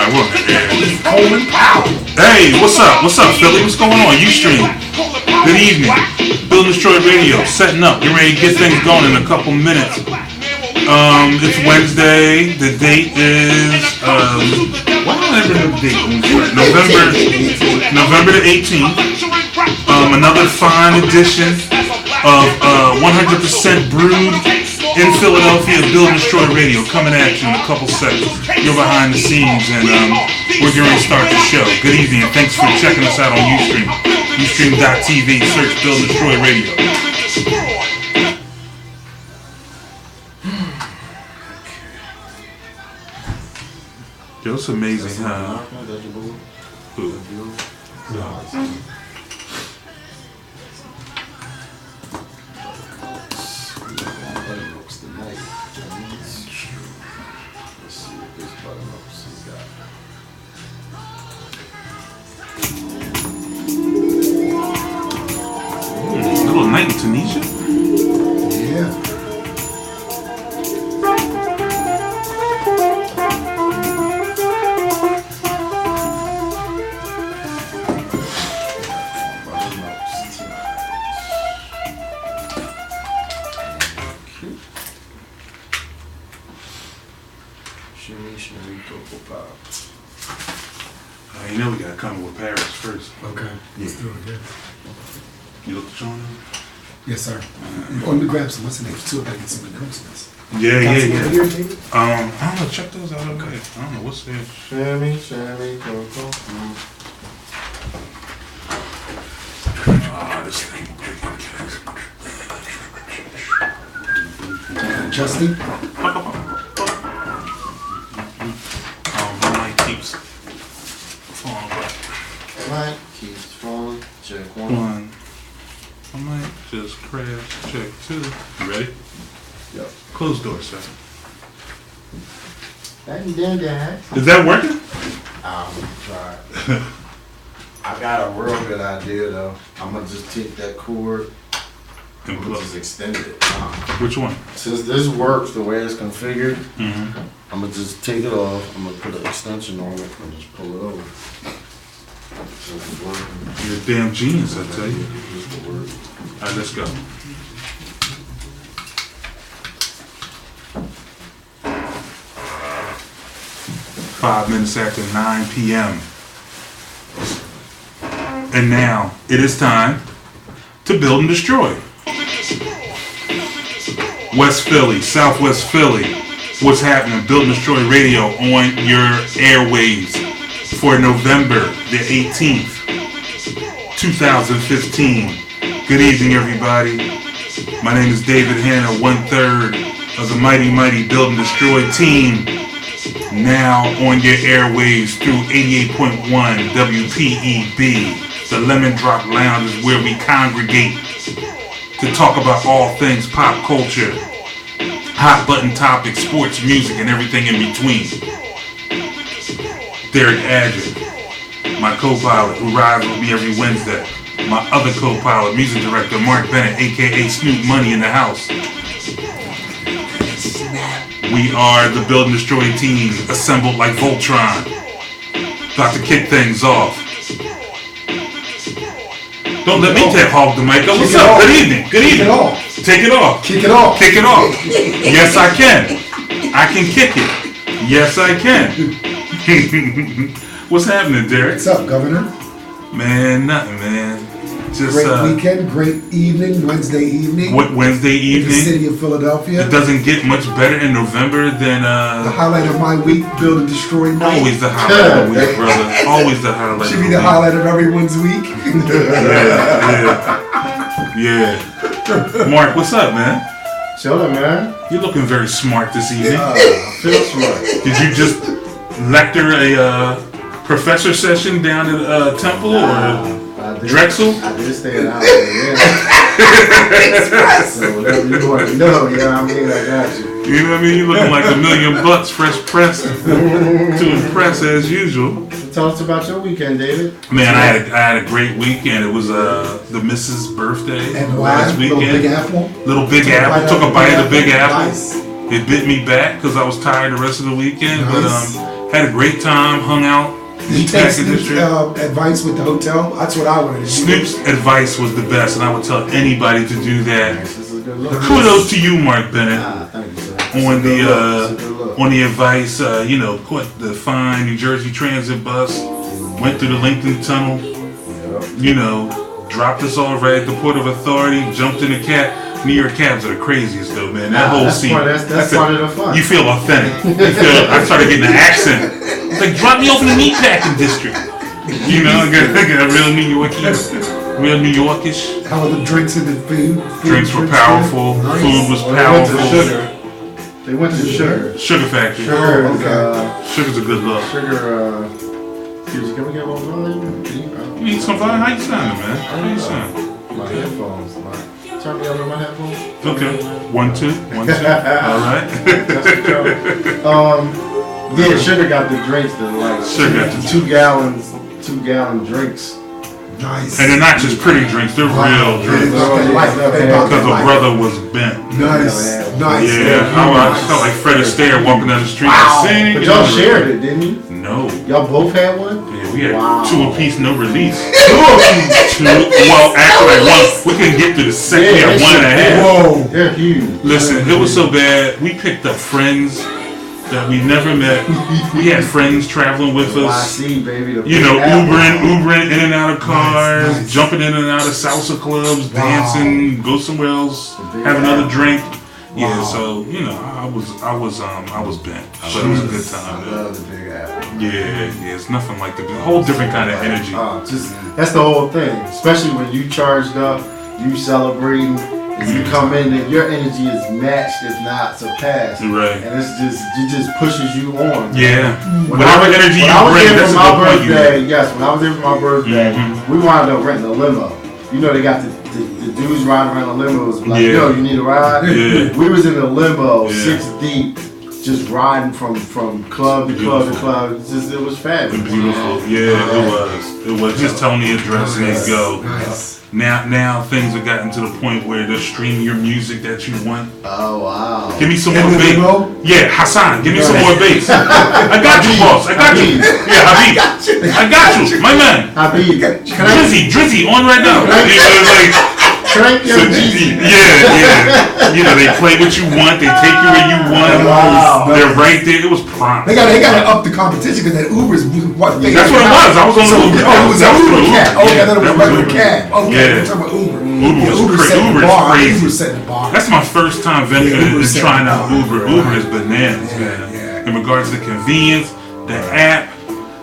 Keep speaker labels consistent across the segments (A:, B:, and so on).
A: Alright, we're on the air.
B: Coleman Powell.
A: Hey, what's up? What's up, Philly? What's going on? Ustream. Good evening. Build and Destroy Radio. Setting up. You're ready to get things going in a couple minutes. It's Wednesday. The date is why don't I remember the date? November the 18th. Another fine edition of 100% brewed in Philadelphia, Build and Destroy Radio, coming at you in a couple seconds. You're behind the scenes, and we're going to start the show. Good evening, and thanks for checking us out on Ustream. Ustream.tv, search Build and Destroy Radio. Yo, it's amazing, huh? Who? Little night in Tunisia?
B: Yeah.
A: You know we gotta come with Paris first.
B: Okay. Let's do it, yeah.
A: You look at John?
B: Yes, sir. Let me grab some, what's the name? Too, I get some announcements.
A: Yeah.
B: Here, David?
A: I don't know, check those out. Okay. I don't know, what's there?
C: Shammy, Coco.
A: This thing.
B: Justin?
A: My mic keeps falling back.
C: Mic keeps falling. Check one.
A: I might just crash. Check two. You ready?
C: Yep.
A: Close door, sir.
C: How you doing, Dad?
A: Is that working?
C: Sorry. I got a real good idea though. I'm gonna just take that cord
A: And
C: and
A: plug.
C: just extend it.
A: Which one?
C: Since this works the way it's configured,
A: Mm-hmm.
C: I'm gonna just take it off. I'm gonna put an extension on it and just pull it over. So it's working.
A: You're a damn genius, I tell you.
C: This will work.
A: Alright, let's go. Five minutes after 9 p.m. And now it is time to build and destroy. West Philly, Southwest Philly. What's happening? Build and Destroy Radio on your airwaves for November the 18th, 2015. Good evening, everybody. My name is David Hanna, 1/3 of the mighty Build and Destroy team. Now on your airwaves through 88.1 WPEB. The Lemon Drop Lounge is where we congregate to talk about all things pop culture, hot button topics, sports, music, and everything in between. Derek Adger, my co-pilot who rides with me every Wednesday. My other co-pilot, music director Mark Bennett, aka Snoop Money in the house. We are the Build and Destroy team, assembled like Voltron. About to kick things off. Don't let me hog the mic. What's up? Good evening. Good evening. Take it off.
B: Kick it off.
A: Kick it off. Yes, I can. I can kick it. Yes, I can. What's happening, Derek?
B: What's up, Governor?
A: Man, nothing, man. Just
B: Great weekend, great evening, Wednesday evening.
A: Wednesday
B: In the
A: evening.
B: city of Philadelphia.
A: It doesn't get much better in November than
B: The highlight of my week, Build and Destroy night.
A: always the highlight of the week, brother. Always the highlight.
B: Should
A: of
B: be
A: the
B: the
A: week.
B: highlight of everyone's week.
A: Yeah. Mark, what's up, man?
C: Chillin', man.
A: You're looking very smart this evening.
C: I feel smart.
A: Did you just lecture a professor session down at Temple or
C: I did-
A: Drexel?
C: I did stay at the house. So whatever you want to know, you know what I mean? I got you.
A: You know what I mean? You're looking like $1,000,000, fresh pressed to impress as usual.
C: Tell us about your weekend, David.
A: Man, I had a great weekend. It was the missus' birthday
B: And
A: last
B: Little Big
A: weekend.
B: Apple.
A: Little Big Apple. Took a bite of the Big Apple.
B: Nice.
A: It bit me back because I was tired the rest of the weekend.
B: Nice.
A: But Had a great time, hung out.
B: Did you take
A: Meatpacking
B: Snoop's
A: District.
B: advice with the hotel? That's what I wanted to do.
A: Snoop's advice was the best, and I would tell anybody to do that.
C: This is a good look.
A: Kudos to you, Mark Bennett,
C: Thank you, sir.
A: on
C: It's a good look.
A: the advice. Caught the fine New Jersey Transit bus, went through the Lincoln Tunnel.
C: Yep.
A: Dropped us all right at the Port of Authority, jumped in a cab. New York cabs are the craziest though, man. That whole
C: that's
A: scene.
C: that's part of the fun.
A: You feel authentic. I started getting an accent. It's like, drop me off in the meatpacking district. You know, I got a real New Yorkie, real New Yorkish.
B: How were the drinks and the food?
A: Drinks were powerful.
B: Nice.
A: Food was
C: Well, they went to
A: powerful.
C: Sugar. They went to Sugar.
A: Sugar Factory.
C: Sugar is,
B: okay.
A: Sugar's a good look.
C: Sugar, excuse me, can we get one volume?
A: You need some fun? How you sounding, man? How you sound?
C: My headphones. Turn me over my headphones.
A: Okay. 1, 2, 1, 2. All right.
C: That's the trouble. Yeah, Sugar got the drinks,
A: Sugar got the
C: 2-gallon drinks.
B: Nice.
A: And they're not just pretty drinks, they're real drinks. Because the brother was bent.
B: Nice. Nice.
A: Yeah, I felt like Fred Astaire walking down the street.
C: Wow.
A: Sing,
C: But y'all shared it, didn't you?
A: No.
C: Y'all both had one?
A: Yeah, we had
C: Wow.
A: 2 apiece, no release. 2 apiece. Well, actually, one. We couldn't get through the second. We had 1.5.
B: Whoa.
C: They're huge.
A: Listen, it was so bad. We picked up friends that we never met. We had friends traveling with us.
C: YC, baby. The
A: You know,
C: big apple.
A: Ubering in and out of cars,
B: Nice.
A: jumping in and out of salsa clubs,
B: Wow.
A: dancing, go somewhere else,
C: big
A: have another drink. Yeah,
B: Wow.
A: so I was bent, but it was a good time.
C: I
A: Man.
C: love the big apple.
A: Yeah, it's nothing like the whole different kind of energy.
C: That's the whole thing. Especially when you charged up, you celebrating, and you come in and your energy is matched, if not surpassed.
A: Right.
C: And it just pushes you on.
A: Yeah,
C: When
A: whatever
C: I was-
A: energy
C: when
A: you
C: I was
A: bring,
C: there
A: that's
C: for
A: a
C: my
A: good point you
C: birthday,
A: make.
C: yes, when I was there for my birthday,
A: Mhm.
C: we wound up renting a limo. You know they got the dudes riding around the limos like,
A: Yeah.
C: yo, you need a ride?
A: Yeah.
C: We was in the limo,
A: Yeah.
C: 6 deep, just riding from club to club to
A: Beautiful.
C: club. It was fabulous.
A: Beautiful. Yeah, it was. It was just telling the address and
B: Nice.
A: go.
B: Nice.
A: Now things have gotten to the point where they're streaming your music that you want.
C: Oh, wow.
A: Give me some
B: In
A: more
B: the
A: bass.
B: limo?
A: Yeah, Hassan, give me some more bass. I got you, boss. I got you. Yeah, Habib. I got you, my man.
C: Habib, can I
A: Drizzy, on right now. You know, like,
C: crank your
A: so,
C: Jeezy?
A: yeah. You know, they play what you want. They take you where you want.
C: Wow.
A: They're right there. It was prompt.
B: They gotta up the competition because that Uber's what?
A: That's what it was. I was on the Uber.
B: Oh, it was
A: That
B: an
A: was
B: Uber
A: the
B: cab. Okay, I thought it was
A: Yeah,
B: a
A: that
B: regular
A: Uber.
B: cab. Okay,
A: Yeah.
B: we're talking about Uber.
A: Uber was
B: setting the
A: Uber is
B: bar.
A: crazy.
B: Uber setting the bar.
A: That's my first time venturing
B: Yeah, Uber
A: and
B: set
A: trying
B: the
A: out
B: bar.
A: Uber. Uber is bananas,
B: Yeah,
A: man.
B: yeah.
A: In regards to convenience, the app,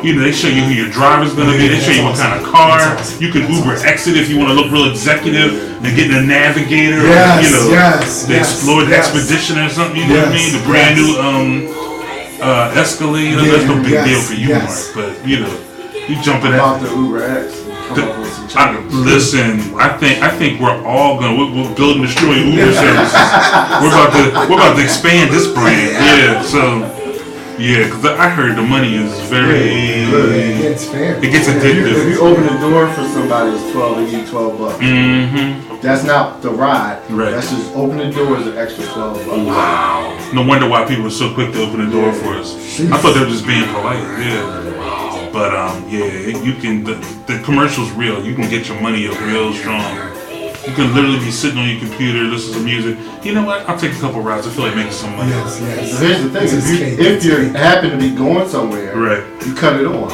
A: you know, they show you who your driver's gonna be. They show you what kind of car.
B: That's awesome.
A: You can Uber exit if you want to look real executive and get in a navigator.
B: Yes,
A: or, you know,
B: yes,
A: the
B: yes,
A: Explored
B: yes.
A: Expedition or something. You know what I mean?
B: Yes,
A: The brand
B: yes.
A: new Escalade. That's no big
B: Yes,
A: deal for you,
B: yes.
A: Mark. But you know, you jump in
C: About
A: that.
C: the Uber X. Come up with some changes.
A: Listen, I think we're all gonna we're building destroying Uber services. We're about to expand this brand. Yeah, so because I heard the money is very.
B: Yeah, it's fair.
A: It gets
C: If
A: addictive.
C: you open the door for somebody, it's 12, they give you $12.
A: Mm-hmm.
C: That's not the ride.
A: Right.
C: That's just open the door is an extra $12.
A: Wow. No wonder why people were so quick to open the door for us. I thought they were just being polite. Yeah. But you can. The commercial's real. You can get your money up real strong. You can literally be sitting on your computer, listening to music. You know what? I'll take a couple rides. I feel like making some money.
B: Yes,
C: So
B: yes.
C: here's the thing:
B: This is cake.
C: if you happen to be going somewhere,
A: Right.
C: you cut it on.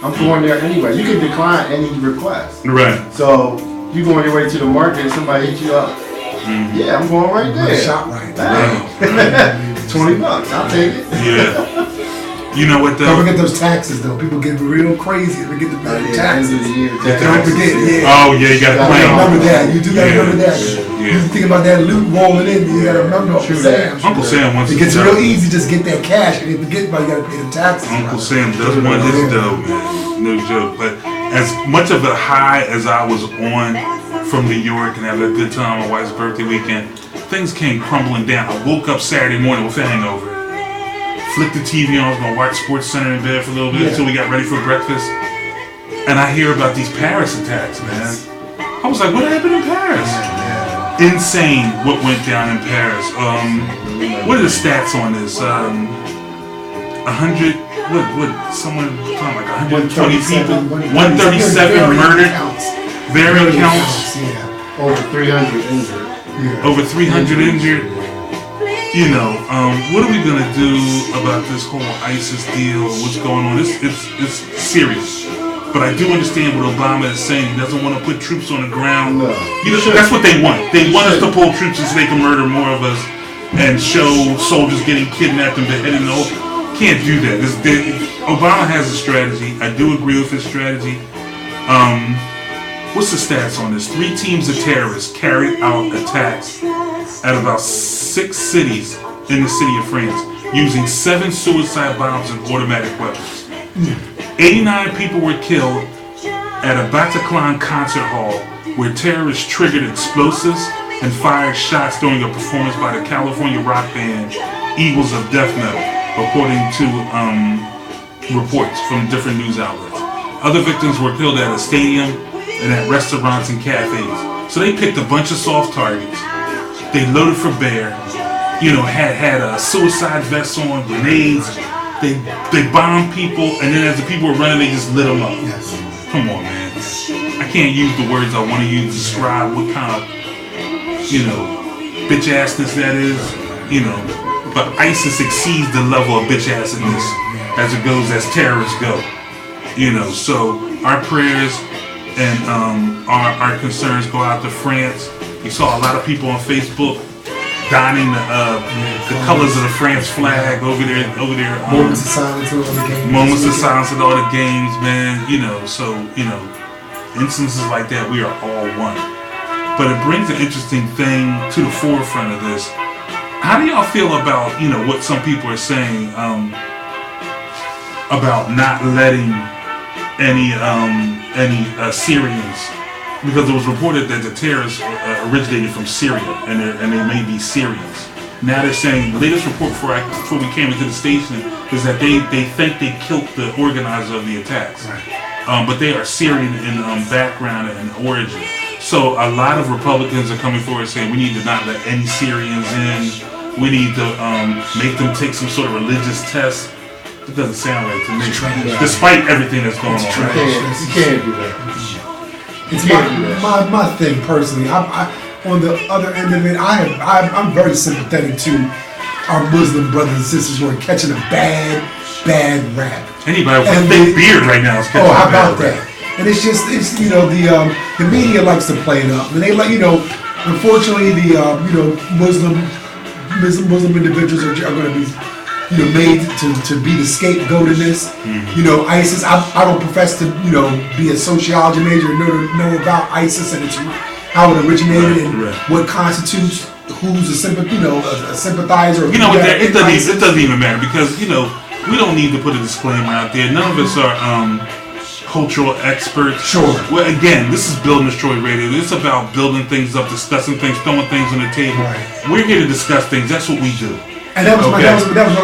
C: I'm going there anyway. You can decline any request.
A: Right.
C: So you go on your way to the market, somebody hit you up. Yeah, I'm going right
B: My
C: there.
B: shop right.
C: Bang. $20, I'll take it.
A: Yeah. You know what
B: Don't
A: though?
B: forget those taxes though. People get real crazy if they get the
C: Yeah, end
B: taxes.
C: of the year
B: Don't
C: taxes.
B: forget, yeah.
A: Oh yeah, you gotta
C: Yeah,
A: plan.
B: Remember that. You do gotta
A: Yeah,
B: remember that.
A: yeah.
B: You think about that loot rolling in. You gotta remember Uncle Sam.
A: Uncle Sam wants
B: It
A: to
B: gets
A: tell-
B: real easy. Just get that cash, and if you forget about, it, you gotta pay the taxes.
A: Uncle
B: brother.
A: Sam does want his dough, man. No joke. But as much of a high as I was on from New York and having a good time on my wife's birthday weekend, things came crumbling down. I woke up Saturday morning with a hangover. Flicked the TV on. I was gonna watch Sports Center in bed for a little bit until we got ready for breakfast. And I hear about these Paris attacks, man. I was like, what happened in Paris? Insane what went down in Paris. What are the stats on this? 100 someone like 120 people,
B: 137
A: 137 murdered, variant counts,
B: Yeah.
C: Over 300 injured.
B: Yeah.
A: over 300 injured. You know, what are we gonna do about this whole ISIS deal? What's going on? It's serious. But I do understand what Obama is saying. He doesn't want to put troops on the ground.
C: No.
A: You know, that's what they want. They want us to pull troops so they can murder more of us and show soldiers getting kidnapped and beheaded. No, can't do that. Obama has a strategy. I do agree with his strategy. What's the stats on this? 3 teams of terrorists carried out attacks at about 6 cities in the city of France using 7 suicide bombs and automatic weapons. 89 people were killed at a Bataclan concert hall where terrorists triggered explosives and fired shots during a performance by the California rock band Eagles of Death Metal, according to reports from different news outlets. Other victims were killed at a stadium and at restaurants and cafes. So they picked a bunch of soft targets. They loaded for bear. You know, had suicide vests on, grenades. They bombed people, and then as the people were running, they just lit them up.
B: Yes.
A: Come on, man. I can't use the words I want to use to describe what kind of, bitch assness that is. But ISIS exceeds the level of bitch assness as terrorists go. So our prayers and our concerns go out to France. You saw a lot of people on Facebook donning the colors of the France flag over there.
B: Moments of silence at all the games.
A: Moments of silence at all the games, man. Instances like that, we are all one. But it brings an interesting thing to the forefront of this. How do y'all feel about, what some people are saying about not letting any Syrians, because it was reported that the terrorists originated from Syria and they may be Syrians. Now they're saying, the latest report before we came into the station is that they think they killed the organizer of the attacks.
B: Right.
A: But they are Syrian in background and origin. So a lot of Republicans are coming forward saying we need to not let any Syrians in. We need to make them take some sort of religious test. It doesn't sound right to me, despite everything that's going on.
C: You can't do that.
B: It's my thing personally. I on the other end of it, I'm very sympathetic to our Muslim brothers and sisters who are catching a bad rap.
A: Anybody with a big beard right now is catching
B: how
A: a bad
B: about
A: rap.
B: that? And it's the media likes to play it up, and they unfortunately Muslim individuals are going to be made to be the scapegoat in this.
A: Mm-hmm.
B: ISIS. I don't profess to be a sociology major and know about ISIS and how it originated and what constitutes who's a sympathizer.
A: It doesn't even matter because we don't need to put a disclaimer out there. None of us are cultural experts.
B: Sure.
A: Well, again, this is Build and Destroy Radio. It's about building things up, discussing things, throwing things on the table.
B: Right.
A: We're here to discuss things. That's what we do.
B: And that was what I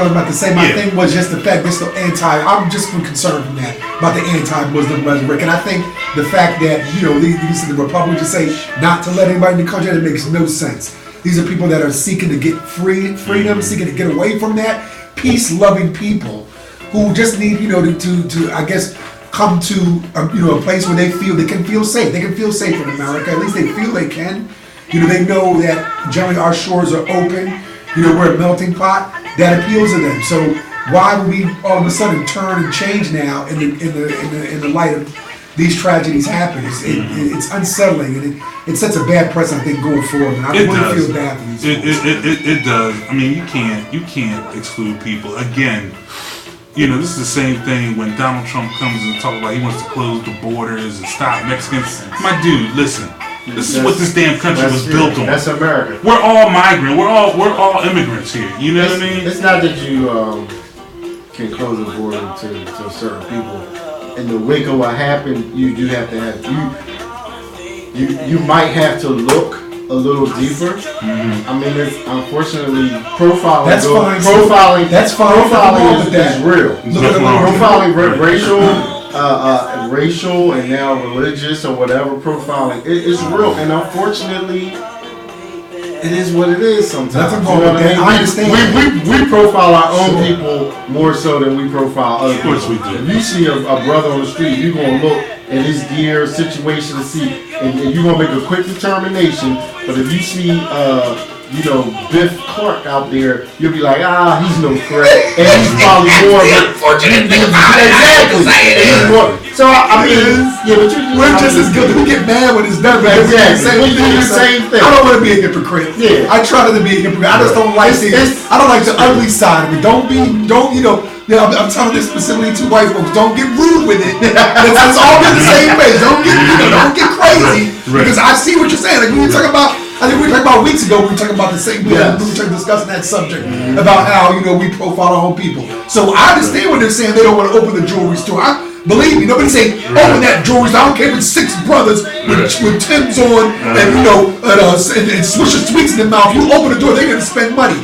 B: was about to say. My thing was just the fact this I'm just concerned from that about the anti-Muslim rhetoric, and I think the fact that the Republicans say not to let anybody in the country, that makes no sense. These are people that are seeking to get freedom, seeking to get away from that, peace-loving people who just need to I guess come to a place where they can feel safe. They can feel safe in America. At least they feel they can. They know that generally our shores are open. We're a melting pot that appeals to them. So why would we all of a sudden turn and change now in the light of these tragedies happening? It's unsettling and it sets a bad precedent, I think, going forward. And I really feel bad for these folks.
A: It does. I mean, you can't exclude people. Again, this is the same thing when Donald Trump comes and talks about he wants to close the borders and stop Mexicans. My dude, listen. This is what this damn country was built on.
C: That's America.
A: We're all migrant. We're all immigrants here. You know what I mean?
C: It's not that you can close the border to certain people. In the wake of what happened, you do have to have you might have to look a little deeper. Mm-hmm. I mean, it's unfortunately profiling.
B: That's fine.
C: Profiling.
B: That's fine.
C: Profiling is real.
A: Profiling,
C: racial and now religious or whatever profiling. It's real, and unfortunately, it is what it is sometimes.
B: Nothing wrong with that. I understand.
C: We profile our own people more so than we profile other people.
A: Of course we do.
C: If you see a brother on the street, you're going to look at his gear, situation to see, and you're going to make a quick determination. But if you see, Biff Clark out there, you'll be like, he's no threat. And he's probably more of a... Exactly. So, I mean,
B: we're just as good. We get mad when it's done.
C: Exactly. We do the same thing.
B: I don't want to be a hypocrite.
C: Yeah.
B: I try to be a hypocrite. I just don't like I don't like the ugly side of it. I'm telling this specifically to white folks. Don't get rude with it. It's all in the same page. Don't get crazy.
A: Right.
B: Because I see what you're saying. Like we were talking about, I think we were talking about weeks ago. We were talking about the same. We were discussing that subject about how we profile our own people. So I understand when they're saying they don't want to open the jewelry store. Believe me, nobody say open that jewelry store. I don't care if it's 6 brothers with Tim's on and and Swisher Sweets in their mouth. You open the door, they're gonna spend money.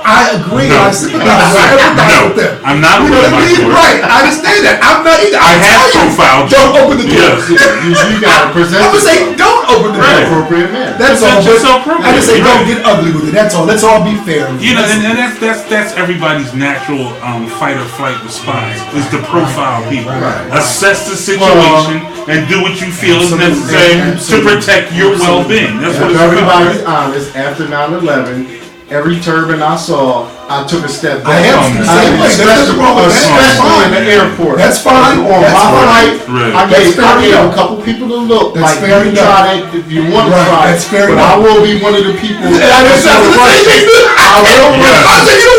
B: I agree. I sympathize. I empathize with them.
A: I'm not opening my door.
B: Right. I understand that. I'm not either.
A: I have profiled.
B: Don't open the door.
C: You gotta present.
B: I'm gonna say don't open the door.
C: Appropriate man.
B: That's all. I just say don't
A: Right.
B: get ugly with it. That's all. Let's all be fair.
A: And that's everybody's natural fight or flight response is to profile people, assess the situation, and do what you feel is necessary to protect your well-being. That's what it's about.
C: Everybody's honest. After 9/11, every turban I saw, I took a step back.
B: I am the same way. There's nothing wrong with that. That's
C: Especially in
B: fine.
C: the airport.
B: That's fine.
C: On
B: That's
C: my
B: fine.
C: flight,
A: Right.
C: I gave
B: enough.
C: a couple people to look.
B: That's
C: like
B: fair
C: you
B: enough.
C: try that if you want to
B: Right.
C: try.
B: That's fair
C: but
B: enough.
C: I will be one of the people.
B: I said, you don't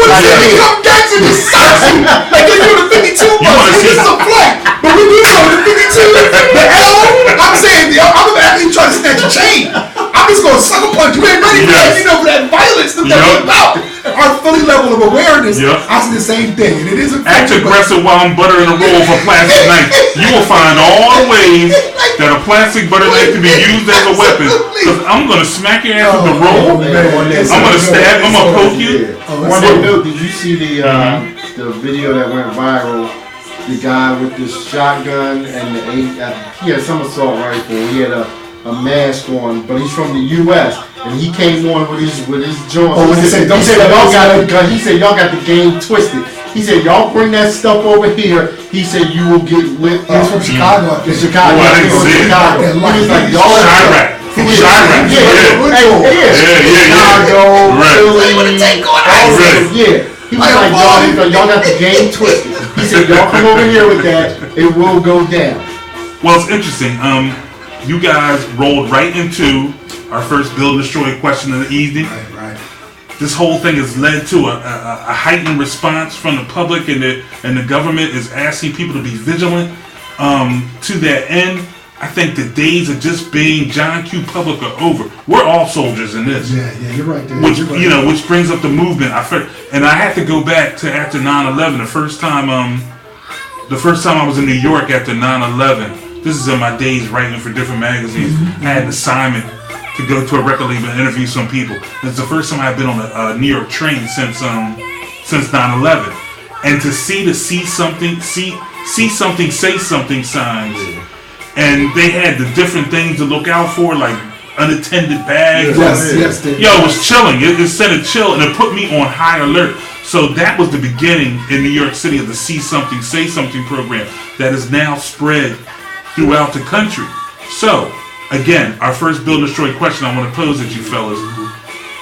B: want to see me come dancing to Saxon like they do the 52 bus. This is a flight. But when we go to the 52, the L, I'm saying, I'm actually trying to snatch a chain. I'm just going to sucker punch. You ain't ready for that, for that violence that they're about. Our Philly level of awareness, I see the same thing. And it isn't
A: Act aggressive while I'm buttering a roll of a plastic knife. You will find all the ways that a plastic butter knife can be used as a weapon. Because I'm going to smack your ass with the roll. I'm going to stab, I'm going to poke you.
C: One day, did you see the video that went viral? The guy with this shotgun and he had some assault rifle. He had a mask on, but he's from the U.S. and he came on with his joint. He said y'all got the game twisted. He said y'all bring that stuff over here. He said you will get lit.
B: He's from Chicago.
C: Chicago.
A: Oh, I didn't see it.
C: Chicago. He was like y'all.
A: Chirac.
C: Chicago, Philly. Yeah. He was like, y'all got the game twisted. He said, y'all come over here with that, it will go down.
A: Well, it's interesting. You guys rolled right into our first Build and Destroy question of the evening.
B: Right.
A: This whole thing has led to a heightened response from the public, and the government is asking people to be vigilant. To that end, I think the days of just being John Q. Public are over. We're all soldiers in this.
B: Yeah, you're right there.
A: Which brings up the movement. And I had to go back to after 9/11. The first time I was in New York after 9/11. This is in my days writing for different magazines. I had an assignment to go to a record label and interview some people. It's the first time I've been on a New York train since 9/11, and to see something, say something signs. And they had the different things to look out for, like unattended bags.
B: Yes.
A: It was chilling. It sent a chill, and it put me on high alert. So that was the beginning in New York City of the See Something, Say Something program that is now spread throughout the country. So, again, our first Build and Destroy question I want to pose at you fellas.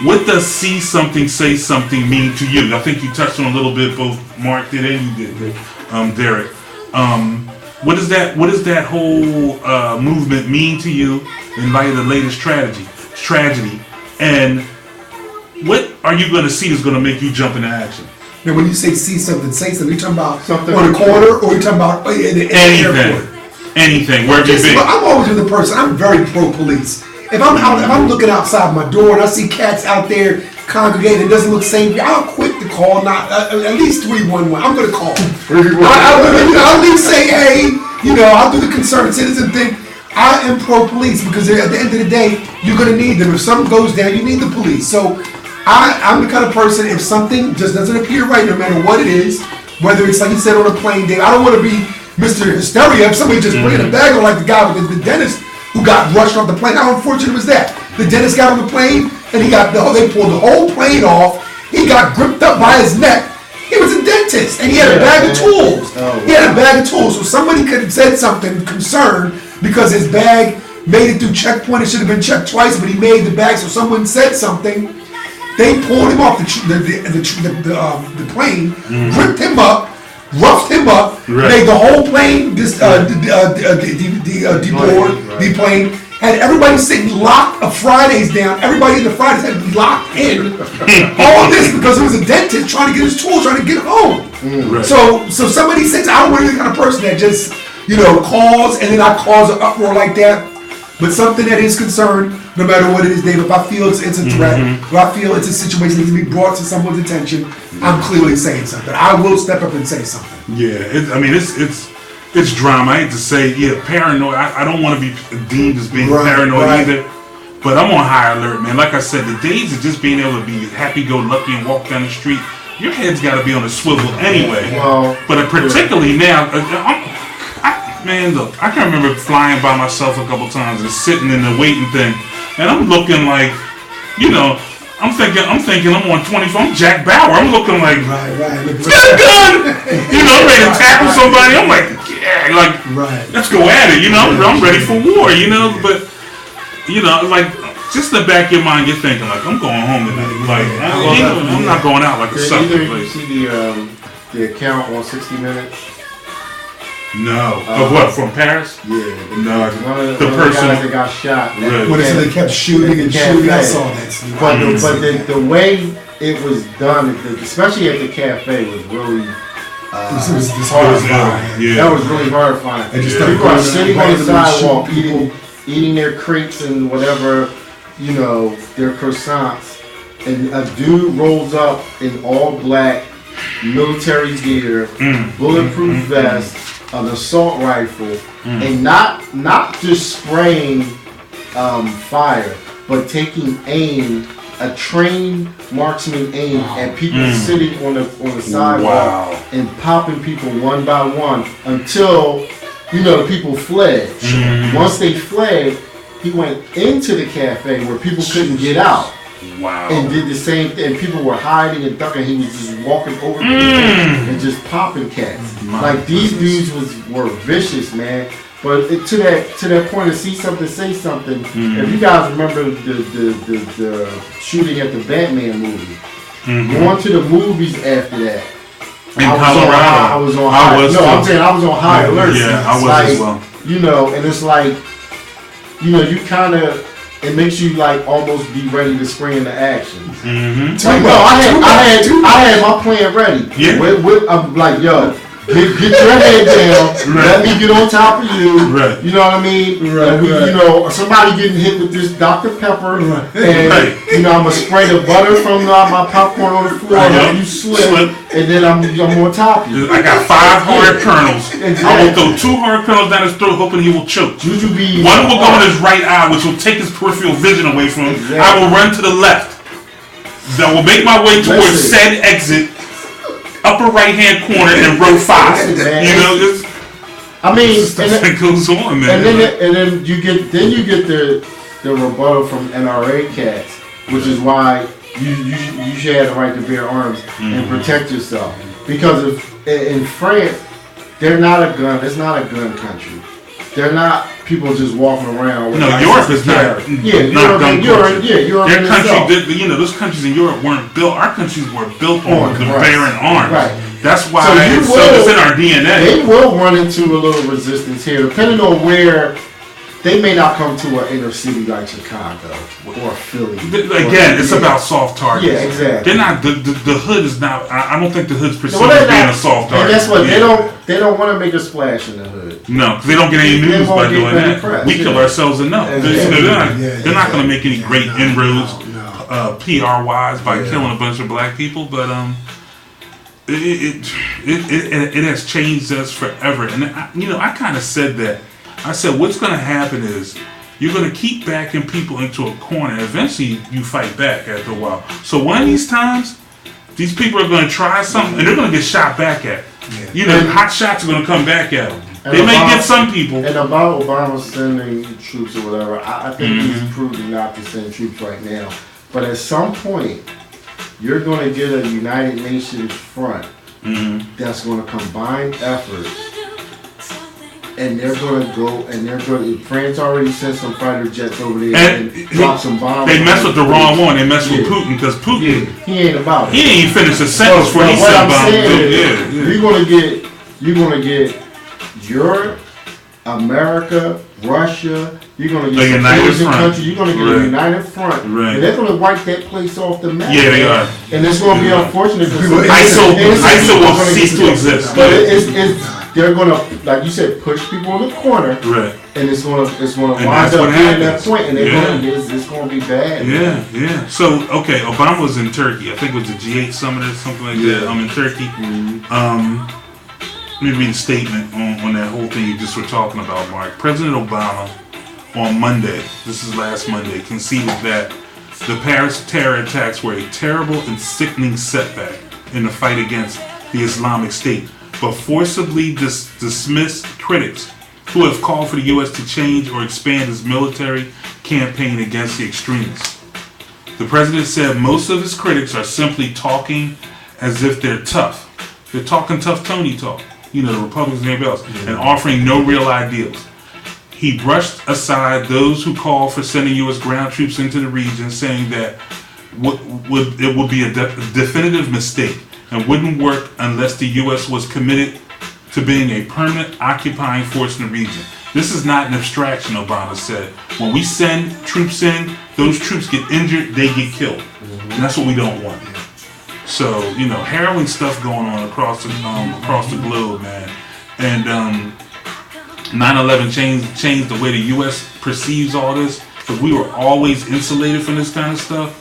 A: What does See Something, Say Something mean to you? I think you touched on a little bit, both Mark did and you did, Derek. What does that whole movement mean to you in light of the latest tragedy? And what are you going to see that's going to make you jump into action?
B: Now, when you say see something, say something, you talking about
C: something
B: on the corner, or you talking about in the airport?
A: Anything, wherever you've been.
B: I'm always the person. I'm very pro-police. If I'm looking outside my door and I see cats out there congregating, it doesn't look safe, I'll quit the call. Not at least 311. I'm going to call. I'll at least say, hey, I'll do the concerned citizen thing. I am pro-police because at the end of the day, you're going to need them. If something goes down, you need the police. So I'm the kind of person, if something just doesn't appear right, no matter what it is, whether it's like you said on a plane day, I don't want to be Mr. Hysteria if somebody just bringing a bag on, like the guy with the dentist who got rushed off the plane. How unfortunate was that? The dentist got on the plane, and they pulled the whole plane off. He got gripped up by his neck. He was a dentist, and he had a bag of tools. He had a bag of tools, so somebody could have said something concerned because his bag made it through checkpoint. It should have been checked twice, but he made the bag, so someone said something. They pulled him off the plane, gripped him up, roughed him up, made the whole plane deplane, had everybody sitting locked of Fridays down. Everybody in the Fridays had to be locked in. All this because it was a dentist trying to get his tools, trying to get home. So somebody says, I don't want to be the kind of person that just, calls and then I cause an uproar like that. But something that is concerned, no matter what it is, Dave, if I feel it's a threat, if I feel it's a situation that needs to be brought to someone's attention, I'm clearly saying something. I will step up and say something.
A: Yeah, it's drama. I hate to say, paranoid. I don't want to be deemed as being paranoid either. But I'm on high alert, man. Like I said, the days of just being able to be happy-go-lucky and walk down the street, your head's got to be on a swivel anyway. But particularly now, man, look, I can remember flying by myself a couple times and sitting in the waiting thing, and I'm looking like, I'm thinking I'm on 24. I'm Jack Bauer. I'm looking like, gun, ready to tackle somebody. I'm like, let's go at it. I'm ready for war. But like, just in the back of your mind, you're thinking like, I'm going home tonight. Like, I'm not going out like a sucker.
C: You see the account on 60 Minutes?
A: No. Of what? From Paris?
C: Yeah.
A: No.
C: The person that got shot.
B: What is it? They kept shooting and shooting. I saw that.
C: But the way it was done, especially at the cafe, was really horrifying. That was really horrifying. People are sitting on the sidewalk eating their crepes and whatever, their croissants, and a dude rolls up in all black military gear, bulletproof vest, an assault rifle, and not just spraying fire, but taking aim, a trained marksman aim at people sitting on the sidewalk and popping people one by one until people fled. Once they fled, he went into the cafe where people couldn't get out. And did the same thing. People were hiding and ducking. He was just walking over people and just popping cats. Like these dudes were vicious, man. But to that point, to see something, say something. If you guys remember the shooting at the Batman movie, going to the movies after that.
A: In Colorado,
C: I was on high. I'm saying I was on high alert.
A: Yeah, I was as well.
C: And it's like, you kind of. It makes you like almost be ready to spring into action. Like, no, I had my plan ready.
A: Yeah.
C: I'm like, yo, get your head down. Let me get on top of you.
A: Right.
C: You know what I mean? Somebody getting hit with this Dr. Pepper, and I'm gonna spray the butter from my popcorn on the floor, and you slip, and then I'm on top of you.
A: I got 5 hard kernels. I will throw 2 hard kernels down his throat, hoping he will choke. One will go in his right eye, which will take his peripheral vision away from him. I will run to the left. That will make my way towards said exit, upper right hand corner in row 5. Stuff that goes on, man.
C: And then you get the rebuttal from NRA cats, which is why you should have the right to bear arms and protect yourself. Because in France, they're not a gun. It's not a gun country. They're not people just walking around. With
A: Europe is not.
C: Europe.
A: Their country, those countries in Europe weren't built. Our countries were built on the bearing arms.
C: Right.
A: That's why it's in our DNA.
C: They will run into a little resistance here, depending on where. They may not come to an inner city like Chicago or Philly.
A: Again, it's about soft targets.
C: Yeah, exactly.
A: They're not. The hood is not. I don't think the hood's perceived as being a soft target.
C: And that's what they don't want to make a splash in the hood.
A: No, because they don't get any news by doing that. We kill ourselves enough. They're not going to make any great inroads, PR wise, by killing a bunch of black people. But it has changed us forever. And I kind of said that. I said, what's going to happen is you're going to keep backing people into a corner. Eventually, you fight back after a while. So one of these times, these people are going to try something, and they're going to get shot back at. Hot shots are going to come back at them. They may get some people.
C: And about Obama sending troops or whatever, I think he's prudent not to send troops right now. But at some point, you're going to get a United Nations front that's going to combine efforts, and they're going to go, and they're going to, France already sent some fighter jets over there and dropped some bombs.
A: They messed with the wrong one. They messed with Putin, because Putin,
C: he ain't about it.
A: He didn't even finish a sentence before he
C: what
A: said
C: I'm
A: about
C: saying
A: it.
C: is, you're going to get Europe, America, Russia, you're going to get
A: a united front.
C: countries, you're going to get a united front, and they're going to wipe that place off the map.
A: Yeah, they are.
C: And it's going to be unfortunate.
A: ISIL will cease to exist.
C: But they're going to, like you said, push people in the corner, and it's going to wind up being that point, and it's going to be bad.
A: Yeah. So, okay, Obama was in Turkey. I think it was the G8 summit or something like that. I'm in Turkey. Let me read a statement on that whole thing you just were talking about, Mark. President Obama, on Monday, this is last Monday, conceded that the Paris terror attacks were a terrible and sickening setback in the fight against the Islamic State, but forcibly dismissed critics who have called for the U.S. to change or expand its military campaign against the extremists. The president said most of his critics are simply talking as if they're tough. They're talking tough Tony talk. The Republicans and everybody else, and offering no real ideals. He brushed aside those who call for sending U.S. ground troops into the region, saying that it would be a definitive mistake and wouldn't work unless the U.S. was committed to being a permanent occupying force in the region. This is not an abstraction, Obama said. When we send troops in, those troops get injured, they get killed. And that's what we don't want. So, harrowing stuff going on across the globe, man. And 9/11 changed the way the U.S. perceives all this, because we were always insulated from this kind of stuff.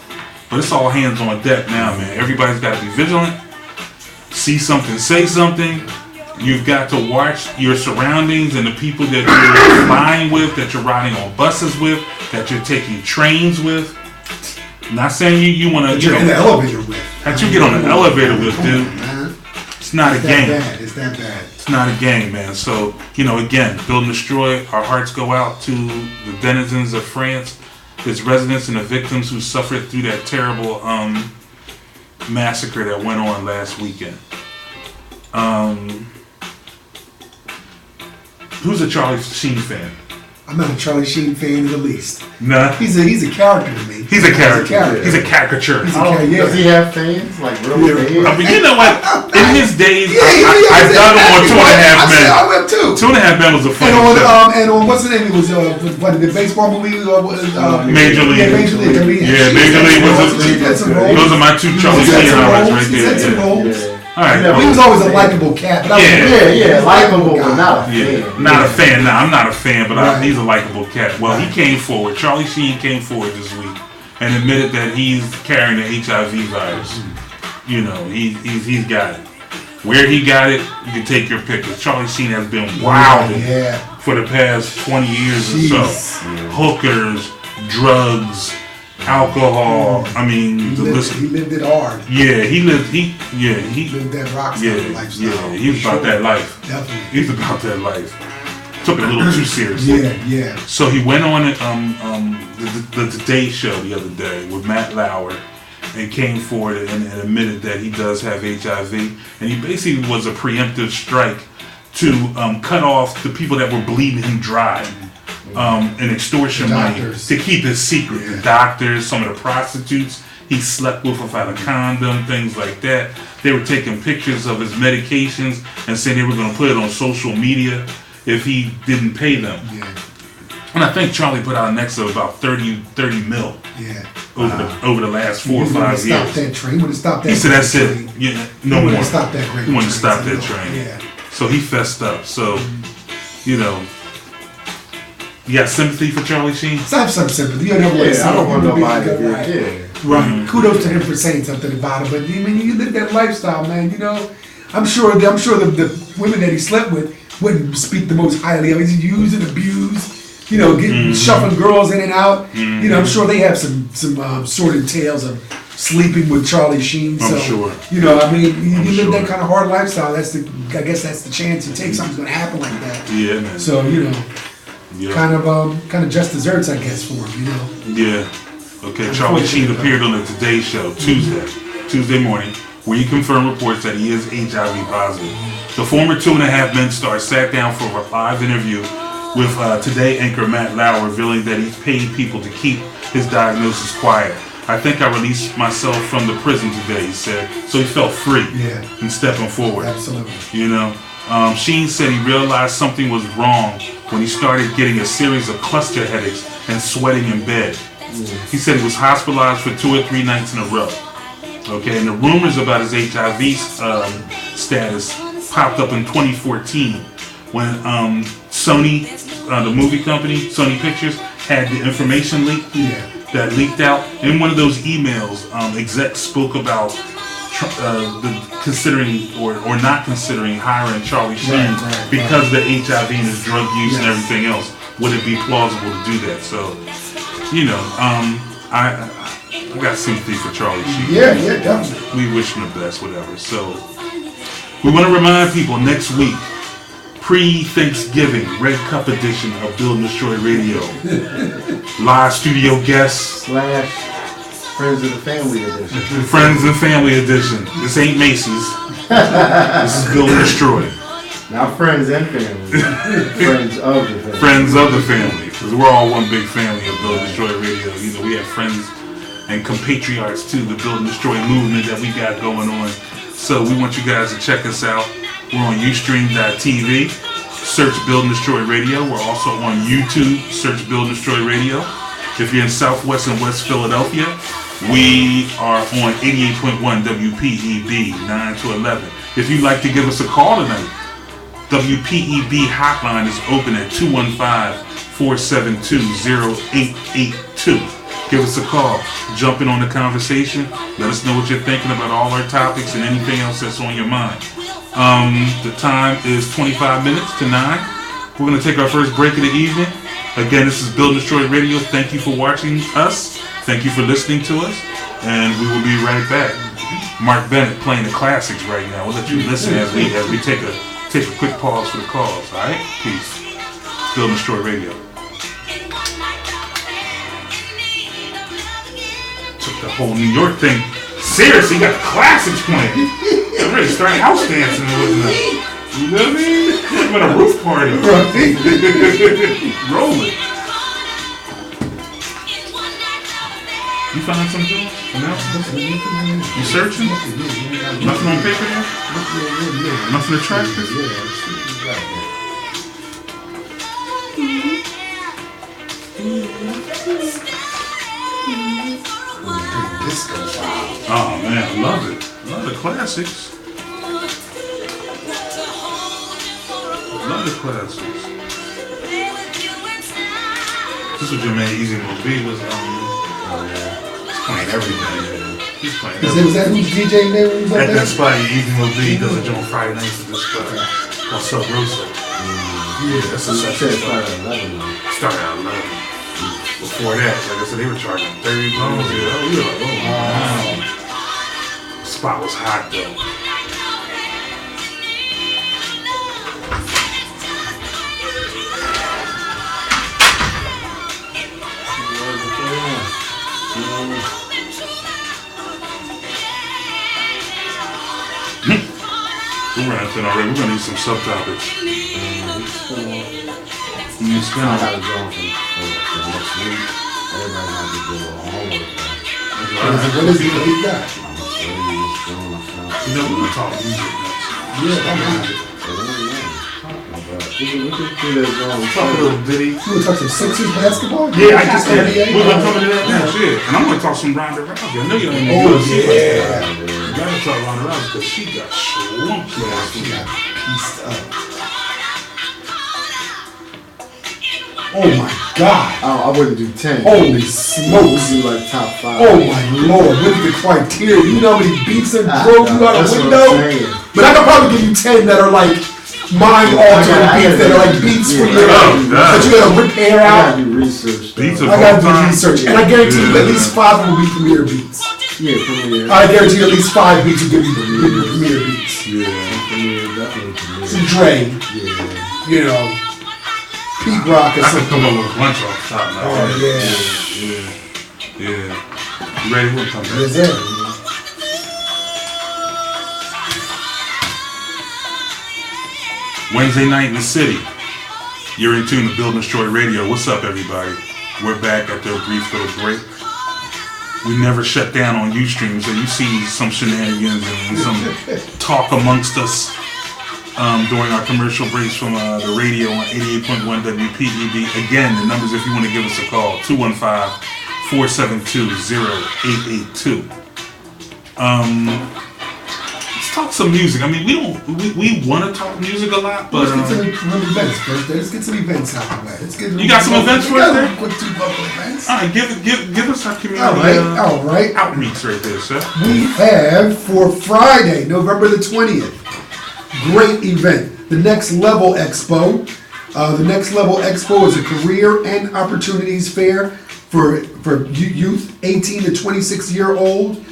A: But it's all hands on deck now, man. Everybody's got to be vigilant. See something, say something. You've got to watch your surroundings and the people that you're flying with, that you're riding on buses with, that you're taking trains with. Not saying you want to.
B: You're in the elevator with.
A: That you get on the elevator with, dude. It's not a game.
B: It's that bad.
A: It's not a game, man. So, again, Build and Destroy, our hearts go out to the denizens of France, its residents and the victims who suffered through that terrible massacre that went on last weekend. Who's a Charlie Sheen fan?
B: I'm not a Charlie Sheen fan in the least.
A: Nah.
B: He's a character to me.
A: He's a character. He's a caricature.
C: Does he have fans? Like real fans?
A: But you know what? In his days, I dug him on 2.5 Men.
B: I went too.
A: 2.5 Men was a funny
B: show. And on what's the name? It was the baseball movie.
A: Major League.
B: Yeah, Major League.
A: Major League was. Those are my two Charlie Sheen highlights right there. All right.
B: He was always a likable cat. But
C: likable, but not a fan.
A: Not a fan. No, I'm not a fan, but he's a likable cat. Well, he came forward. Charlie Sheen came forward this week and admitted that he's carrying the HIV virus. He's got it. Where he got it, you can take your pick. Charlie Sheen has been wilding for the past 20 years or so. Hookers, drugs, alcohol. I mean,
B: he lived it hard.
A: Yeah, he lived
B: that rock star lifestyle.
A: Yeah, he was about that life.
B: Definitely.
A: He's about that life. Took it a little too seriously.
B: Yeah.
A: So he went on the Today Show the other day with Matt Lauer and came forward and admitted that he does have HIV, and he basically was a preemptive strike to cut off the people that were bleeding him dry. And extortion money to keep his secret. The doctors, some of the prostitutes he slept with without a condom, things like that. They were taking pictures of his medications and saying they were going to put it on social media if he didn't pay them. And I think Charlie put out an extra of about 30 mil over the last 4 or 5 years.
B: Stop that train. Would have stopped that.
A: He said that's it. Yeah, no more.
B: Stop that great.
A: He wanted to stop that train. Yeah. So he fessed up. So, you got sympathy for Charlie Sheen?
B: I have some sympathy. I don't want nobody to right. Kudos to him for saying something about it. But I mean, you live that lifestyle, man. I'm sure the women that he slept with wouldn't speak the most highly of. He's used and abused. Getting shuffling girls in and out. I'm sure they have some sordid tales of sleeping with Charlie Sheen.
A: I'm sure.
B: You live that kind of hard lifestyle. I guess that's the chance you take. Something's going to happen like that.
A: Yeah, man.
B: So kind of just desserts, I guess, for him.
A: Yeah. Okay, Charlie Sheen appeared on the Today Show Tuesday morning, where he confirmed reports that he is HIV positive. The former 2.5 Men star sat down for a live interview with Today anchor Matt Lauer, revealing that he's paid people to keep his diagnosis quiet. I think I released myself from the prison today, he said. So he felt free in stepping forward.
B: Absolutely.
A: You know, Sheen said he realized something was wrong when he started getting a series of cluster headaches and sweating in bed. He said he was hospitalized for 2 or 3 nights in a row. Okay, and the rumors about his HIV status popped up in 2014 when Sony, the movie company, Sony Pictures, had the information leaked that leaked out. In one of those emails, execs spoke about considering or not considering hiring Charlie Sheen because of the HIV and his drug use and everything else. Would it be plausible to do that? So, you know, I got sympathy for Charlie Sheen.
B: Yeah, definitely.
A: We wish him the best, whatever. So, we want to remind people next week, pre-Thanksgiving Red Cup edition of Build and Destroy Radio. Live studio guests.
C: / Friends of the Family edition.
A: Friends and Family edition. This ain't Macy's. This is Build and Destroy.
C: Not friends and family. Friends of the family.
A: Friends of the family. Because we're all one big family of Build and Destroy Radio. You know, we have friends and compatriots to the Build and Destroy movement that we got going on. So we want you guys to check us out. We're on Ustream.tv. Search Build and Destroy Radio. We're also on YouTube. Search Build and Destroy Radio. If you're in Southwest and West Philadelphia, we are on 88.1 WPEB 9 to 11. If you'd like to give us a call tonight, WPEB hotline is open at 215-472-0882. Give us a call. Jump in on the conversation. Let us know what you're thinking about all our topics and anything else that's on your mind. The time is 25 minutes to 9. We're going to take our first break of the evening. Again, this is Build and Destroy Radio. Thank you for watching us. Thank you for listening to us. And we will be right back. Mark Bennett playing the classics right now. We'll let you listen as we take a quick pause for the calls. All right? Peace. Build and Destroy Radio. Took the whole New York thing. Seriously, you got the classics playing. I'm ready to start house dancing and whatnot. You know what I mean? I'm at a roof party. Roll it. You found something? You searching? Nothing on paper there? Nothing attractive? Oh man, I love it. Love the classics. Love the classics. This was your man Easy Mo B was he's playing everything. He's playing everything.
B: Is that who's DJ name was
A: At that spot, Easy Mo B does a joint Friday nights at this spot called Sub Rosa. Yeah, that's a session. Started at 11. Before that, like I said, they were charging 30 pounds. We were like, oh wow. The spot was hot though. We're running thin already. We're gonna need some subtopics.
C: I gotta go for next week. Everybody might be doing a little homework.
B: What is it that he got?
A: You know, we're gonna talk music next.
B: Yeah, I'm happy.
C: We could do that.
A: Talk a little bitty.
B: You want to talk some Sixers basketball?
A: Yeah, I just said we're gonna come into that next, yeah. And I'm gonna talk some Ronda Rousey. I know you're in the UFC.
B: Yeah.
A: You gotta talk Ronda Rousey because she got slumped last
B: She
A: week.
B: got pieced up. Oh my God.
C: I wouldn't do 10.
B: Holy
C: I
B: smokes.
C: would do like top 5.
B: Oh my Lord. What is the criteria? You know how many beats and drove you out
C: That's
B: a
C: what I'm
B: window?
C: saying.
B: But I could probably give you 10 that are like mind-altering beats that are like beats for your that you gotta rip hair
C: I
B: out.
C: gotta do research.
A: Beats
B: I
A: of
B: gotta
A: all
B: do
A: time.
B: research. And I guarantee you at least 5 will be Premier beats.
C: Yeah, Premier.
B: I guarantee you at least 5 beats will give you Premier beats.
C: Yeah, Premier, definitely Premier.
B: Some Dre,
C: Yeah.
B: you know, Pete Rock or
A: I could
B: something.
A: come up with a bunch off the top of my
B: Oh
A: head.
B: yeah.
A: Yeah. You ready? We'll come back.
B: That's it.
A: Wednesday night in the city. You're in tune to Building Destroy Radio. What's up, everybody? We're back after a brief little break. We never shut down on Ustream, so you see some shenanigans and some talk amongst us during our commercial breaks from the radio on 88.1 WPEB. Again, the numbers if you want to give us a call, 215-472-0882. Let's talk some music. I mean, we want to talk music a lot, but
B: Let's get some events first. Let's get some events out the way. Let's get
A: you got some events for us there?
B: Quick 2 local events.
A: All right, give us our community
B: All right.
A: outreach right there, sir.
B: We have for Friday, November the 20th, great event, the Next Level Expo. The Next Level Expo is a career and opportunities fair for youth 18 to 26-year-old.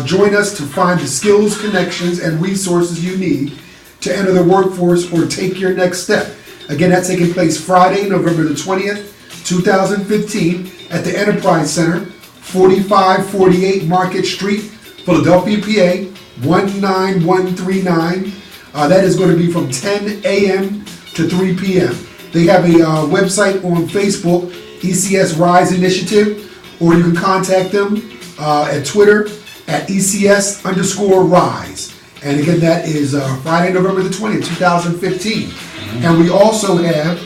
B: Join us to find the skills, connections, and resources you need to enter the workforce or take your next step. Again, that's taking place Friday, November the 20th, 2015 at the Enterprise Center, 4548 Market Street, Philadelphia, PA, 19139. That is going to be from 10 a.m. to 3 p.m. They have a website on Facebook, ECS Rise Initiative, or you can contact them at Twitter at ECS_Rise. And again, that is Friday, November the 20th, 2015. And we also have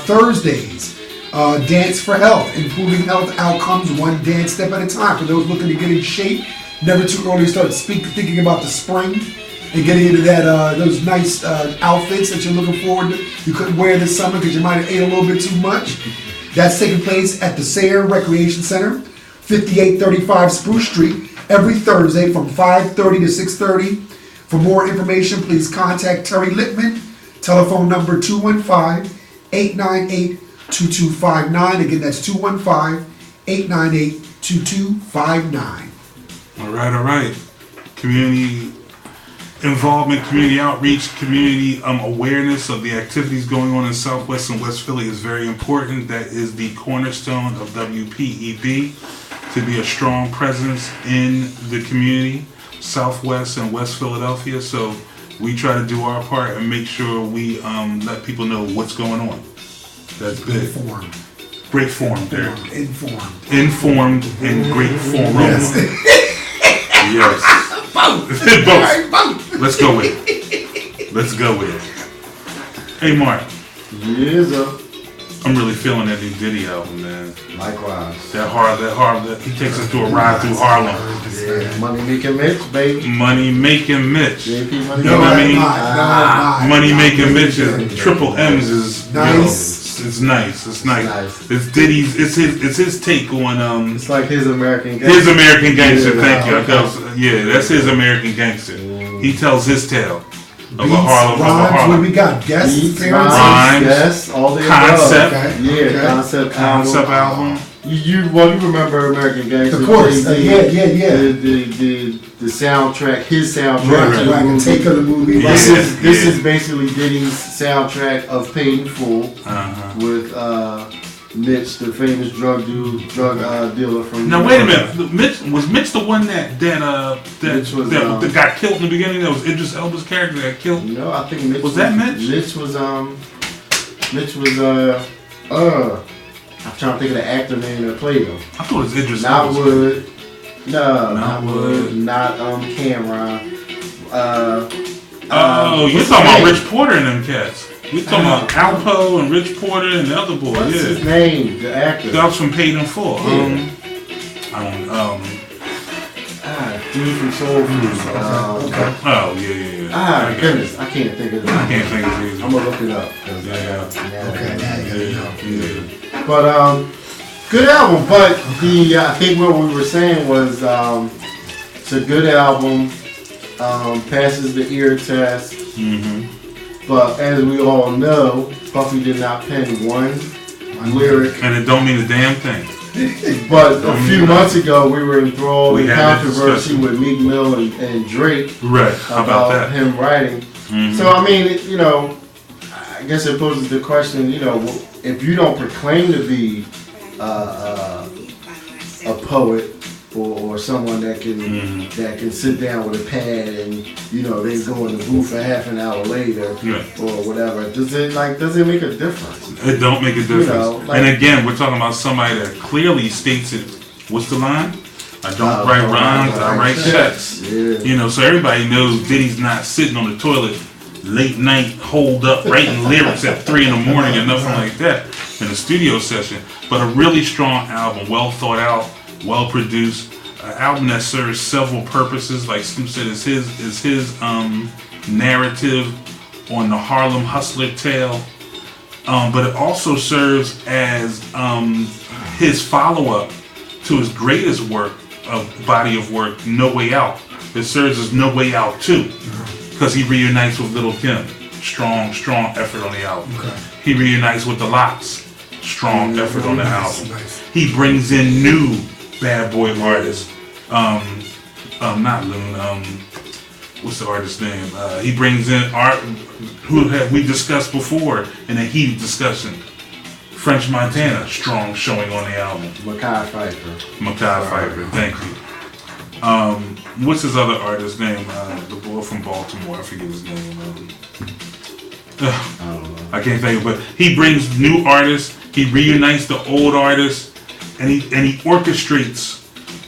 B: Thursdays, Dance for Health, improving health outcomes one dance step at a time. For those looking to get in shape, never too early to start thinking about the spring and getting into that those nice outfits that you're looking forward to. You couldn't wear this summer because you might have ate a little bit too much. That's taking place at the Sayre Recreation Center, 5835 Spruce Street, every Thursday from 5:30 to 6:30. For more information, please contact Terry Littman, telephone number 215-898-2259. Again, that's 215-898-2259.
A: All right. Community involvement, community outreach, community awareness of the activities going on in Southwest and West Philly is very important. That is the cornerstone of WPEB, to be a strong presence in the community, Southwest and West Philadelphia. So we try to do our part and make sure we let people know what's going on. That's big. Great form there. Informed and great form.
B: Yes.
A: Yes.
B: Both.
A: Let's go with it. Hey, Mark.
C: Yes, sir.
A: I'm really feeling that new Diddy album, man.
C: Likewise.
A: That he takes us to a ride through Harlem.
C: Yeah. Money making Mitch, baby.
A: Money making Mitch.
C: JP Money.
A: You know what I mean?
B: No,
A: Money making Mitch is triple M's is
B: nice.
A: It's nice. It's Diddy's. It's his take on
C: It's like his American Gangster.
A: His American Gangster.
C: Yeah,
A: Thank you.
C: okay.
A: Yeah, that's his American Gangster. He tells his tale of a Harlem.
B: Rhymes, what we got? Guests,
C: Beats,
B: appearances?
A: rhymes,
C: yes, all the
A: concept.
C: above.
B: Okay.
C: Yeah,
B: Okay.
C: concept
A: album.
C: You remember American Gangster?
B: Of course,
C: The soundtrack, his soundtrack.
B: Right, and take of the movie.
A: Yeah.
C: This is basically Diddy's soundtrack of Paid in Full with Mitch, the famous drug dealer from.
A: Now wait a minute. Was Mitch the one that
C: Mitch was,
A: that got killed in the beginning? That was Idris Elba's character that got killed.
C: No, I think Mitch
A: Was that Mitch?
C: Mitch was I'm trying to think of the actor name that played him.
A: I thought it was Idris
C: Not
A: Elba.
C: Wood. No,
A: Not Wood.
C: Not Cameron.
A: You're talking about Rich Porter and them cats. You're talking about Alpo and Rich Porter and the other boy.
C: What's his name? The actor.
A: That was from Paid in Full.
C: Dude from Soul Food.
A: Okay. Oh yeah.
C: Goodness, I can't think of it.
A: I can't think of it.
C: I'm gonna look it up.
A: Yeah.
C: But good album. But I think what we were saying was it's a good album. Passes the ear test.
A: Mm-hmm.
C: But as we all know, Puffy did not pen one lyric.
A: And it don't mean a damn thing.
C: But a few months ago, we were enthralled in
A: had that
C: controversy
A: discussion.
C: with Meek Mill and Drake
A: Right. How about that?
C: him writing.
A: Mm-hmm.
C: So I mean, I guess it poses the question, if you don't proclaim to be a a poet or someone that can sit down with a pad and they go in the booth for half an hour later or whatever. Does it make a difference?
A: It don't make a difference. And again, we're talking about somebody that clearly states it. What's the line? I don't write rhymes, I write checks.
C: Yeah.
A: So everybody knows Diddy's not sitting on the toilet late night, holed up, writing lyrics at 3 in the morning or nothing like that in a studio session. But a really strong album, well thought out, well produced, an album that serves several purposes. Like Snoop said, is his narrative on the Harlem hustler tale, but it also serves as his follow-up to his greatest body of work, No Way Out. It serves as No Way Out too, because he reunites with Lil' Kim. Strong effort on the album.
B: Okay.
A: He reunites with the Lox. Strong effort on the
B: Nice,
A: album.
B: nice.
A: He brings in new bad boy artists. Not Loon. What's the artist's name? He brings in art who we discussed before in a heated discussion. French Montana, strong showing on the album.
C: Mekhi Phifer.
A: Mekhi Phifer, thank you. What's his other artist's name? The boy from Baltimore, I forget his name.
C: I don't know.
A: I can't think of it, but he brings new artists, he reunites the old artists, and he orchestrates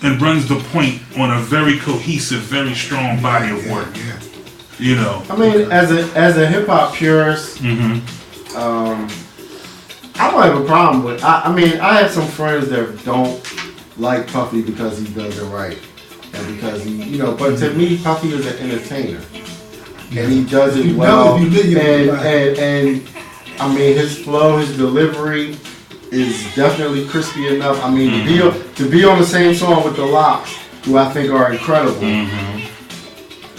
A: and runs the point on a very cohesive, very strong body of work.
B: Yeah.
C: I mean, as a hip hop purist, I don't have a problem with. I mean, I have some friends that don't like Puffy because he does it right, and because he, But to me, Puffy is an entertainer, and he does it well. And I mean, his flow, his delivery is definitely crispy enough. I mean, to be on the same song with the Lox, who I think are incredible.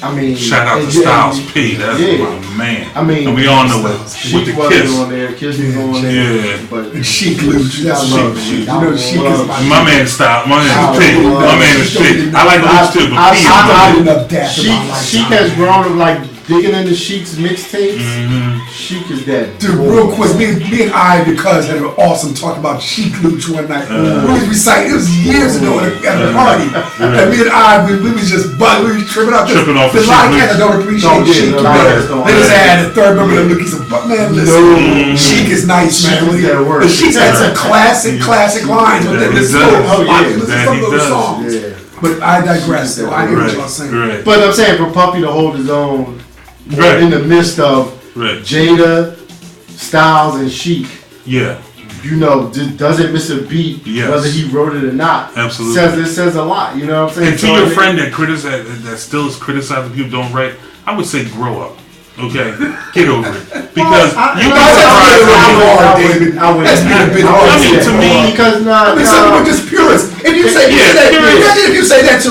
C: I mean,
A: shout out to Styles P. That's my man.
C: I mean,
A: and we all know what with the
C: wasn't
A: Kiss.
C: on there, Kiss was on there, but
B: Chic Luch, that's Chic. Chic is
A: my man Styles. My man is P. My man is P. I like Luch too, but P is
C: Chic has grown like digging into Chic's mixtapes. Chic is that
B: dude. Real quick, me and I, because had an awesome talk about Chic Luch one night. We was reciting. It was years ago at a party, and me and I, we was just we was tripping out. There's a lot of cats that don't appreciate Chic. They just had a third member that look. He said, "But man, listen, Chic is nice, man. The Chic had some classic lines within this song. Listen to some of those songs." But I digress. Though I hear what y'all saying.
C: But I'm saying for Puffy to hold his own in the midst of Jada, Styles, and Chic, doesn't miss a beat, whether he wrote it or not.
A: Absolutely,
C: it says a lot. You know what I'm saying?
A: And to your friend that still is criticizing people don't write, I would say grow up. Okay, get over it because you guys
B: are David. That's been a bit hard.
A: I mean, to me,
C: because
B: some people are just purists. If you say imagine if you say that to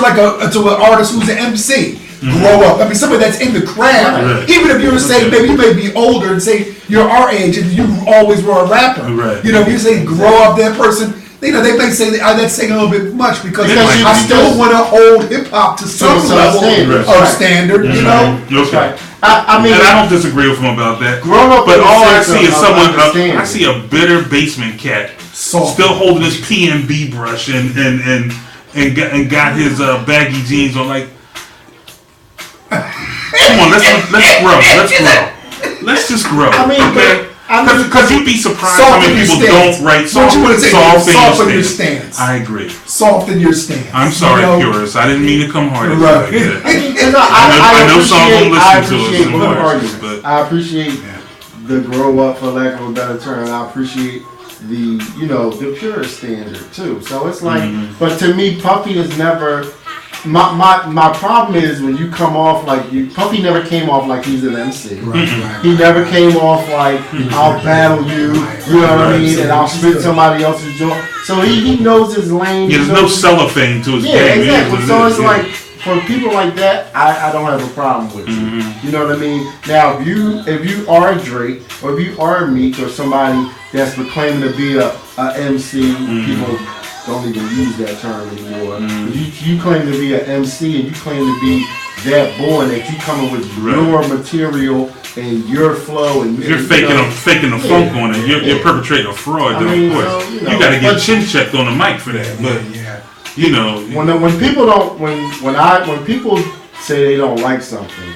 B: to an artist who's an MC. Grow up. I mean, somebody that's in the craft. Even if you were to say, maybe you may be older and say you're our age and you always were a rapper. If you say grow up, that person, they may say that's saying a little bit much because I still want to hold hip hop to some level of standard.
A: Okay.
C: I mean,
A: and I don't disagree with him about that.
C: Grow up,
A: but all I see is someone. I see a bitter basement cat still holding his PNB brush and got his baggy jeans on. Like, come on, let's grow. Let's just grow.
C: I mean,
A: okay? Because you'd be surprised how many people don't write soft in your stance. I agree.
B: Soften your stance.
A: I'm sorry, purists. I didn't mean to come hard at you.
C: I
A: know some of them listen to us.
C: I appreciate the grow up, for lack of a better term. I appreciate the purist standard too. So it's like, but to me, Puffy is never. My problem is when you come off like Puffy never came off like he's an MC. He never came off like I'll battle you. You know what I mean? And I'll spit somebody else's joint. So he knows his lane.
A: There's no cellophane to his game.
C: Yeah, exactly. So it's like for people like that, I don't have a problem with you. You know what I mean? Now if you are Drake or if you are Meek or somebody that's proclaiming to be a MC, people don't even use that term anymore. You claim to be an MC and you claim to be that boy and that you coming with your material and your flow and
A: you're faking the funk on it. You're perpetrating a fraud. Then of course you got to get chin checked on the mic for that. But You know,
C: when people don't when people say they don't like something,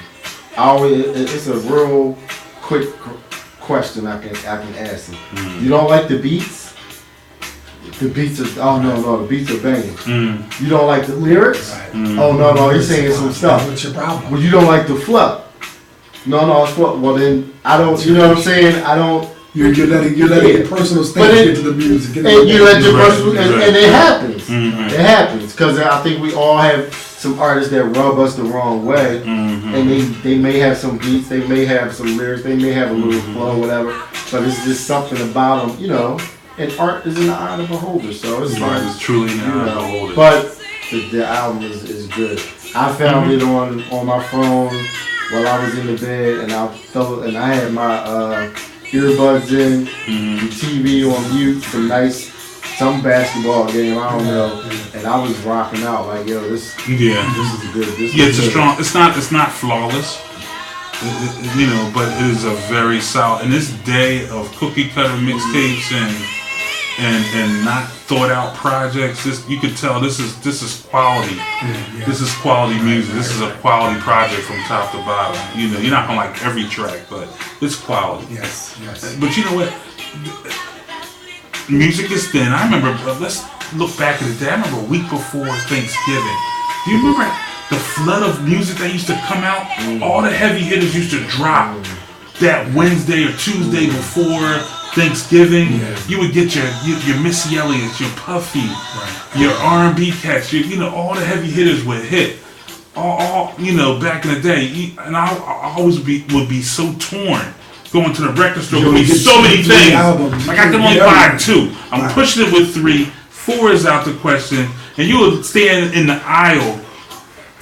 C: it's a real quick question I can ask them. You don't like the beats? The beats are the beats are banging. You don't like the lyrics? Oh no, he's saying some stuff.
B: What's your problem?
C: Well, you don't like the flow. No, it's flow. Well then I don't. You know what I'm saying? I don't.
B: You're letting your personal statement get to the music.
C: And you let your personal, and it happens. It happens because I think we all have some artists that rub us the wrong way, and they may have some beats, they may have some lyrics, they may have a little flow, whatever. But it's just something about them, you know. And art is in the eye of the beholder, so it's like
A: it's truly in the eye of the beholder.
C: But the album is good. I found it on my phone while I was in the bed, and I had my earbuds in, the TV on mute, some basketball game, I don't know, and I was rocking out like, yo, this is good.
A: It's a strong. It's not flawless, you know, but it is a very solid. In this day of cookie cutter mixtapes and not thought out projects, you could tell this is quality. This is quality music. This is a quality project from top to bottom. You know, you're not gonna like every track, but it's quality.
B: Yes.
A: But you know what? Music is thin. I remember. Let's look back at the day. I remember a week before Thanksgiving. Do you remember the flood of music that used to come out? All the heavy hitters used to drop that Wednesday or Tuesday before Thanksgiving. You would get your Missy Elliott, your Puffy, your R&B cats. You know, all the heavy hitters would hit. All you know, back in the day, and I always would be so torn. Going to the record store with so many things. Like I can only buy 2. I'm pushing it with 3. 4 is out the question, and you would stand in the aisle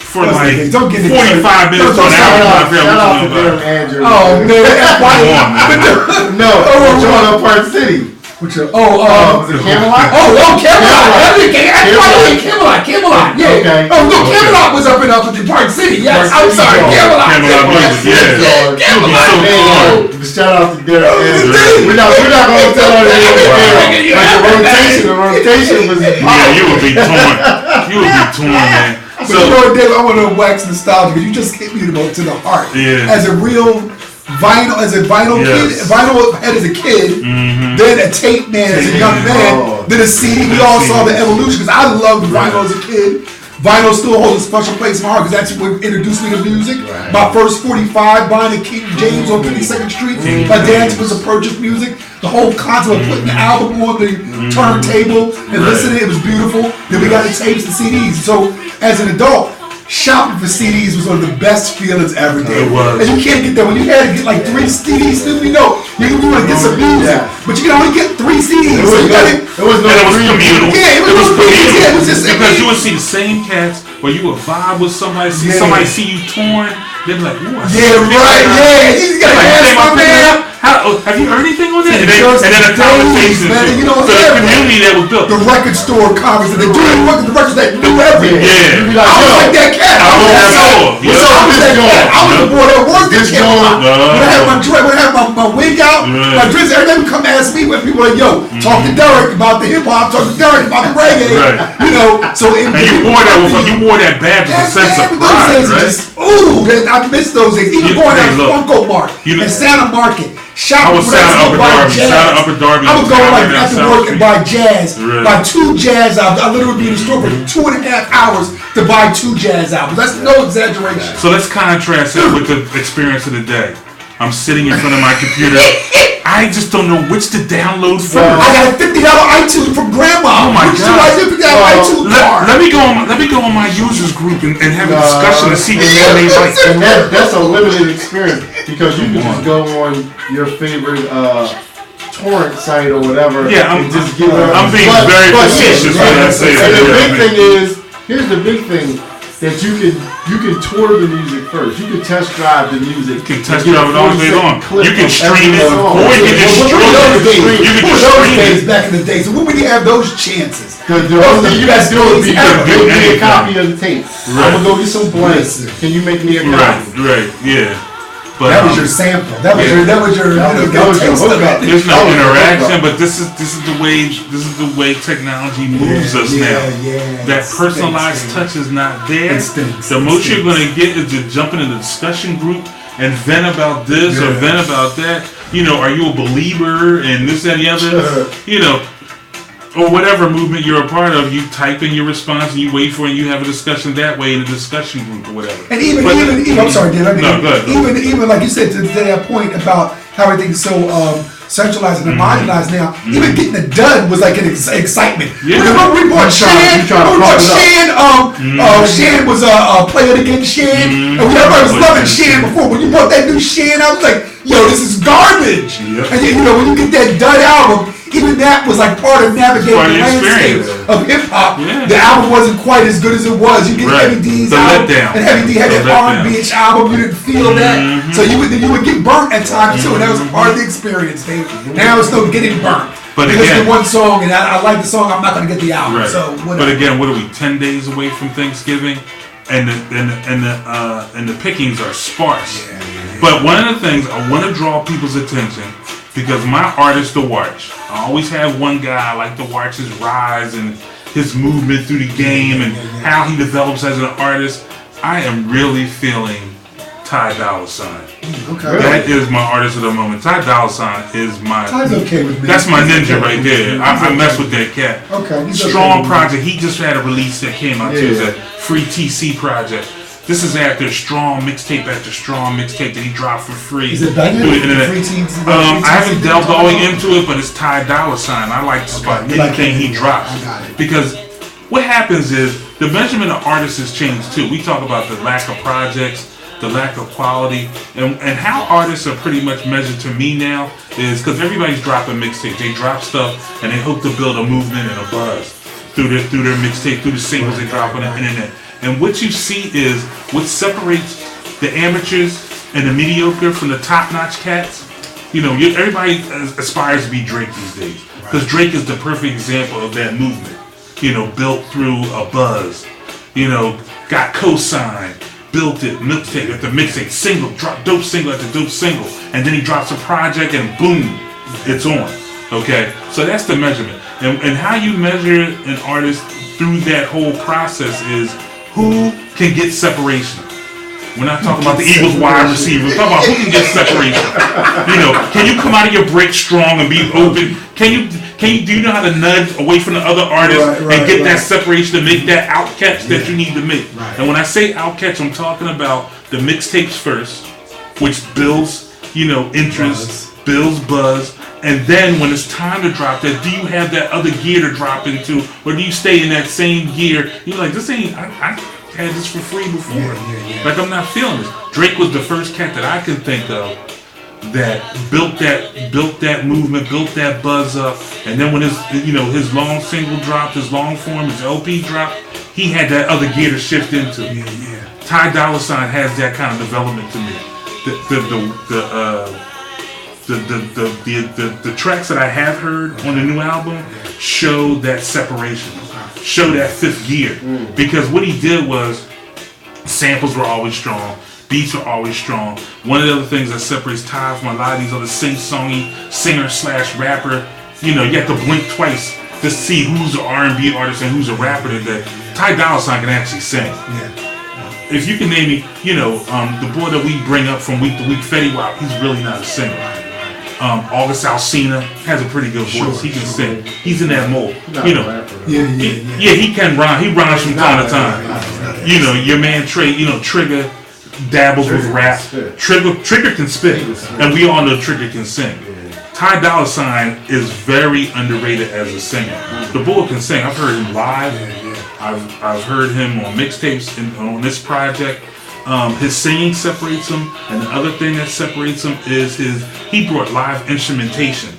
A: for like 45 minutes on average.
C: Shout out to them, Andrew.
B: Oh man,
C: no, Join Park City.
B: Camelot.
C: Camelot.
B: Camelot. Yeah. Okay. Oh no, Camelot was up in Park City. Yes, I'm sorry, Camelot.
C: Shout out to Derek. We're not gonna tell her the rotation was.
A: Yeah, you would be torn, man.
B: But you know what, Dave? I want to wax nostalgia because you just hit me to the heart.
A: Yeah.
B: As a real vinyl kid, vinyl head as a kid, then a tape man as a young man, then a CD. We all saw the evolution because I loved vinyl as a kid. Vinyl still holds a special place in my heart because that's what introduced me to music. My first 45 buying a King James on 52nd Street. My dance was a purchase music. The whole concept of putting the album on the turntable and listening, it was beautiful. Then we got the tapes and CDs. So as an adult, shopping for CDs was one of the best feelings ever. It was. And you can't get that when you had to get like 3 CDs. You know, you want to get some music, but you can only get 3 CDs.
A: It was communal.
B: Yeah, it was communal. Yeah, it was just
A: because you would see the same cats where you would vibe with somebody, somebody see you torn, they'd be like, ooh,
B: he's got to ask my man.
A: Have you heard anything on that? And then a conversation.
B: You know,
A: so the community that was built.
B: The record store conversation. They do the records that knew everything.
A: Yeah.
B: I was like that cat. I was the boy that worked at Camelot. When I had my wig out, my dress, everything would come ask me when people were like, yo, talk to Derek about the hip hop, talk to Derek about the reggae. You know, so
A: and you wore that badge with a sense of pride, right?
B: Ooh, I miss those days. Even going out to Funko Mart and Santa Market.
A: I was Santa Upper Darby.
B: I would go like after work and buy jazz. Buy 2 jazz albums. I literally would be in the store for 2.5 hours to buy 2 jazz albums. That's no exaggeration.
A: So let's contrast it with the experience of the day. I'm sitting in front of my computer. I just don't know which to download first.
B: I got a $50 iTunes from Grandma.
A: Oh my God!
B: Let
A: me go on my users group and have a discussion and see what they like.
C: And that's a limited experience because you can just go on your favorite torrent site or whatever.
A: Yeah,
C: and just give
A: I'm being very facetious when I say that.
C: And the big thing is, here's the big thing. That you can tour the music first. You can test drive the music.
A: You can test drive it all day long. You can stream it, or you can just
B: stream it. Back in the day, so when would you have those chances?
C: The only thing you guys do is give me a copy of the tape. I'm gonna go get some blanks. Can you make me a copy?
A: Right, yeah. But
B: that was your sample. That was your taste of it.
A: There's no interaction, but this is the way technology moves us now. That personalized touch is not there. The most you're gonna get is to jump into the discussion group and vent about this or vent about that. You know, are you a believer in this, that, and the other? You know, or whatever movement you're a part of, you type in your response and you wait for it and you have a discussion that way in a discussion group or whatever.
B: And even I'm sorry, Dan.
A: No, go ahead.
B: Even like you said to that point about how everything's so centralized and homogenized now, even getting it done was like an excitement.
A: Yeah.
B: Remember we bought Shan? Shan was a player against Shan, and everybody was loving Shan before. When you bought that new Shan, I was like, yo, this is garbage.
A: Yep.
B: And you know, when you get that dud album, even that was like part of navigating the landscape of hip hop. Yeah. The album wasn't quite as good as it was. You get Heavy D's album, and Heavy D had that R&B-ish album. You didn't feel that, so you would get burnt at times too, and that was part of the experience, Dave. Now it's no getting burnt. But because again, one song, and I like the song, I'm not going to get the album. Right. So whatever.
A: But again, what are we? 10 days away from Thanksgiving, and the pickings are sparse. But one of the things I want to draw people's attention, because my artist, The Warch, I always have one guy I like to watch his rise and his movement through the game and how he develops as an artist. I am really feeling Ty Dolla $ign.
B: Okay.
A: That is my artist of the moment. Ty Dolla $ign is my.
B: Ty's okay with me.
A: That's my ninja right there. I mess with that cat.
B: Okay.
A: Strong
B: okay
A: project. He just had a release that came out too. It's a free TC project. This is after strong mixtape after strong mixtape that he dropped for free.
B: Is it banging?
A: Through the internet. I haven't delved all the way into it, but it's Ty Dolla $ign. I like to spot anything he drops. Because what happens is the measurement of artists has changed too. We talk about the lack of projects, the lack of quality, and how artists are pretty much measured to me now is because everybody's dropping mixtapes. They drop stuff and they hope to build a movement and a buzz through their mixtape, through the singles they drop on the internet. And what you see is what separates the amateurs and the mediocre from the top-notch cats. You know, everybody aspires to be Drake these days because Drake is the perfect example of that movement. You know, built through a buzz. You know, got co-signed, built it, mixtape after mixtape, single, drop dope single after dope single, and then he drops a project and boom, it's on. Okay, so that's the measurement. And how you measure an artist through that whole process is who can get separation. We're not talking about the Eagles wide receiver. We're talking about who can get separation. You know, can you come out of your break strong and be open? Do you know how to nudge away from the other artists and get that separation to make that out catch that you need to make? Right. And when I say out catch, I'm talking about the mixtapes first, which builds, you know, interest, builds buzz. And then when it's time to drop that, do you have that other gear to drop into? Or do you stay in that same gear? You're like, this ain't, I had this for free before. Like, I'm not feeling this. Drake was the first cat that I could think of that built that movement, built that buzz up. And then when his long single dropped, his long form, his LP dropped, he had that other gear to shift into. Ty Dolla $ign has that kind of development to me. The tracks that I have heard on the new album show that separation, show that fifth gear. Because what he did was samples were always strong, beats were always strong. One of the other things that separates Ty from a lot of these other sing-songy singer/rapper, you know, you have to blink twice to see who's an R&B artist and who's a rapper today. Ty Dolla $ign can actually sing. If you can name me, you know, the boy that we bring up from week to week, Fetty Wap, he's really not a singer. August Alsina has a pretty good voice. He can sing. He's in that mold. You know. He can rhyme. He rhymes from time to time. You know, your man Trey, you know, Trigger dabbles with rap. Trigger can spit. And we all know Trigger can sing. Ty Dolla $ign is very underrated as a singer. The boy can sing. I've heard him live. I've heard him on mixtapes on this project. His singing separates him, and the other thing that separates him is he brought live instrumentation.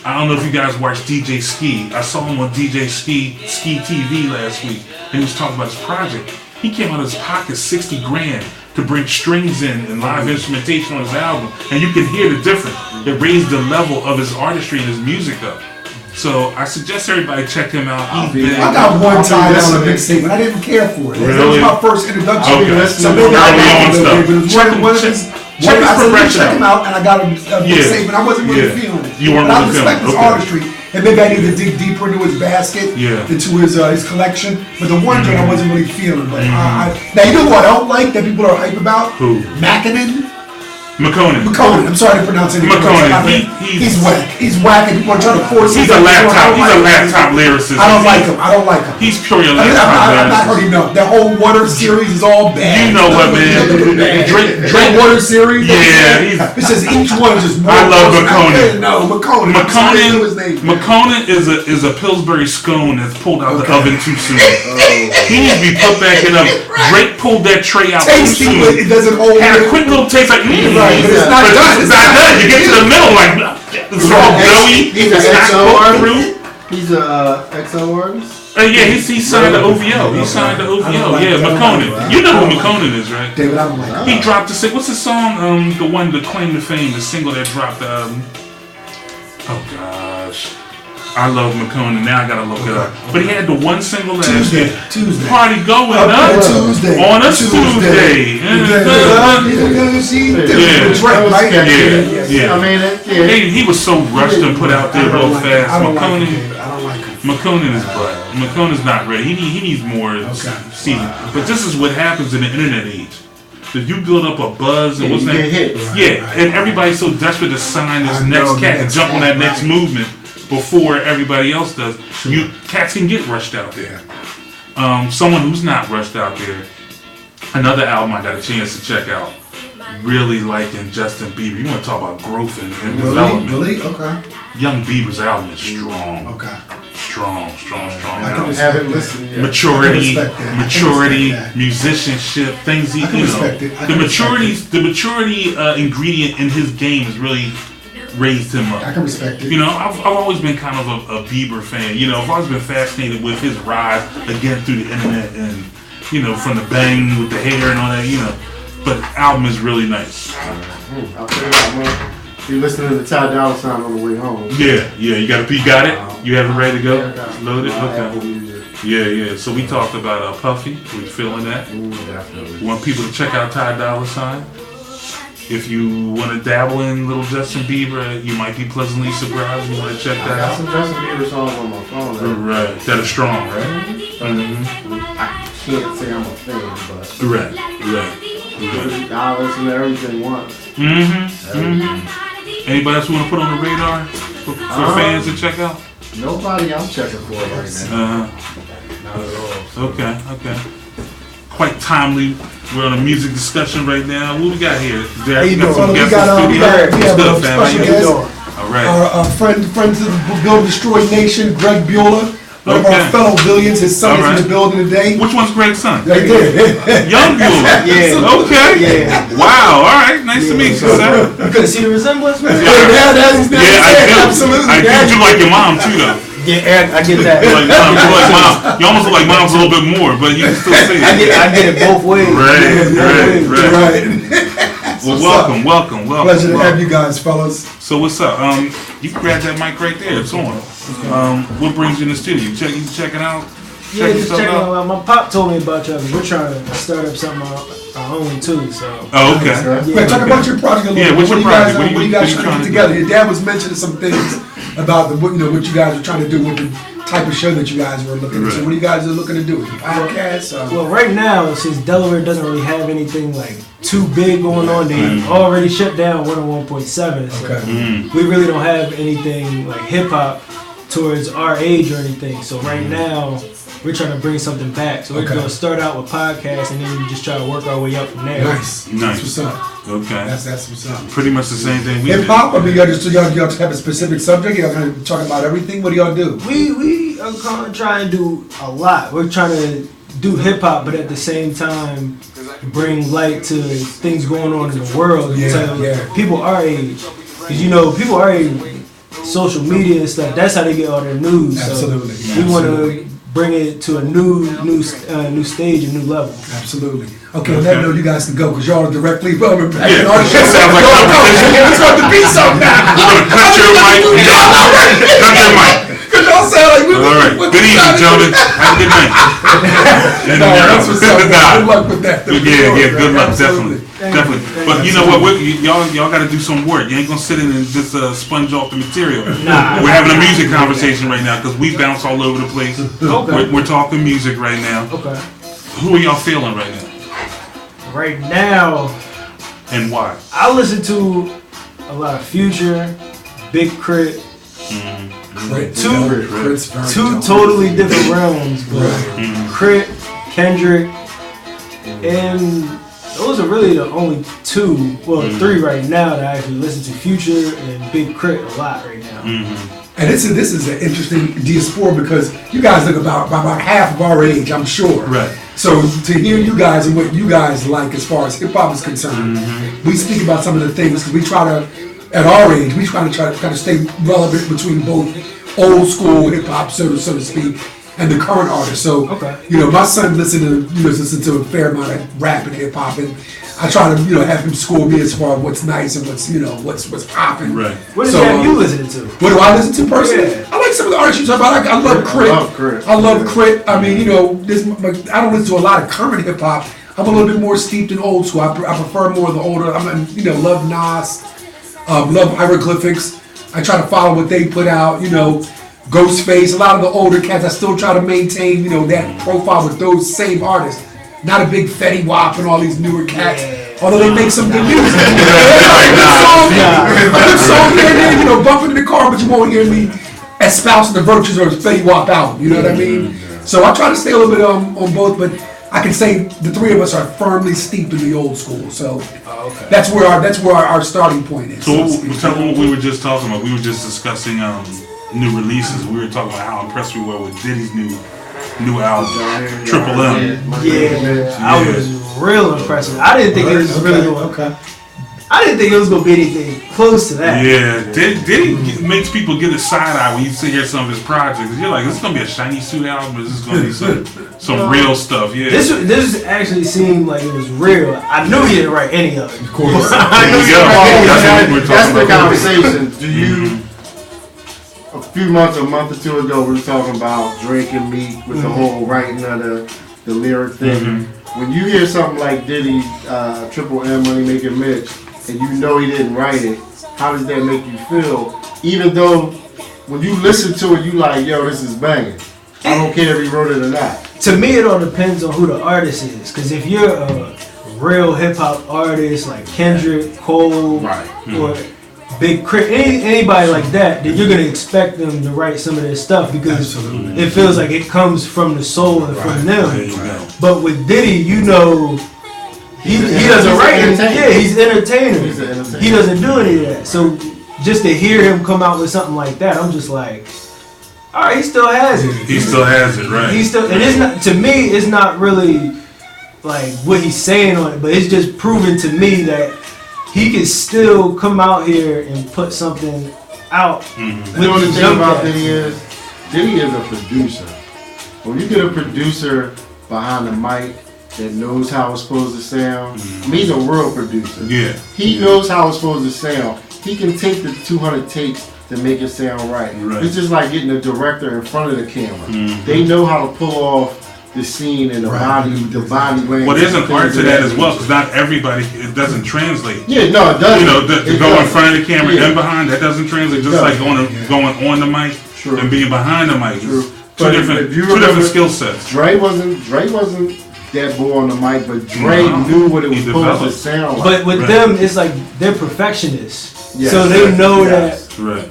A: I don't know if you guys watched DJ Ski. I saw him on DJ Ski TV last week, and he was talking about his project. He came out of his pocket $60,000 to bring strings in and live instrumentation on his album, and you can hear the difference. It raised the level of his artistry and his music up. So I suggest everybody check him out.
B: I got one Ty Dolla mixtape, but I didn't care for it.
A: Really?
B: That was my first introduction.
A: Okay.
B: So maybe I
A: Check his
B: I said, let me
A: progression
B: check him out, and I got him safe, and I wasn't really feeling it.
A: You weren't
B: but
A: really
B: I respect
A: feeling it.
B: his
A: Okay.
B: artistry, and maybe I need to dig deeper into his basket, into his collection. But the one joint I wasn't really feeling. But now you know who I don't like that people are hype about?
A: Who?
B: Mackinnon.
A: McConan.
B: I'm sorry to pronounce it.
A: McConan.
B: He's whack. He's whack, and people are trying to force him.
A: He's a laptop lyricist.
B: I don't like him.
A: He's purely a
B: I've
A: laptop
B: not heard
A: lyricist.
B: enough. That whole Water series is all bad.
A: You know what, man?
B: Drake Water series.
A: Yeah,
B: it says each one is just.
A: I love McConan.
B: No, McConan.
A: McConan is a Pillsbury scone that's pulled out the oven too soon. He needs to be put back in the oven. Drake pulled that tray out too
B: Tasty,
A: soon.
B: but it doesn't hold.
A: Had a quick little taste like,
B: Right, but it's not done.
A: It's not done. You get to the middle like, it's all doughy.
C: He's an
A: It's not
C: XO
A: cooked
C: artist.
A: through.
C: He's a XO artist.
A: Yeah, he signed to OVO. He signed to OVO. Yeah, McConan. You know who McConan is, right?
B: David, I don't like that.
A: He dropped what's the song? The one, the claim to fame, the single that dropped. Oh gosh, I love McConan. Now I gotta look it up. But he had the one single last year.
B: Tuesday.
A: Party going up on a Tuesday. Yeah.
C: I mean,
A: He was so rushed and put out there real fast.
B: I don't like him.
A: McConan is butt. McConan's not ready. He needs more season. But this is what happens in the internet age. If you build up a buzz and what's that? And everybody's so desperate to sign this next cat and jump on that next movement before everybody else does. Cats can get rushed out there. Someone who's not rushed out there. Another album I got a chance to check out. Really liking Justin Bieber. You want to talk about growth and development?
B: Really? Okay.
A: Young Bieber's album is strong.
B: Okay.
A: Strong.
C: I haven't listened yet.
A: Maturity, musicianship, things he, the maturity ingredient in his game has really raised him up.
B: I can respect it.
A: You know, I've always been kind of a Bieber fan. You know, I've always been fascinated with his rise again through the internet and, you know, from the bang with the hair and all that, you know. But the album is really nice.
C: I'll tell you what, man. You listening to the Ty Dolla $ign on the way home.
A: Yeah. You got it? You have it ready to go? Loaded? Okay. Yeah. So we talked about Puffy. We feeling that?
C: Definitely.
A: We want people to check out Ty Dolla $ign. If you want to dabble in little Justin Bieber, you might be pleasantly surprised. You want to check that
C: I got
A: out?
C: some Justin Bieber songs on my phone.
A: Right. That are strong, right?
C: I can't say I'm a fan, but
A: Right.
C: I listen to everything once.
A: Anybody else you want to put on the radar for fans to check out?
C: Nobody I'm checking for right now. Not at all.
A: Okay. Quite timely. We're on a music discussion right now. What we got here?
B: How you doing?
A: Some
B: We
A: guests
B: got
A: in
B: we
A: the
B: have
A: studio.
B: a special guest.
A: All right.
B: Our friends of the Build Destroy Nation, Greg Bueller. One of our fellow Billions. His son is in the building today.
A: Which one's Greg's son?
B: Right there.
A: Young Bueller.
D: Yeah.
A: Okay.
D: Yeah.
A: Wow. All right. Nice to meet you, sir.
D: You couldn't see the resemblance, man?
A: I do.
B: Absolutely.
A: I do. You like your mom too, though.
D: Yeah, I get that.
A: You like mom. You almost look like mom's a little bit more, but you can still see it.
D: I get it both ways.
A: Right. Well, welcome.
B: Pleasure to have you guys, fellas.
A: So what's up? You can grab that mic right there. It's on. What brings you in the studio? You check it out?
D: Yeah, just checking out. My pop told me about you. We're trying to start up something our own too. So.
A: Oh, okay.
B: Wait, talk about your project a little bit.
A: What's your project?
B: What are you guys trying to get together? Your dad was mentioning some things about what you guys were trying to do with the type of show that you guys were looking at. So what are you guys looking to do? Podcast?
D: Well, right now, since Delaware doesn't really have anything like too big going on, they already shut down 101.7. So we really don't have anything like hip hop towards our age or anything. So right now, we're trying to bring something back. So we're going to start out with podcasts and then we just try to work our way up from there.
B: Nice. That's what's up.
A: Okay.
B: That's what's up.
A: Pretty much the same thing we
B: hip hop, or y'all just have a specific subject? Y'all kind of talking about everything? What do y'all do?
D: We are going to try and do a lot. We're trying to do hip hop, but at the same time bring light to things going on in the world and tell people our age. Because people our age, social media and stuff, that's how they get all their news.
B: Absolutely.
D: So we want to bring it to a new stage, a new level.
B: Absolutely. Okay, on that note, you guys can go because y'all are directly back in our show.
A: That sounds like competition.
B: It's going to be something now.
A: We're gonna cut your mic. Cut your mic.
B: Because y'all sound like
A: All right. Good evening, gentlemen. Have a good good night.
B: No, that's what's up. Good luck with that.
A: Yeah, good luck,
B: Absolutely.
A: definitely. But you know what? Y'all got to do some work. You ain't gonna sit in and just sponge off the material.
D: Nah.
A: We're having a music conversation right now because we bounce all over the place.
D: Okay.
A: We're talking music right now.
D: Okay.
A: Who are y'all feeling right now,
D: Right now,
A: and why?
D: I listen to a lot of Future, Big Crit, two totally different realms, but Crit, Kendrick, and those are really the only two, well, three right now that I actually listen to. Future and Big Crit a lot right now.
B: And this is an interesting diaspora because you guys look about half of our age, I'm sure.
A: Right.
B: So to hear you guys and what you guys like as far as hip hop is concerned, we speak about some of the things because we try to, at our age, we try to kind of stay relevant between both old school hip hop, so to speak, and the current artists. So you know, my son listen to a fair amount of rap and hip hop, and I try to have him score me as far as what's nice and what's popping.
A: Right.
D: What is that you listening to?
B: What do I listen to personally?
D: Yeah.
B: I like some of the artists you talk about. I love Crit. I love Crit. I mean, I don't listen to a lot of current hip hop. I'm a little bit more steeped in old school. I prefer more of the older. Love Nas, love Hieroglyphics. I try to follow what they put out. Ghostface. A lot of the older cats. I still try to maintain that profile with those same artists. Not a big Fetty Wap and all these newer cats, although they make some good music. A good song here and there, bumping in the car, but you won't hear me espousing the virtues of a Fetty Wap album. You know what I mean? So I try to stay a little bit on both, but I can say the three of us are firmly steeped in the old school. So that's where our starting point is.
A: So tell them what we were just talking about. We were just discussing new releases. We were talking about how impressed we were with Diddy's new album, Triple M.
D: Yeah, I was real impressed. I didn't think it was really going. I didn't think it was going to be anything close to that.
A: Yeah, Diddy makes people get a side eye when you see hear some of his projects. You're like, is this going to be a Shiny Suit album, or is this going to be some real stuff? Yeah.
D: This actually seemed like it was real. I knew he didn't write any of it.
B: Of course.
C: That's the conversation. Do you? A few months, a month or two ago, we were talking about Drake and Meek with the whole writing of the lyric thing. When you hear something like Diddy, Triple M, Money Making Mitch, and you know he didn't write it, how does that make you feel? Even though when you listen to it, you like, yo, this is banging. I don't care if he wrote it or not.
D: To me, it all depends on who the artist is. Because if you're a real hip hop artist like Kendrick, Cole, or Big Crit, anybody like that, then you're gonna expect them to write some of their stuff because it feels like it comes from the soul and from them. But with Diddy, he doesn't write it. Yeah, he's entertainer. He doesn't do any of that. So just to hear him come out with something like that, I'm just like, all right, he still has it.
A: He still has it, right?
D: And it's not, to me, it's not really like what he's saying on it, but it's just proving to me that he can still come out here and put something out.
C: You know what the thing about Diddy is? Diddy is a producer. When you get a producer behind the mic that knows how it's supposed to sound, I mean, he's a real producer.
A: Yeah.
C: He knows how it's supposed to sound. He can take the 200 takes to make it sound right. It's just like getting a director in front of the camera. They know how to pull off the scene and the body language.
A: Well, there's an art to that as well, because not everybody, it doesn't translate.
C: Yeah, no, it doesn't.
A: To go in front of the camera and behind, that doesn't translate. Just like going on the mic and being behind the mic. Two different skill sets.
C: Dre wasn't that boy on the mic, but Dre knew what it was supposed to sound like.
D: But with them, it's like they're perfectionists. So they know that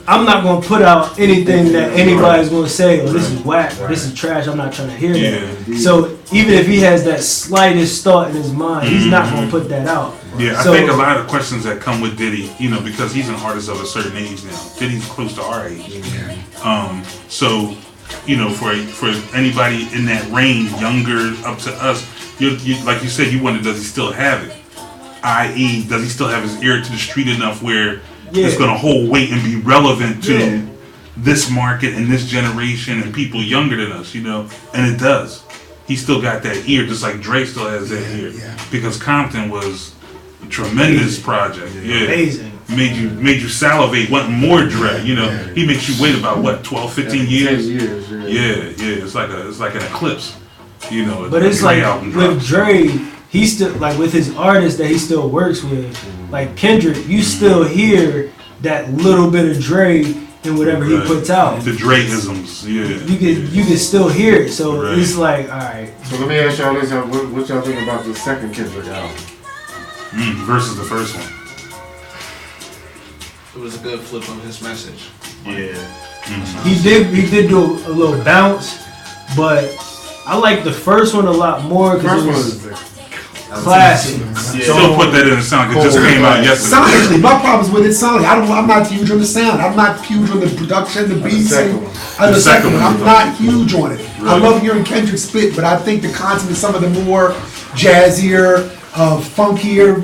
D: I'm not going to put out anything that anybody's going to say, oh, this is whack, or this is trash, I'm not trying to hear that. So even if he has that slightest thought in his mind, he's not going to put that out.
A: Yeah,
D: so,
A: I think a lot of questions that come with Diddy, because he's an artist of a certain age now. Diddy's close to our age. So, for anybody in that range, younger up to us, you like you said, you wonder, does he still have it? I.e., does he still have his ear to the street enough where it's going to hold weight and be relevant to this market and this generation and people younger than us, And it does. He still got that ear, just like Dre still has that ear. Because Compton was a tremendous project.
D: Amazing.
A: made you salivate, want more Dre. You know, he makes you wait about what 12, 15 years.
C: 10 years.
A: Yeah. It's like an eclipse. You know,
D: But it's
A: Dre
D: like
A: album
D: with
A: drops.
D: Dre, he still like with his artists that he still works with, like Kendrick. You still hear that little bit of Dre in whatever he
A: Right.
D: puts out.
A: The Dre-isms, yeah.
D: You can still hear it. So
A: Right.
D: it's like, all right,
C: So let me ask y'all this: what y'all think about the second Kendrick album?
A: Versus the first one.
E: It was a good flip on his message.
C: Yeah.
D: he did do a little bounce, but I like the first one a lot more because
C: First
D: it
C: one
D: was
C: is the
D: classic.
A: Still put that in the sound. It just came out yesterday.
B: Sonically, my problems with it sonically. I'm not huge on the sound. I'm not huge on the production, the beats.
C: second one.
B: The second one.
A: one.
B: I'm not huge on it. I
A: Right.
B: love hearing Kendrick spit, but I think the content of some of the more jazzier, funkier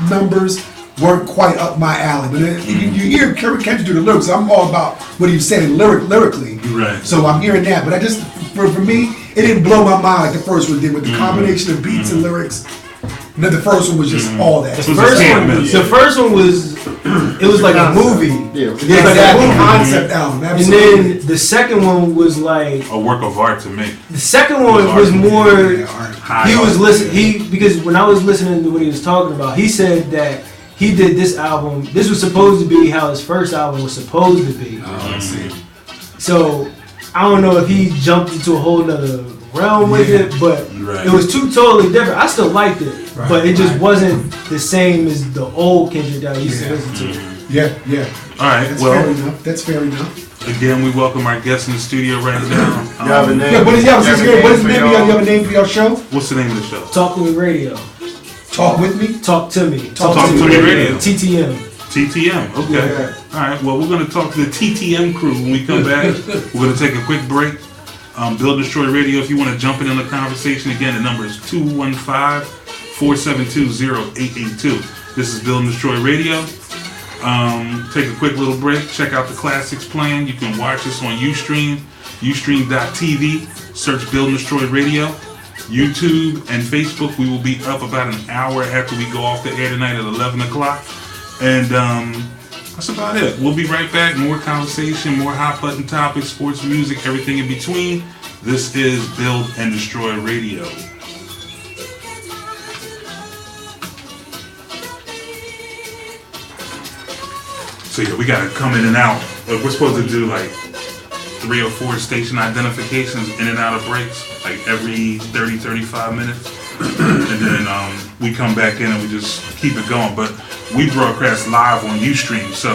B: numbers weren't quite up my alley. But you hear Kendrick do the lyrics. I'm all about what he's saying lyrically.
A: Right.
B: So I'm hearing that, but I just for me, it didn't blow my mind like the first one did with the combination of beats and lyrics. And then the first one was just all that.
A: It was
D: First
A: a
D: one,
A: can't miss.
D: the first one was it was like a movie.
C: Yeah.
B: Yeah,
D: like
B: exactly.
D: that.
B: Concept album.
D: And
B: Absolutely.
D: then the second one was like
A: A work of art to me.
D: the second one was more.
A: High
D: He was
A: art.
D: listening. Because when I was listening to what he was talking about, he said that he did this album. This was supposed to be how his first album was supposed to be.
B: Oh, I see.
D: So I don't know if he jumped into a whole nother realm with
B: Yeah.
D: it, but
A: Right.
D: it was two totally different. I still liked it,
B: Right,
D: but it just
B: right.
D: wasn't the same as the old Kendrick that I used to listen to.
B: Yeah.
A: All right.
B: That's fair
A: Well,
B: enough. That's fair enough.
A: again, we welcome our guests in the studio right now.
C: Y'all have a name?
B: Yeah, what is
C: Y'all have a
B: the name of
C: for
B: your,
C: y'all?
B: you have a name for your show?
A: What's the name of the show?
D: Talk to me radio.
B: Talk with me.
D: Talk to me.
B: Talk
A: to me radio.
D: TTM.
A: TTM. Okay.
B: Yeah.
A: All right. Well, we're going to talk to the TTM crew when we come back. We're going to take a quick break. Build Destroy Radio. If you want to jump in on the conversation, again, the number is 215-472-0882. This is Build and Destroy Radio. Take a quick little break. Check out the classics plan. You can watch us on Ustream, ustream.tv. Search Build and Destroy Radio. YouTube and Facebook. We will be up about an hour after we go off the air tonight at 11 o'clock. And that's about it. We'll be right back. More conversation, more hot button topics, sports, music, everything in between. This is Build and Destroy Radio. So yeah, we gotta come in and out. We're supposed to do like 3 or 4 station identifications in and out of breaks, like every 30, 35 minutes. And then we come back in and we just keep it going. But we broadcast live on Ustream, so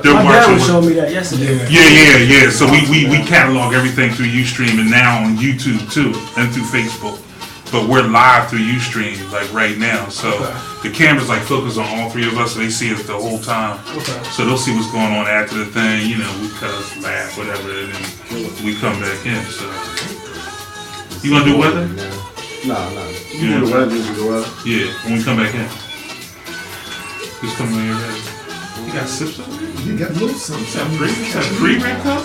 A: they're
D: My dad
A: watching.
D: was showing me that yesterday.
A: Yeah. So we catalog everything through Ustream and now on YouTube too, and through Facebook. But we're live through Ustream like right now, so the cameras like focus on all 3 of us, so they see us the whole time.
D: Okay.
A: So they'll see what's going on after the thing, you know, we cuss, laugh, whatever, and then we come back in. So you gonna do weather?
C: Nah. You do the weather, you do the weather.
A: Yeah, when we come back in. Just come in here. You got sips of it?
B: You got a little something.
A: Is that free red cup?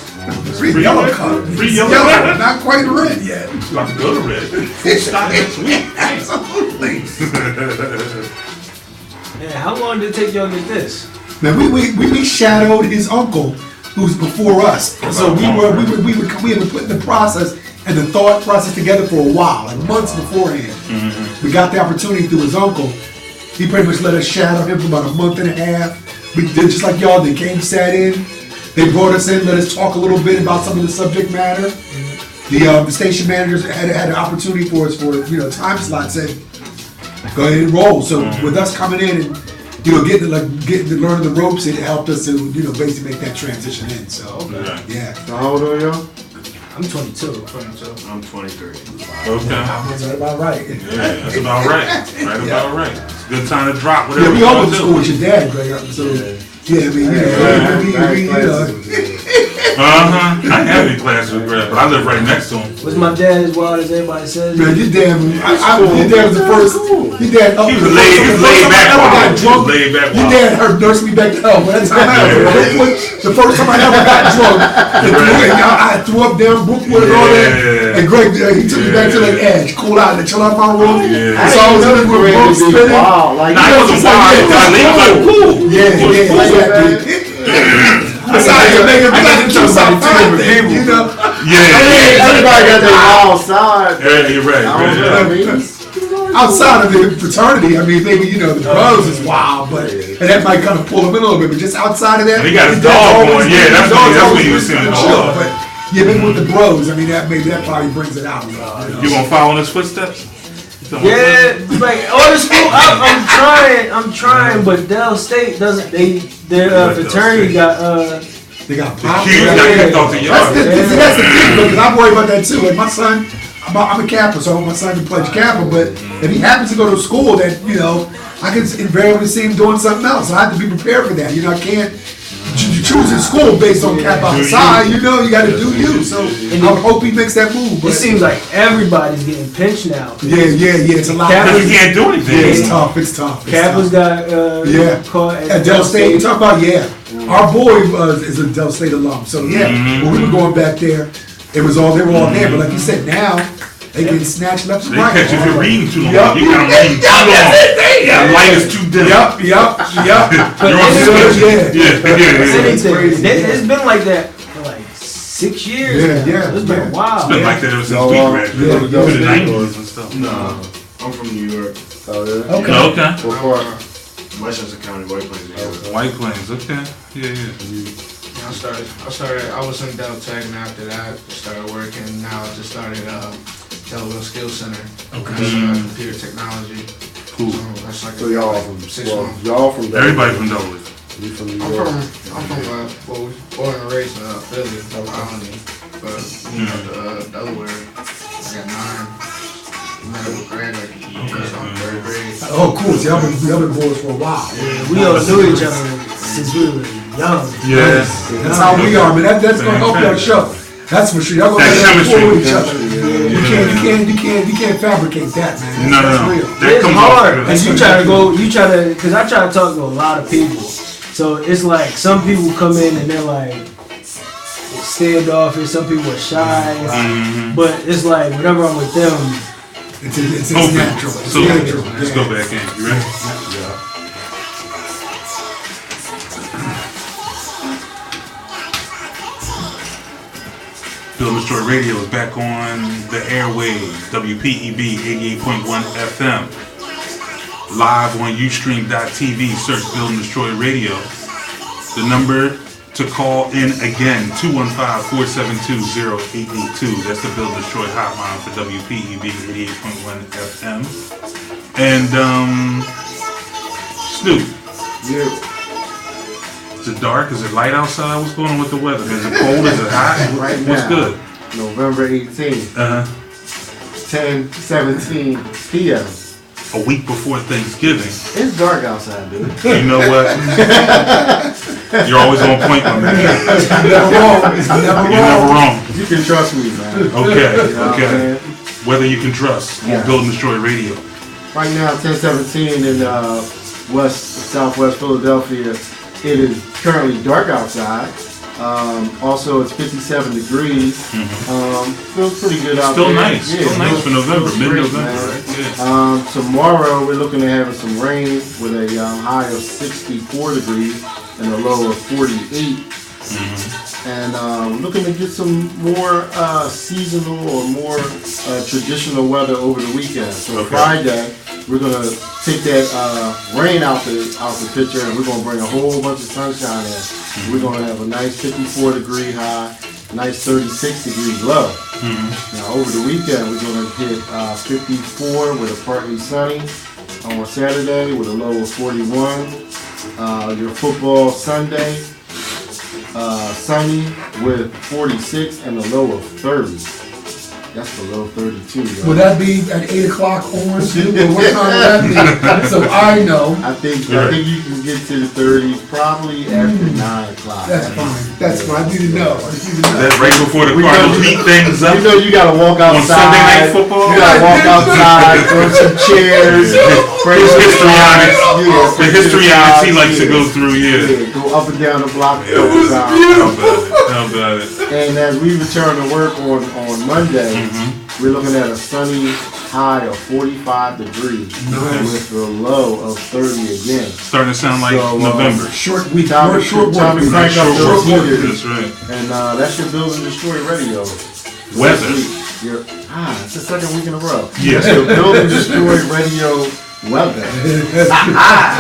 B: Free yellow color.
A: Free yellow.
B: Not quite red yet.
A: About to go to red. Full stock next week.
B: Absolutely.
D: Yeah, how long did it take y'all to get this?
B: Now we shadowed his uncle, who's before us. So we were putting the process and the thought process together for a while, like months beforehand. We got the opportunity through his uncle. He pretty much let us shadow him for about a month and a half. We did just like y'all. They came, sat in. They brought us in, let us talk a little bit about some of the subject matter. The station managers had an opportunity for us for time slots. Said, go ahead and roll. So with us coming in and getting to learn the ropes, it helped us to basically make that transition in. So yeah.
C: So how old are y'all?
D: I'm 22.
C: I'm 23.
A: Okay.
B: That's about right.
A: Yeah, that's about right. Right about right. It's a good time to drop whatever
B: Yeah, we
A: you
B: all
A: want
B: went
A: to
B: to
A: do.
B: school with your dad, Greg. So yeah, I mean,
A: I didn't have any classes with Greg, but I live right next to him.
D: Was my dad as wild as everybody says?
B: Man, your dad was the first. Your dad,
A: He was laid back.
B: Your dad nursed me back to health. The first time I ever got drunk, I threw up down Brookwood and all that. And Greg, he took me back to the edge, cool out, and chill out my room. So I was in the room spinning.
C: Like,
A: Nah, it wasn't wild. He was like, cool.
B: Yeah. Besides, you're making black juice out of things, you know?
A: Yeah.
C: Everybody got their wild side.
A: Yeah, you're right.
C: I don't know, I mean,
B: Outside of the fraternity, I mean, maybe, you know, the brothers is wild, but and that might kind of pull him in a little bit. But just outside of that,
A: And he got his dog
B: always-
A: going. Yeah, that's what he was
B: always
A: saying.
B: chill. But yeah, maybe with the bros, I mean, that probably brings it out.
A: You gonna follow in his footsteps?
D: Yeah, like all the school. I'm trying, but Dell State doesn't. Their fraternity got
B: They got
A: The
B: pop.
A: kids got kicked off the
B: That's
A: yard.
B: the thing, because I'm worried about that too. Like my son, I'm a Kappa, so I want my son to pledge Kappa. But if he happens to go to a school that, you know, I can invariably see him doing something else. I have to be prepared for that. You know, I can't choose a school based on Kappa outside. You know, you got to do you. So I hope he makes that move.
D: It
B: But
D: seems like everybody's getting pinched now.
B: yeah, it's a lot.
A: Because you can't do
B: Yeah,
A: anything.
B: it's tough.
D: Kappa's got
B: Yeah.
D: caught
B: At Del State, you talk about, our boy is a Del State alum, so when we were going back there, they were all there, but like you said, now they getting snatched left and
A: They
B: right.
A: catch you if you're reading too long.
B: Yup.
A: You got them reading too long. The light is too dim.
B: Yup.
A: You're on
D: it's-
A: switch.
B: yeah.
D: anything. It's been like that for like 6 years.
B: Yeah.
D: It's been a while.
A: It's been like that ever since we graduated.
B: yeah.
A: Through the 90s and stuff.
E: No, I'm from New York.
C: oh, yeah.
B: Okay.
A: Okay.
C: What part?
E: Westchester County, White Plains, New York.
A: White Plains, okay. Yeah.
E: I was in Del Tech, and after that, started working. Now I just started Delaware Skills Center.
B: Okay.
E: That's computer technology.
A: Cool.
E: So that's like
C: So y'all from,
E: 6
C: well,
E: months.
C: y'all from Delaware.
A: Everybody from Delaware.
C: You from New
E: I'm
C: York?
E: from born and raised in Philly, Colony, but Delaware. I got 9. Met up with Greg like on 3rd grade.
B: Oh, cool. See, I've been boys for a while.
D: We all knew each other since we were young.
A: Yeah.
B: That's how we are, man. That's gonna help your show. That's for sure. Y'all gonna
A: That
B: have
A: chemistry.
B: with each other. You can't fabricate that, man.
A: No.
B: That's real.
A: That
D: It's
A: comes
D: hard
A: off.
D: because because I try to talk to a lot of people. So it's like some people come in and they're like standoffish, some people are shy. But it's like whenever I'm with them,
B: It's
A: Open.
B: natural.
A: So
B: It's natural.
A: let's go back in. You ready? Bill Destroy Radio is back on the airwaves, WPEB 88.1 FM. Live on Ustream.tv, search Bill and Destroy Radio. The number to call in again, 215-472-0882. That's the Bill and Destroy hotline for WPEB 88.1 FM. And, Snoop,
C: Yeah.
A: is it dark? Is it light outside? What's going on with the weather? Is it cold? Is it hot?
C: Right
A: What's
C: now.
A: good?
C: November 18th,
A: Uh-huh.
C: 10:17 p.m.
A: A week before Thanksgiving.
C: It's dark outside, dude.
A: You know what? You're always on point, my man.
B: It's never wrong. It's never
A: You're never
B: wrong.
A: wrong.
C: You can trust me, man.
A: Okay,
C: You know what I'm
A: okay.
C: saying?
A: Whether you can trust on
C: Yeah.
A: Build and Destroy Radio.
C: Right now, 10:17 in southwest Philadelphia. It is currently dark outside. Also, it's 57 degrees. Feels pretty good out
A: Still
C: there.
A: nice.
C: Yeah,
A: Still nice for November,
C: feels great,
A: mid-November,
C: man.
A: right? Yeah.
C: Tomorrow, we're looking at having some rain with a high of 64 degrees and a low of 48. And looking to get some more seasonal or more traditional weather over the weekend. So
A: Okay.
C: Friday, we're gonna take that rain out the picture, and we're gonna bring a whole bunch of sunshine in. We're gonna have a nice 54 degree high, nice 36 degree low. Now over the weekend, we're gonna hit 54 with a partly sunny on Saturday with a low of 41. Your football Sunday. Sunny with 46 and a low of 30. That's below 32. Yo.
B: Would that be at 8 o'clock on too? Or what time would that be? So I know.
C: I think you can get to the 30s probably after 9 o'clock.
B: That's fine. That's fine. I need to know.
A: That's right before the Cardinals beat things up.
C: You know you gotta walk
A: On
C: outside.
A: Sunday Night Football?
C: You gotta walk outside, throw some chairs.
A: His histrionics.
C: Yeah,
A: The histrionics he likes to go through,
C: Yeah, go up and down the block.
B: It was beautiful.
A: How about it?
C: And as we return to work on Monday, we're looking at a sunny high of 45 degrees with a low of 30 again.
A: Starting to sound like
C: So,
A: November.
B: Short week.
C: Time
B: Short
C: to
B: work.
C: crank up those heaters.
A: That's right.
C: And that's your Build and Destroy radio.
A: Weather.
C: It's the second week in a row.
A: Yeah.
C: That's your Build and Destroy radio weather.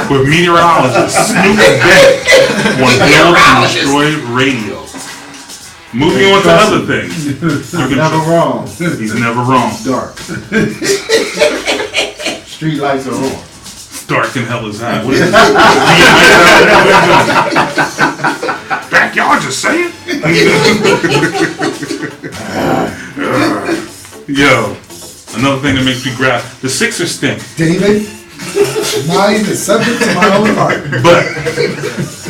A: With meteorologist Snoop Beck on Build and Destroy Radio. Moving on to other things.
C: Never wrong.
A: He's never wrong.
C: Dark. Street lights are on.
A: Dark and hell is high. What is it? Backyard, just saying. Yo, another thing that makes me grab the Sixers stink.
B: David, mine is subject to my own heart.
A: But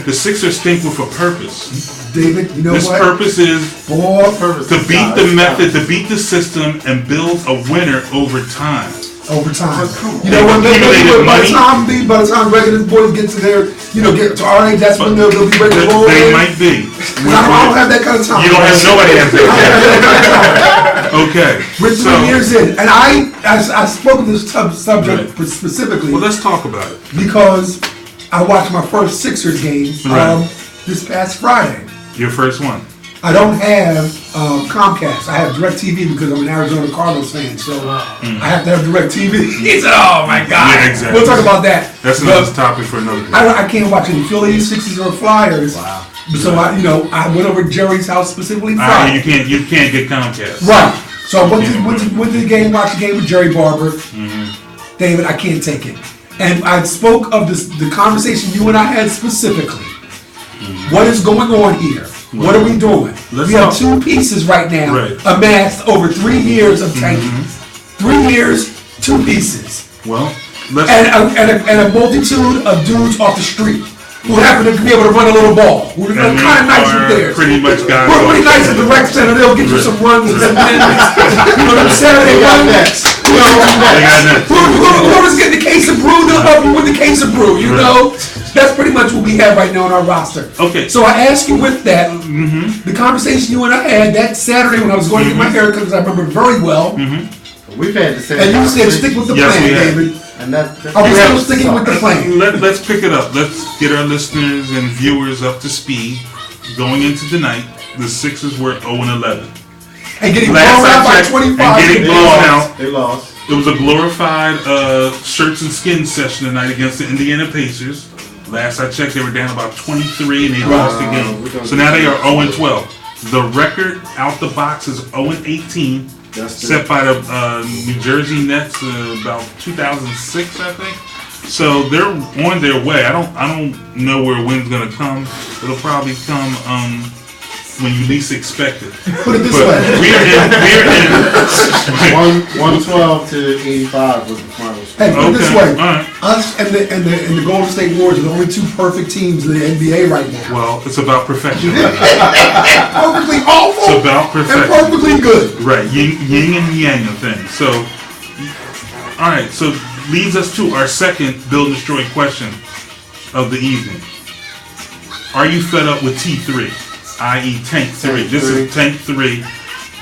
A: the Sixers stink with a purpose.
B: David, you know
A: This
B: what?
A: purpose is
B: Purpose
A: to beat the method, to beat the system, and build a winner over time.
B: over time.
A: They
B: You know what?
A: accumulated
B: By
A: money.
B: the time regular boys get to their, get to our age, that's when they'll be ready to roll.
A: They
B: in.
A: might be.
B: 'Cause I don't have that kind of time.
A: You don't have nobody has that. Okay.
B: We're 3 years in, and I spoke of this subject
A: Right.
B: specifically
A: Well, let's talk about it.
B: because I watched my first Sixers game
A: Right.
B: this past Friday.
A: Your first one.
B: I don't have Comcast. I have DirecTV because I'm an Arizona Cardinals fan, so I have to have DirecTV. He said, "Oh my God!"
A: Yeah, exactly.
B: We'll talk about that.
A: That's
B: But
A: another topic for another day.
B: I can't watch any Phillies, Sixers, or Flyers. Wow. So I went over to Jerry's house specifically Friday.
A: You can't get Comcast.
B: Right. So I went to the game, watched the game with Jerry Barber. David, I can't take it. And I spoke of the conversation you and I had specifically. What is going on here? What are we doing?
A: Let's
B: We have
A: talk.
B: 2 pieces right now
A: Right.
B: amassed over 3 years of tanking. 3 years, 2 pieces.
A: Well, let's.
B: And a multitude of dudes off the street who happen to be able to run a little ball. Who are
A: and
B: kind
A: we
B: of nice
A: are
B: with theirs.
A: pretty much guys.
B: We're pretty nice at the rec center. They'll get you some runs and some minutes. You know what I'm saying? They run next.
A: They got that.
B: Whoever's getting the case of brew, they'll help you with the case of brew. You know, that's pretty much what we have right now on our roster.
A: Okay.
B: So I ask you with that, the conversation you and I had that Saturday when I was going to get my haircut, because I remember very well.
C: We've had the same.
B: And you said stick with the
A: Yes,
B: plan,
A: we have.
B: David.
C: And that's
B: Are we still sticking with the plan?
A: Let's pick it up. Let's get our listeners and viewers up to speed. Going into tonight, the Sixers were 0-11.
B: And getting blown
A: Last
B: out
A: I
B: by
A: checked,
B: 25.
A: and getting blown out.
C: They lost.
A: It was a glorified shirts and skins session tonight against the Indiana Pacers. Last I checked, they were down about 23 and they lost again. So now they are 0-12. The record out the box is 0-18. Set by the New Jersey Nets about 2006, I think. So they're on their way. I don't know where a win's gonna come. It'll probably come when you least expect it.
B: Put it this
A: But
B: way.
A: we're in.
C: 112 to 85 was the final score.
B: Hey, put it this
A: Okay,
B: way.
A: all right.
B: Us and the Golden State Warriors are the only 2 perfect teams in the NBA right now.
A: Well, it's about perfection.
B: Perfectly awful
A: It's about
B: and
A: perfection.
B: perfectly good.
A: Right, yin and yang of things. So, all right. So leads us to our second Build and Destroy question of the evening. Are you fed up with T3, i.e. Tank 3? This is Tank 3.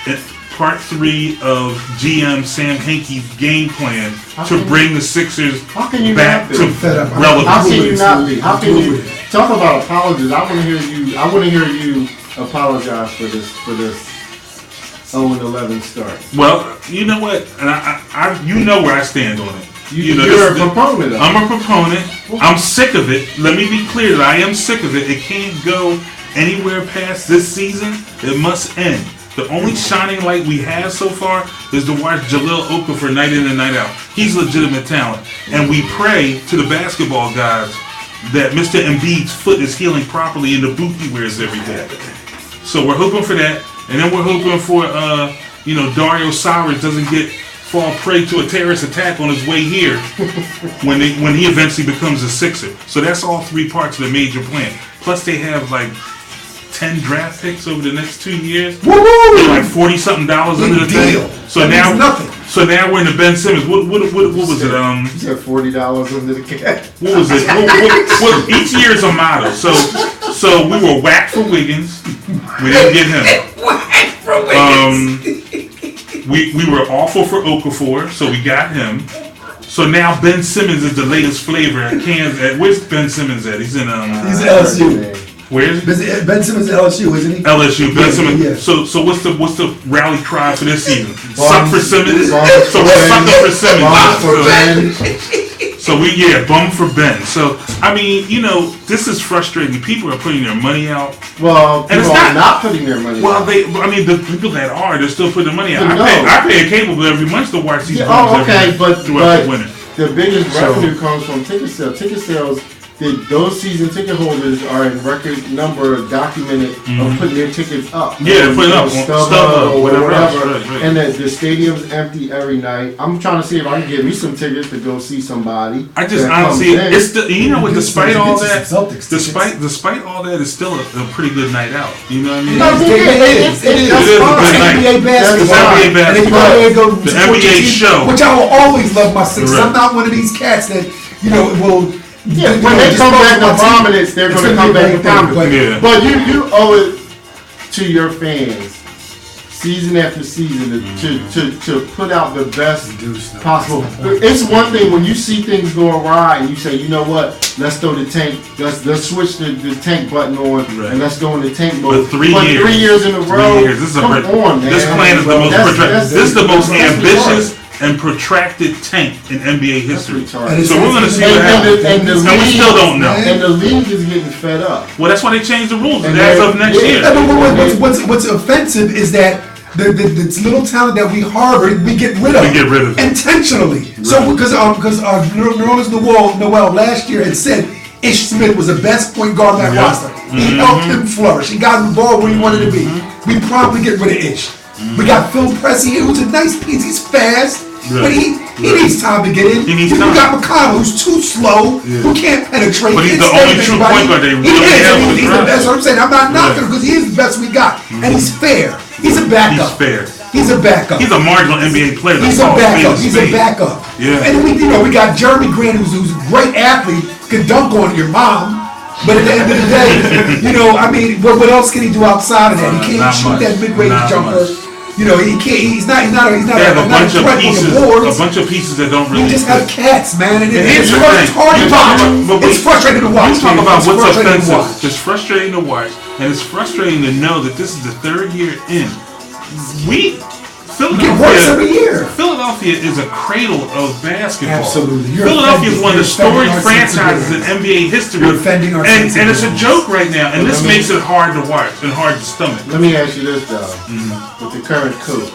A: It's part 3 of GM Sam Hinkie's game plan to bring the Sixers
C: How can you
A: back
C: not
A: to
C: be
B: fed up?
A: relevance.
C: How can you not be? How can you talk about apologies? I want to hear you. I want to hear you apologize for this 0-11 start.
A: Well, you know what, and you know where I stand on it.
C: You're a proponent of it.
A: I'm a proponent. I'm sick of it. Let me be clear that I am sick of it. It can't go anywhere past this season. It must end. The only shining light we have so far is to watch Jahlil Okafor night in and night out. He's legitimate talent. And we pray to the basketball guys that Mr. Embiid's foot is healing properly in the boot he wears every day. So we're hoping for that. And then we're hoping for Dario Saric doesn't fall prey to a terrorist attack on his way here when he eventually becomes a Sixer. So that's all 3 parts of the major plan. Plus they have like 10 draft picks over the next 2 years.
B: Woo-hoo!
A: Like $40-something under the
B: deal.
A: thing. So
B: That
A: now
B: means nothing.
A: So now we're in the Ben Simmons. What was it?
C: You said $40 under the cap.
A: What was it? What, each year is a motto. So we were whacked for Wiggins. We didn't get him.
B: Whack for Wiggins.
A: We were awful for Okafor, so we got him. So now Ben Simmons is the latest flavor at Kansas. Where's Ben Simmons at? He's in
B: He's at LSU.
A: Where is he?
B: Ben Simmons at LSU, isn't he?
A: LSU. Ben
B: Yeah,
A: Simmons.
B: yeah.
A: So what's the rally cry for this season?
C: Bum-
A: Suck for Simmons.
C: bum
A: So
C: for
A: we're
C: Ben.
A: sucking for Simmons.
C: Bum for
A: So-
C: Ben.
A: So bum for Ben. So I mean, this is frustrating. People are putting their money out.
C: Well,
A: And it's
C: people are
A: not-
C: not putting their money
A: Well,
C: out.
A: the people that are, they're still putting their money out.
C: But no.
A: I pay a cable bill every month to watch these
C: Yeah,
A: bums
C: okay,
A: every
C: but
A: throughout the winter.
C: the biggest
A: So-
C: revenue comes from ticket sales. Ticket sales, those season ticket holders are in record number documented of putting their tickets up.
A: Yeah, put it up on
C: StubHub
A: StubHub,
C: or
A: whatever else,
C: whatever.
A: right.
C: And the stadium's empty every night. I'm trying to see if I can get me some tickets to go see somebody.
A: I just
C: that
A: honestly,
C: comes in.
A: it's still, what, despite all that,
B: Celtics
A: despite all that, it's still a pretty good night out. You know what I mean?
C: No,
B: It is.
C: that's
A: It is a
C: fine.
A: good night.
B: NBA basketball.
C: That's
A: NBA
B: And then you
A: basketball.
B: go ahead and go
A: The
B: support your
A: NBA
B: team,
A: show.
B: which I will always love my Sixers.
A: Right.
B: I'm not one of these cats that will.
C: Yeah, when they come back to prominence, they're going to come back to prominence.
A: Yeah.
C: But you owe it to your fans, season after season, to put out the best possible. It's one thing when you see things go awry and you say, you know what, let's throw the tank, let's switch the tank button on
A: Right.
C: and let's go into tank mode.
A: But 3 years.
C: 3 years in a
A: 3
C: row,
A: years. This is
C: come on, man.
A: This plan is the most
C: That's-
A: protracted.
C: that's-
A: This is the most
C: that's
A: ambitious
C: retarded.
A: and protracted tank in NBA history.
C: That's retarded.
B: And
A: So we're gonna see
C: And-
A: what
C: and
A: happens.
C: the- and the
A: And we
C: league-
A: still don't know.
C: And the league is getting fed up.
A: Well, that's why they changed the rules
C: And
A: as
C: they're-
A: of next
C: yeah,
A: year.
B: What's offensive is that the little talent that we harbor, we get rid of.
A: We get rid of it.
B: Intentionally. So because Nerlens Noel last year had said Ish Smith was the best point guard on that
A: Yeah.
B: roster. He helped him flourish. He got him the ball where he wanted to be. We probably get rid of Ish. We got Phil Pressey, who's a nice piece. He's fast, but he needs time to get in.
A: He needs
B: You
A: time.
B: got McConnell, who's too slow, who can't penetrate.
A: But he's the
B: Can't
A: only
B: save
A: true
B: anybody.
A: point guard they
B: He
A: really
B: is.
A: have
B: I mean,
A: with
B: he's the
A: Russ.
B: best. I'm saying I'm not knocking him
A: Right.
B: because he is the best we got, and he's fair. He's a backup.
A: He's fair.
B: He's a backup.
A: He's a marginal NBA player.
B: He's
A: That's
B: a
A: all
B: backup.
A: spade
B: He's
A: is
B: a
A: spade.
B: backup.
A: Yeah.
B: And we got Jeremy Grant, who's a great athlete, can dunk on your mom. But at the end of the day, what else can he do outside of that? He can't
A: Not
B: shoot
A: much.
B: that mid-range
A: Not
B: jumper.
A: much.
B: He can't. He's not
A: They have a bunch of
B: threat on
A: pieces.
B: the boards.
A: A bunch of pieces that don't
B: We
A: really.
B: just have cats, man, and
A: here's
B: it's
A: the
B: hard
A: thing.
B: to
A: You talk
B: watch.
A: about- but
B: It's frustrating to watch.
A: You talk
B: man.
A: about
B: It's
A: what's
B: frustrating to
A: offensive.
B: watch.
A: It's frustrating to watch, and it's frustrating to know that this is the 3rd year in.
B: It gets worse every year.
A: Philadelphia is a cradle of basketball.
B: Absolutely. You're
A: Philadelphia is one of the
B: offending-
A: storied
B: you're offending our
A: franchises in
B: sensibilities.
A: NBA history.
B: You're offending our
A: and it's a
B: sensibilities.
A: joke right now, and this
C: Let me-
A: makes it hard to watch and hard to stomach.
C: Let me ask you this though, with the current coach,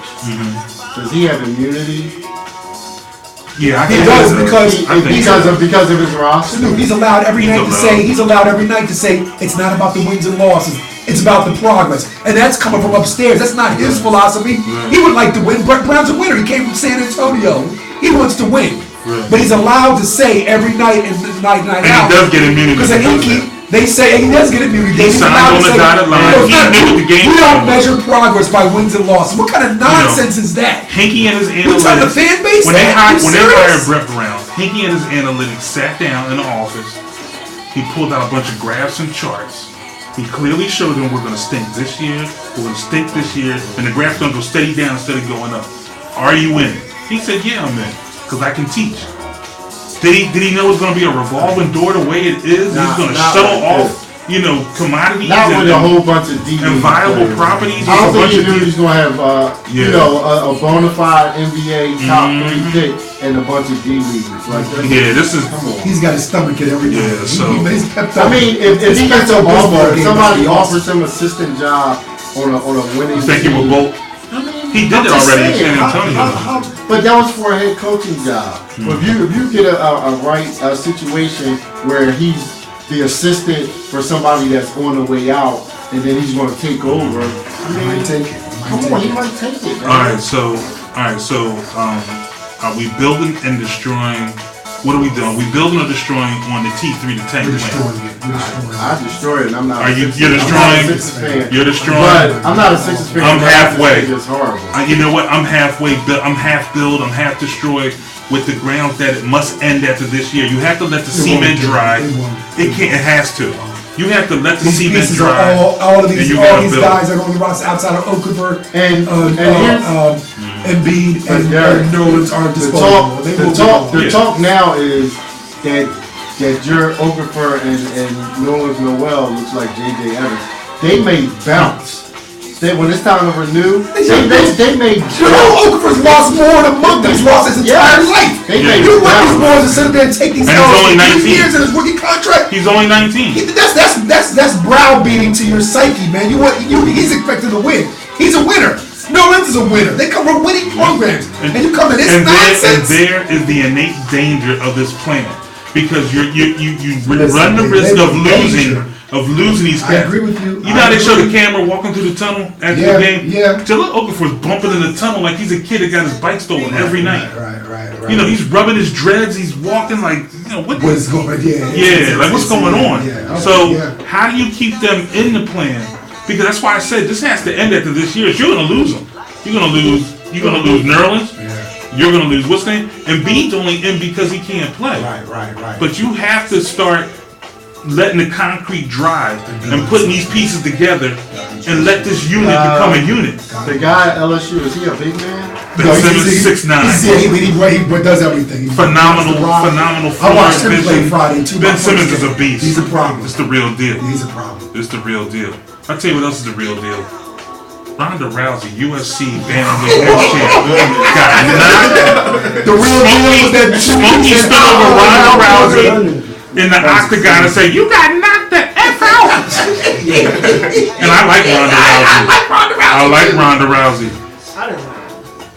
C: does he have immunity?
A: Yeah, I
B: He
A: think
B: does
A: so.
B: because
A: I think
C: Because of his roster?
B: Absolutely. He's allowed every night to say, it's not about the wins and losses. It's about the progress. And that's coming from upstairs. That's not his philosophy. He would like to win. Brett Brown's a winner. He came from San Antonio. He wants to win.
A: Right.
B: But he's allowed to say every night and night
A: And
B: out.
A: he does get immunity.
B: Because at
A: because of
B: Inky,
A: that.
B: they say he does get immunity.
A: He
B: He's
A: signed
B: allowed
A: on
B: to
A: the
B: say,
A: dotted line.
B: "No,
A: He
B: it's not
A: knew
B: true.
A: what the game
B: We don't
A: plan was."
B: measure progress by wins and losses. What kind of nonsense is that?
A: Hinkie and his
B: Who's on the
A: analytics.
B: fan base?
A: When they
B: Are
A: hired
B: you serious?
A: Brett Brown, Hinkie and his analytics sat down in the office. He pulled out a bunch of graphs and charts. He clearly showed them we're going to stink this year, we're going to stink this year, and the graph's going to go steady down instead of going up. Are you in? He said, yeah, I'm in, because I can teach. Did he know it's going to be a revolving door the way it is?
C: Nah,
A: He's going to
C: not
A: shuttle
C: like
A: off, commodities
C: Not with a
A: and,
C: whole bunch of D
A: and viable properties.
C: I don't
A: with a
C: think
A: bunch
C: you
A: of
C: knew he's gonna have,
A: Yeah.
C: a bona fide NBA top 3 pick and a bunch of D leaguers. Like that.
A: Yeah, this is.
C: Come on.
B: He's got his stomach in every
A: Yeah,
B: night.
A: so-
B: He's pepped
C: I
B: up.
C: mean, if he gets an
B: Baseball
C: offer,
B: game
C: somebody
B: must be awesome.
C: offers him assistant job on a winning
A: Thank you,
C: team.
A: Bolt. He did it already in San Antonio.
C: But that was for a head coaching job. But if you get a situation where he's the assistant for somebody that's on the way out, and then he's going to take over. I mean, Come on, you might take it. Man.
A: Alright, so are we building and destroying? What are we doing? We building or destroying on the T3 to tank
B: We're
A: plan?
B: destroying it. We're destroying it.
C: I destroy it. And I'm not.
A: Are you?
C: a
A: You're
C: Sixers- I'm not a
A: destroying.
C: Sixers fan.
A: You're destroying.
C: But I'm not a Sixers fan.
A: I'm
C: but I just
A: halfway.
C: think It's horrible.
A: You know what? I'm halfway. I'm half build. I'm half destroyed. With the grounds that it must end after this year. You have to let the cement dry. It can't. It has to. You have to let the
B: These
A: cement
B: pieces
A: dry.
B: are all of
A: and
B: these
A: you gotta build.
B: guys are on the roster outside of Okafor
C: And
B: Embiid and
C: Derek,
B: Nolans are
C: The
B: disposable. They will be
A: Yeah.
C: talk now is that your Okafor and Noel looks like J.J. Evans. They may bounce. When it's time to renew, they may
B: Okafor's lost more in a month than he's lost his entire life.
C: They
A: Yeah.
C: may
B: You want these
C: bounce.
B: boys to sit there and take these
A: And he's
B: L's
A: only
B: for 2
A: 19.
B: years in his rookie contract?
A: He's only 19.
B: That's browbeating to your psyche, man. He's expected to win. He's a winner. Nolans is a winner. They come from winning programs, and you come to this
A: And
B: nonsense.
A: there is the innate danger of this plan because you
B: Listen,
A: run the risk
B: they
A: of
B: were
A: losing
B: danger.
A: these
B: I agree with you.
A: You know how they show the camera walking through the tunnel after
B: Yeah,
A: the game?
B: yeah.
A: Jaleel Okafor's bumping in the tunnel like he's a kid that got his bike stolen every night.
B: Right.
A: You know, he's rubbing his dreads, he's walking like, you know, what
B: What's going on?
A: Yeah, like what's going on?
B: Yeah, okay,
A: So
B: yeah.
A: how do you keep them in the plan? Because that's why I said this has to end after this year. You're gonna lose them. You're gonna lose Nerlens.
B: Yeah.
A: You're gonna lose what's name? And Bede's only in because he can't play.
B: Right.
A: But you have to start letting the concrete dry and putting these pieces together and let this unit become a unit.
C: The guy at LSU, is he a big man?
A: Ben Simmons 6'9".
B: He does everything. He's
A: Phenomenal
B: I watched him
A: vision.
B: play Friday too.
A: Ben Simmons is a beast.
B: He's a problem.
A: It's the real deal.
B: He's a problem.
A: It's the real deal. I'll tell you what else is the real deal. Ronda Rousey, UFC bantamweight world champ, got knocked.
B: The real deal was that
A: Smokey stood over Ronda Rousey in the octagon and said, "You got knocked the F out." And I like Ronda Rousey. I like Ronda Rousey.
D: I didn't like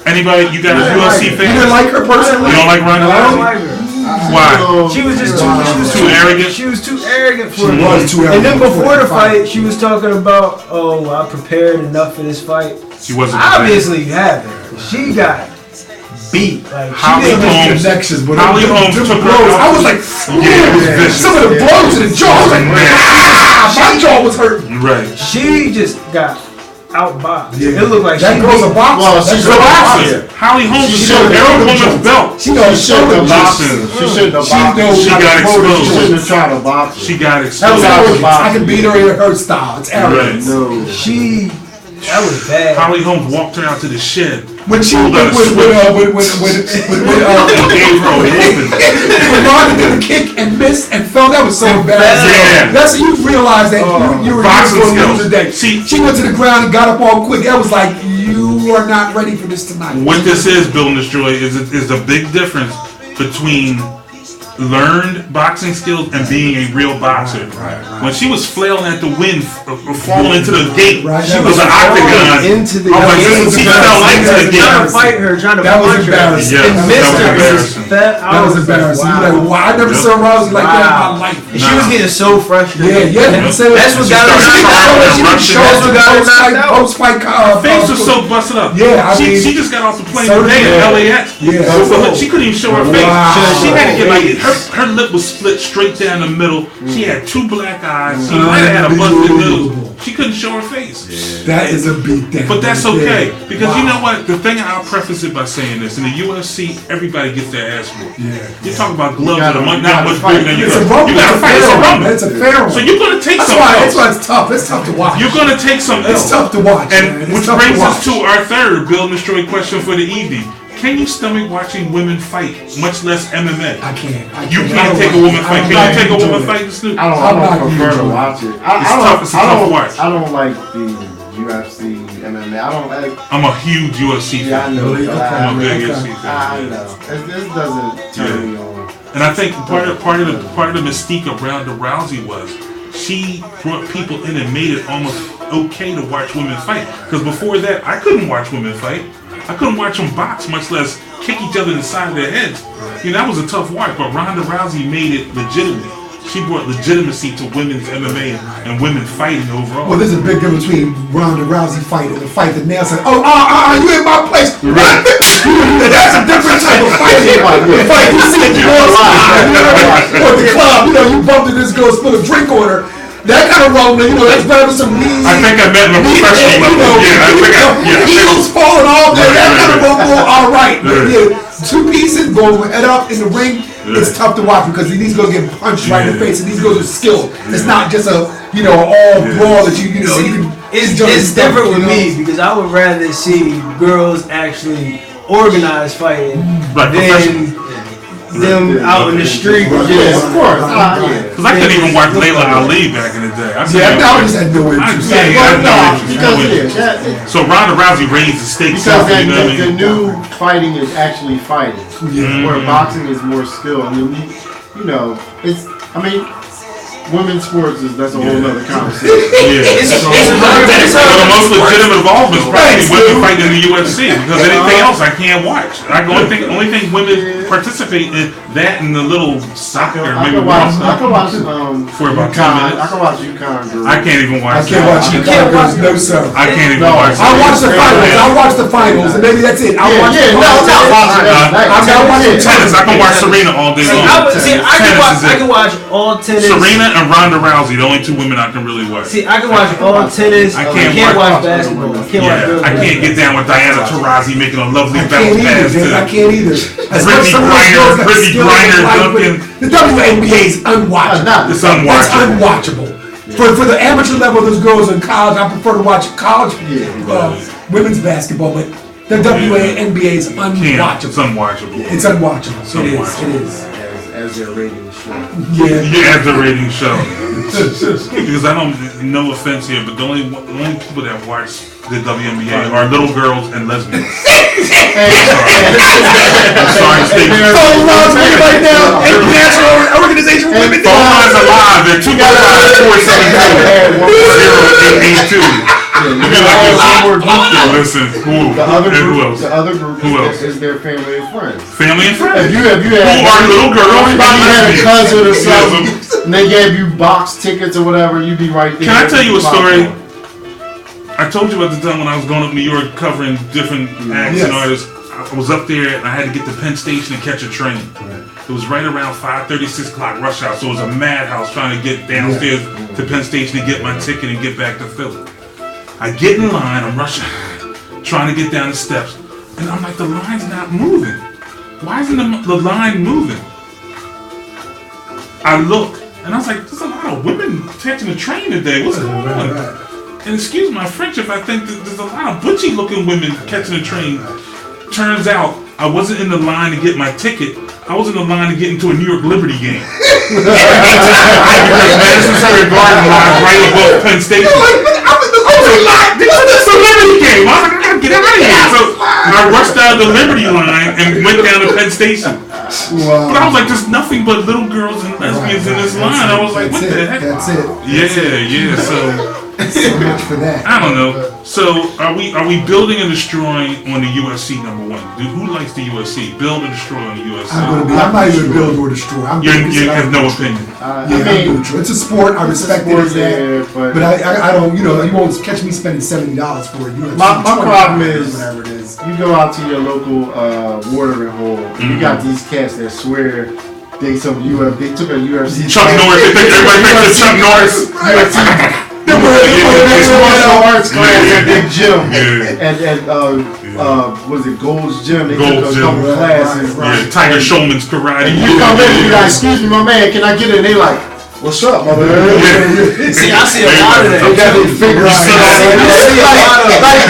A: Anybody? You got a UFC
B: You
A: fan?
B: didn't like her personally?
A: You don't like Ronda
D: her. I don't
A: Rousey?
D: like her.
A: Why?
D: She was just
A: Too arrogant?
D: She was too arrogant for
B: She
D: me.
B: was too
D: And then
B: arrogant
D: before the
B: fight.
D: fight, she was talking about, oh, I prepared enough for this fight.
A: She wasn't.
D: Obviously, you haven't. She got beat. Like,
A: Holly
D: she didn't
A: Holmes.
B: Connections, but
A: Holly
B: them
A: Holmes took her
B: blows.
A: out.
B: I was like,
A: Yeah, it was vicious.
B: some of the blows in the jaw. I was like, my jaw was hurting.
A: Right.
D: She just got outboxed.
B: Yeah.
D: It looked like
B: that
D: she
B: girl's a
D: beat-
B: boxer.
C: Well,
B: That
C: she's
B: girl's
C: a boxer.
A: Holly Holmes is
B: She
A: showing
B: showed
A: every
B: her
A: woman's
B: jump.
A: belt.
B: She knows
C: She shouldn't have boxed.
A: Listen.
C: She shouldn't have
B: She
C: boxed.
B: knows
A: She
B: how to
A: got
B: throw
A: exposed.
B: the
C: She
B: joint.
C: shouldn't have tried to box.
A: She got
B: That was
A: exposed.
B: arrogance. I can beat her in her style. It's arrogance.
C: No.
D: That was bad.
A: Holly Holmes walked her out to the shed.
B: When she
A: Pulled out a
B: when
A: switch.
B: when
A: and gave her a whooping.
B: when Ronda did a kick and missed and fell, that was so embarrassing.
A: Yeah.
B: That's you realize that you were
A: Boxing
B: here for a
A: skills.
B: loser day.
A: See-
B: she went to the ground and got up all quick. That was like, you are not ready for this tonight.
A: What this is, Bill and Destroy, is a big difference between learned boxing skills and being a real boxer.
B: Right.
A: When she was flailing at the wind, falling into the gate,
B: Right,
A: she
B: that
A: was
B: was
A: an octagon.
D: into the
A: I was like,
D: gate.
A: she fell into the
B: That
D: Trying
A: gate.
D: to fight her, trying to
B: That was
D: punch her.
B: embarrassing.
A: Yeah,
D: And
A: that
D: missed
A: was
D: her.
A: embarrassing.
B: That was embarrassing.
D: Wow.
B: You're like, wow, I never
A: Yep.
B: saw Rousey like that in
D: Wow.
B: my life.
D: And she was getting so frustrated.
B: Yeah.
A: Yeah.
B: That's what
D: That's what got her
A: started
D: knocked
A: crying
D: out.
A: and
B: She didn't
A: rushing.
B: show
D: That's
B: us
D: what got her knocked out.
B: post-fight.
A: Face was so busted up.
B: Yeah, I mean,
A: she just got off the plane
B: so
A: today
B: did-
A: in LAX.
B: Yeah.
A: So she couldn't even show her face.
B: Wow.
A: She had to get like her lip was split straight down the middle. She had two black eyes. She might have had a busted nose. She couldn't show her face.
B: that is a beat down.
A: But that's okay because you
B: Wow.
A: know what? The thing I'll preface it by saying this: in the UFC, everybody gets their ass whooped.
B: Yeah.
A: You talk about gloves
C: gotta-
A: that are
C: you
A: not
C: gotta
A: much
C: fight.
A: bigger than you.
B: It's a rumble.
A: You gotta fight. It's a rumble.
B: It's a fair one.
A: So you're gonna take
B: That's
A: some
B: why
A: else.
B: it's tough. It's tough to watch.
A: You're gonna take some
B: It's
A: else.
B: tough to watch. man.
A: And
B: It's
A: which
B: tough
A: brings
B: watch.
A: us to our third Bill and Destroy question for the evening. Can you stomach watching women fight, much less MMA?
B: I can't.
A: You
B: I
A: can't
B: don't
A: take a
B: like
A: woman
B: it.
A: fight.
B: I
A: Can
B: don't
A: you take a
B: like
A: woman
B: it.
A: fight, Snoop?
C: I
B: I'm
C: don't
B: not
C: prefer to
B: used to
C: watch it.
A: It's tough. It's a tough watch.
C: I don't like the UFC, MMA. I don't like.
A: I'm a huge UFC
C: Yeah, I
A: fan.
C: know.
B: Really?
C: but
B: Okay.
A: I'm a big
B: Okay.
A: UFC
C: I
A: fan.
C: know. This doesn't turn me on.
A: And I think part of the mystique of Ronda Rousey was she brought people in and made it almost okay to watch women fight. Because before that, I couldn't watch women fight. I couldn't watch them box, much less kick each other in the side of their heads. You know, that was a tough watch. But Ronda Rousey made it legitimate. She brought legitimacy to women's MMA and women fighting overall.
B: Well, there's a big difference between Ronda Rousey fight and the fight that Nail said, you in my place.
A: Right.
B: That's a different type of fighting. The fight you see at the or the club, you bumped into this girl, spilled a drink on her. That kind of rolling, that's better than some knees.
A: I think I met him at professional level.
B: Heels falling off there. That kind of roll, all right. But yeah, two pieces going head up in the ring. It's tough to watch because these girls get punched right in the face, and these girls are skilled. It's not just a all brawl that you can.
D: It's different with me because I would rather see girls actually organize fighting than them out in the street.
C: Yeah, of course.
A: Because I couldn't even watch Layla Ali back in the day.
B: I just had no interest.
A: So Ronda Rousey raised the stakes up.
C: Because the new fighting is actually fighting. Where boxing is more skill. I mean, it's. Women's sports that's a whole other conversation.
A: The most legitimate involvement is probably women fighting in the UFC because anything else I can't watch. The only thing women participate in that and the little soccer.
C: I can watch
A: for about 10 minutes.
C: I can watch UConn.
A: I can't even watch.
B: I can't watch UConn. No sir.
A: I can't even watch.
B: I watch the finals. I watch the finals, and maybe that's it. I watch the
A: tennis. I can watch Serena all day long.
D: I can watch all tennis.
A: Serena and Ronda Rousey, the only two women I can really watch.
D: See, I can watch all tennis. I can't watch basketball.
A: I can't get down with Diana Taurasi making a lovely bounce pass to
B: I can't either.
A: Brittany Griner dunking.
B: The WNBA is unwatchable.
A: It's unwatchable.
B: It's unwatchable. For the amateur level, those girls in college, I prefer to watch college women's basketball, but the WNBA is unwatchable.
A: It's unwatchable.
B: It's unwatchable. It is.
C: As their ratings show.
A: Yeah, as the ratings show. Because I don't, no offense here, but the only people that watch the WNBA are little girls and lesbians. I'm sorry, Steve.
B: Phone lines right now. International Organization for Women.
A: Phone lines are live. They're 215-472-0882. Listen,
C: the other group
A: Who else?
C: is their family and friends.
A: Family and friends.
C: If you had
A: who are little girls?
C: If you had a cousin or something, and they gave you box tickets or whatever, you'd be right there.
A: Can I tell you a story? I told you at the time when I was going up New York covering different acts and artists. I was up there and I had to get to Penn Station and catch a train. It was right around 5:30, 6 o'clock rush hour, so it was a madhouse trying to get downstairs to Penn Station to get my ticket and get back to Philly. I get in line, I'm rushing, trying to get down the steps, and I'm like, the line's not moving. Why isn't the line moving? I look, and I was like, there's a lot of women catching the train today. What's going on? And excuse my French if I think that there's a lot of butchy looking women catching the train. Turns out, I wasn't in the line to get my ticket. I was in the line to get into a New York Liberty game. Because Madison Square Garden lies right above Penn Station. This is a Liberty game. I was like, I gotta get out of here. So I rushed down the Liberty line and went down to Penn Station. But I was like, there's nothing but little girls and lesbians in this line. I was like, what the heck?
B: That's it.
A: Yeah.
B: So much for that.
A: I don't know. So are we building and destroying on the UFC number one? Who likes the UFC? Build and destroy on the UFC.
B: I'm not even build or destroy.
A: You have no opinion.
B: I'm neutral. It's a sport. I respect it as that. But I don't. You won't catch me spending $70 for it.
C: My problem is whatever it is. You go out to your local watering hole. And you got these cats that swear they took a UFC.
A: Chuck Norris. Everybody thinks Chuck Norris.
C: Martial arts class at Big Gym and was it Gold's Gym? They took a couple classes.
A: Yeah, Tiger Showman's karate.
C: And you come in and you're like, excuse me, my man, can I get it? And they like, what's up, my man?
D: See, I see a lot of that.
C: They got their fingers. Like,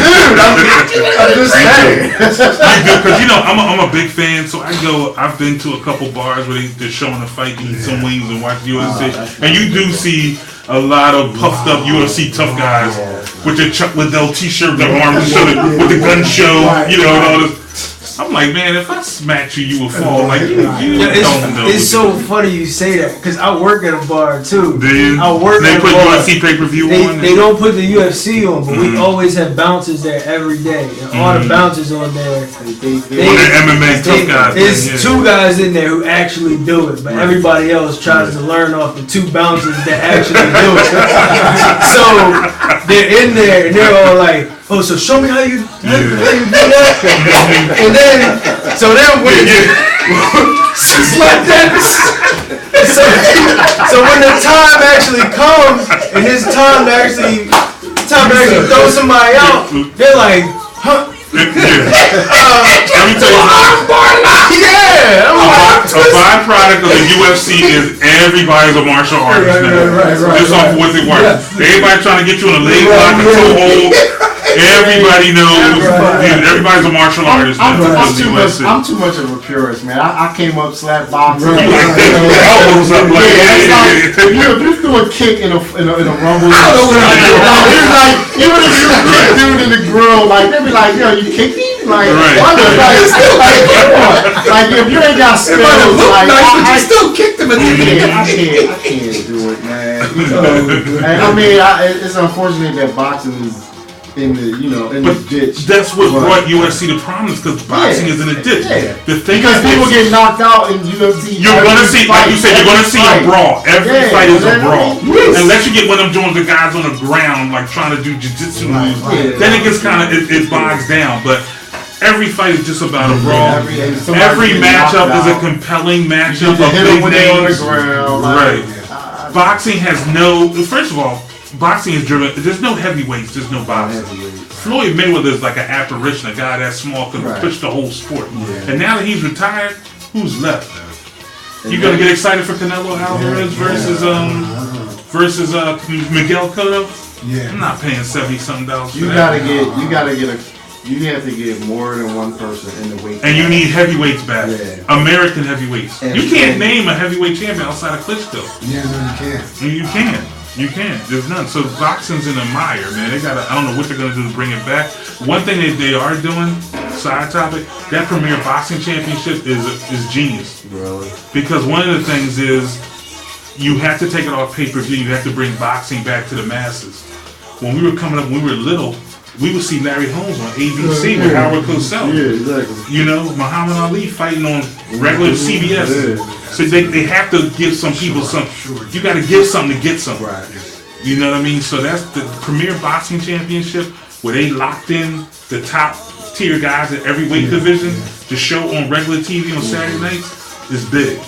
C: dude, I'm just saying.
A: Because I'm a big fan, so I've been to a couple bars where they're showing a fight, eat some wings, and watch UFC, and you do see a lot of puffed up UFC tough guys with their Chuck Liddell t-shirt, their arms showing, with the gun show, and all this. I'm like, man, if I smacked you, you would fall. Like, you
D: Yeah,
A: don't know.
D: it's so funny you say that because I work at a bar too.
A: They
D: I work at a
A: put
D: bar.
A: UFC pay-per-view on.
D: They don't put the UFC on, but we always have bouncers there every day. And all the bouncers on there.
A: On the MMA tough guys.
D: There's two guys in there who actually do it, but everybody else tries to learn off the two bouncers that actually do it. So they're in there and they're all like, "Oh, so show me how you do that." And then, when it's like that. So when the time actually comes and it's time to actually throw somebody out, they're like, "Huh."
A: Let me tell you something.
D: Yeah.
A: A byproduct of the UFC is everybody's a martial artist now.
B: Right.
A: Just off what they want. Everybody trying to get you in a leg lock and toe hold. Everybody knows. Dude, everybody's a martial artist now.
C: I'm too much of a purist, man. I came up slap boxing.
A: You like elbows up like
C: If you threw a kick in a rumble, even if you kick dude in the grill, like they'd be like, yo, you kicked him? Like, what? Like if you ain't got skills, like
B: but you still kicked him at the end.
C: I can't do it, man. And I mean, it's unfortunate that boxing is in the ditch.
A: That's what brought UFC to prominence, because boxing is in a ditch.
C: Yeah.
A: The thing
C: Because
A: is,
C: people get knocked out in UFC.
A: you're gonna see, like you said, you're gonna see a brawl. Every fight is a brawl.
C: Yes.
A: Unless you get one of them joints, the guys on the ground, like trying to do jiu-jitsu moves, then it gets kind of, it bogs down. But every fight is just about a brawl. Every matchup is a compelling matchup of big names. Right. Boxing has no, first of all, boxing is driven, there's no heavyweights, there's no boxing. Floyd Mayweather is like an apparition, a guy that small could push the whole sport. And now that he's retired, who's left? You gonna get excited for Canelo Alvarez versus Miguel Cotto?
B: Yeah.
A: I'm not paying $70-something for
C: You
A: that.
C: you have to get more than one person in the weight.
A: And you need heavyweights back.
C: Yeah.
A: American heavyweights. You can't name a heavyweight champion outside of Klitschko.
B: Yeah, no, you can't.
A: You can't. You can't. There's none. So boxing's in a mire, man. They gotta. I don't know what they're gonna do to bring it back. One thing they are doing. Side topic. That Premier Boxing Championship is genius.
C: Really?
A: Because one of the things is you have to take it off pay-per-view. You have to bring boxing back to the masses. When we were coming up, when we were little, we would see Larry Holmes on ABC with Howard Cosell.
C: Yeah, exactly.
A: You know, Muhammad Ali fighting on regular CBS. So they have to give some people some. You got to give something to get something.
C: Right.
A: You know what I mean? So that's the Premier Boxing Championship, where they locked in the top tier guys in every weight division to show on regular TV on Saturday nights is big.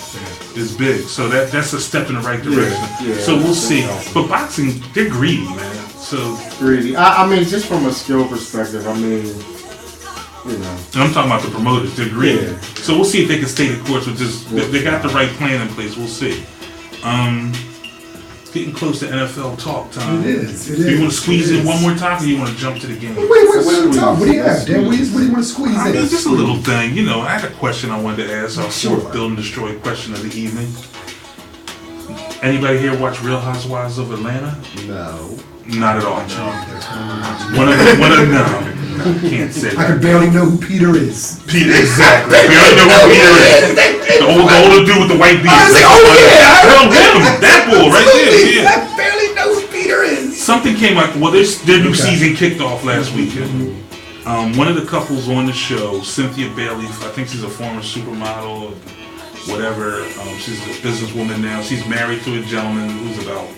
A: It's big. So that's a step in the right direction.
C: Yeah,
A: So we'll see. But boxing, they're greedy, man. So
C: Greedy. I mean, just from a skill perspective, I mean, you know.
A: and I'm talking about the promoters. They're greedy.
C: Yeah.
A: So we'll see if they can stay the course with this. They got the right plan in place. We'll see. Getting close to NFL talk time.
B: It is.
A: Do you want to squeeze in one more topic, or you want to jump to the game?
B: Wait, what do you have, Dan? What do you want to squeeze
A: I
B: in?
A: mean, just a little thing. You know, I had a question I wanted to ask. Our
B: Sure.
A: fourth Build and Destroy question of the evening. Anybody here watch Real Housewives of Atlanta?
C: No.
A: Not at all. One of no. Can't say
B: I
A: that.
B: can barely know who Peter is.
A: Peter, exactly. We already know who Peter is. The older dude with the white beard.
B: I was like, oh yeah,
A: Hell, him. That bull right there. Yeah.
B: I barely know who Peter is.
A: Something came out. Well, their new season kicked off last weekend. One of the couples on the show, Cynthia Bailey, I think she's a former supermodel, whatever. She's a businesswoman now. She's married to a gentleman who's about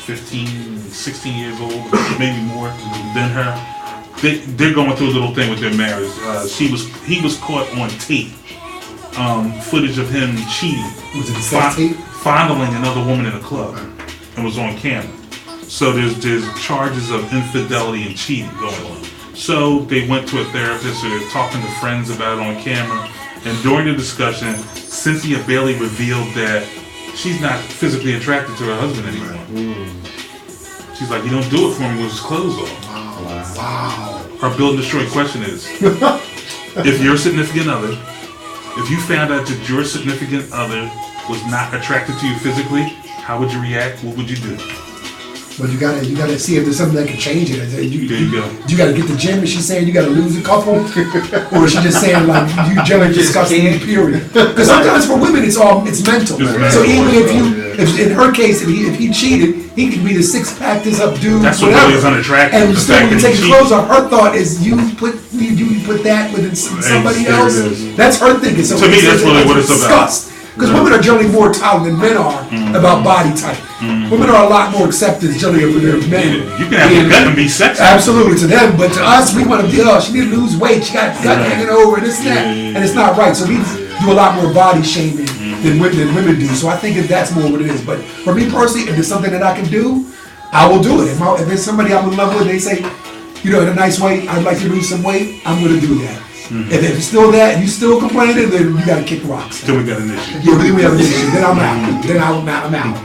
A: 15, 16 years old, maybe more than her. They're going through a little thing with their marriage. He was caught on tape, footage of him cheating,
B: Was it the sex tape?
A: fondling another woman in a club, and was on camera. So there's charges of infidelity and cheating going on. So they went to a therapist, or they're talking to friends about it on camera. And during the discussion, Cynthia Bailey revealed that she's not physically attracted to her husband anymore. She's like, he don't do it for me with his clothes on.
B: Wow.
A: Our build and destroy question is, if your significant other, if you found out that your significant other was not attracted to you physically, how would you react? What would you do?
B: But you gotta see if there's something that can change it.
A: There you go.
B: You gotta get the gym. Is she saying you gotta lose a couple, or is she just saying like you generally disgusting period? Because sometimes for women it's mental. So even if in her case if he cheated, he could be the 6-pack this up dude.
A: That's what
B: whatever.
A: really is unattractive.
B: And
A: the
B: still
A: fact
B: when you
A: that
B: take
A: he
B: your clothes off, her thought is you put that within somebody
A: There it
B: else.
A: is.
B: That's her thinking. So
A: To me, that's really what it's about.
B: Because women are generally more tolerant than men are about body type. Women are a lot more accepting generally of their men.
A: Yeah, you can have a gut and be sexy.
B: Absolutely to them, but to us, we want to be, she need to lose weight. She got gut hanging over, this and that, and it's not right. So we do a lot more body shaming than women do. So I think that's more what it is. But for me personally, if there's something that I can do, I will do it. If there's somebody I'm in love with, and they say, in a nice way, I'd like to lose some weight, I'm going to do that. If it's still that, you still complaining, then you got to kick rocks.
A: Till we got an issue.
B: Yeah, then we have an issue. Then I'm out. I'm out.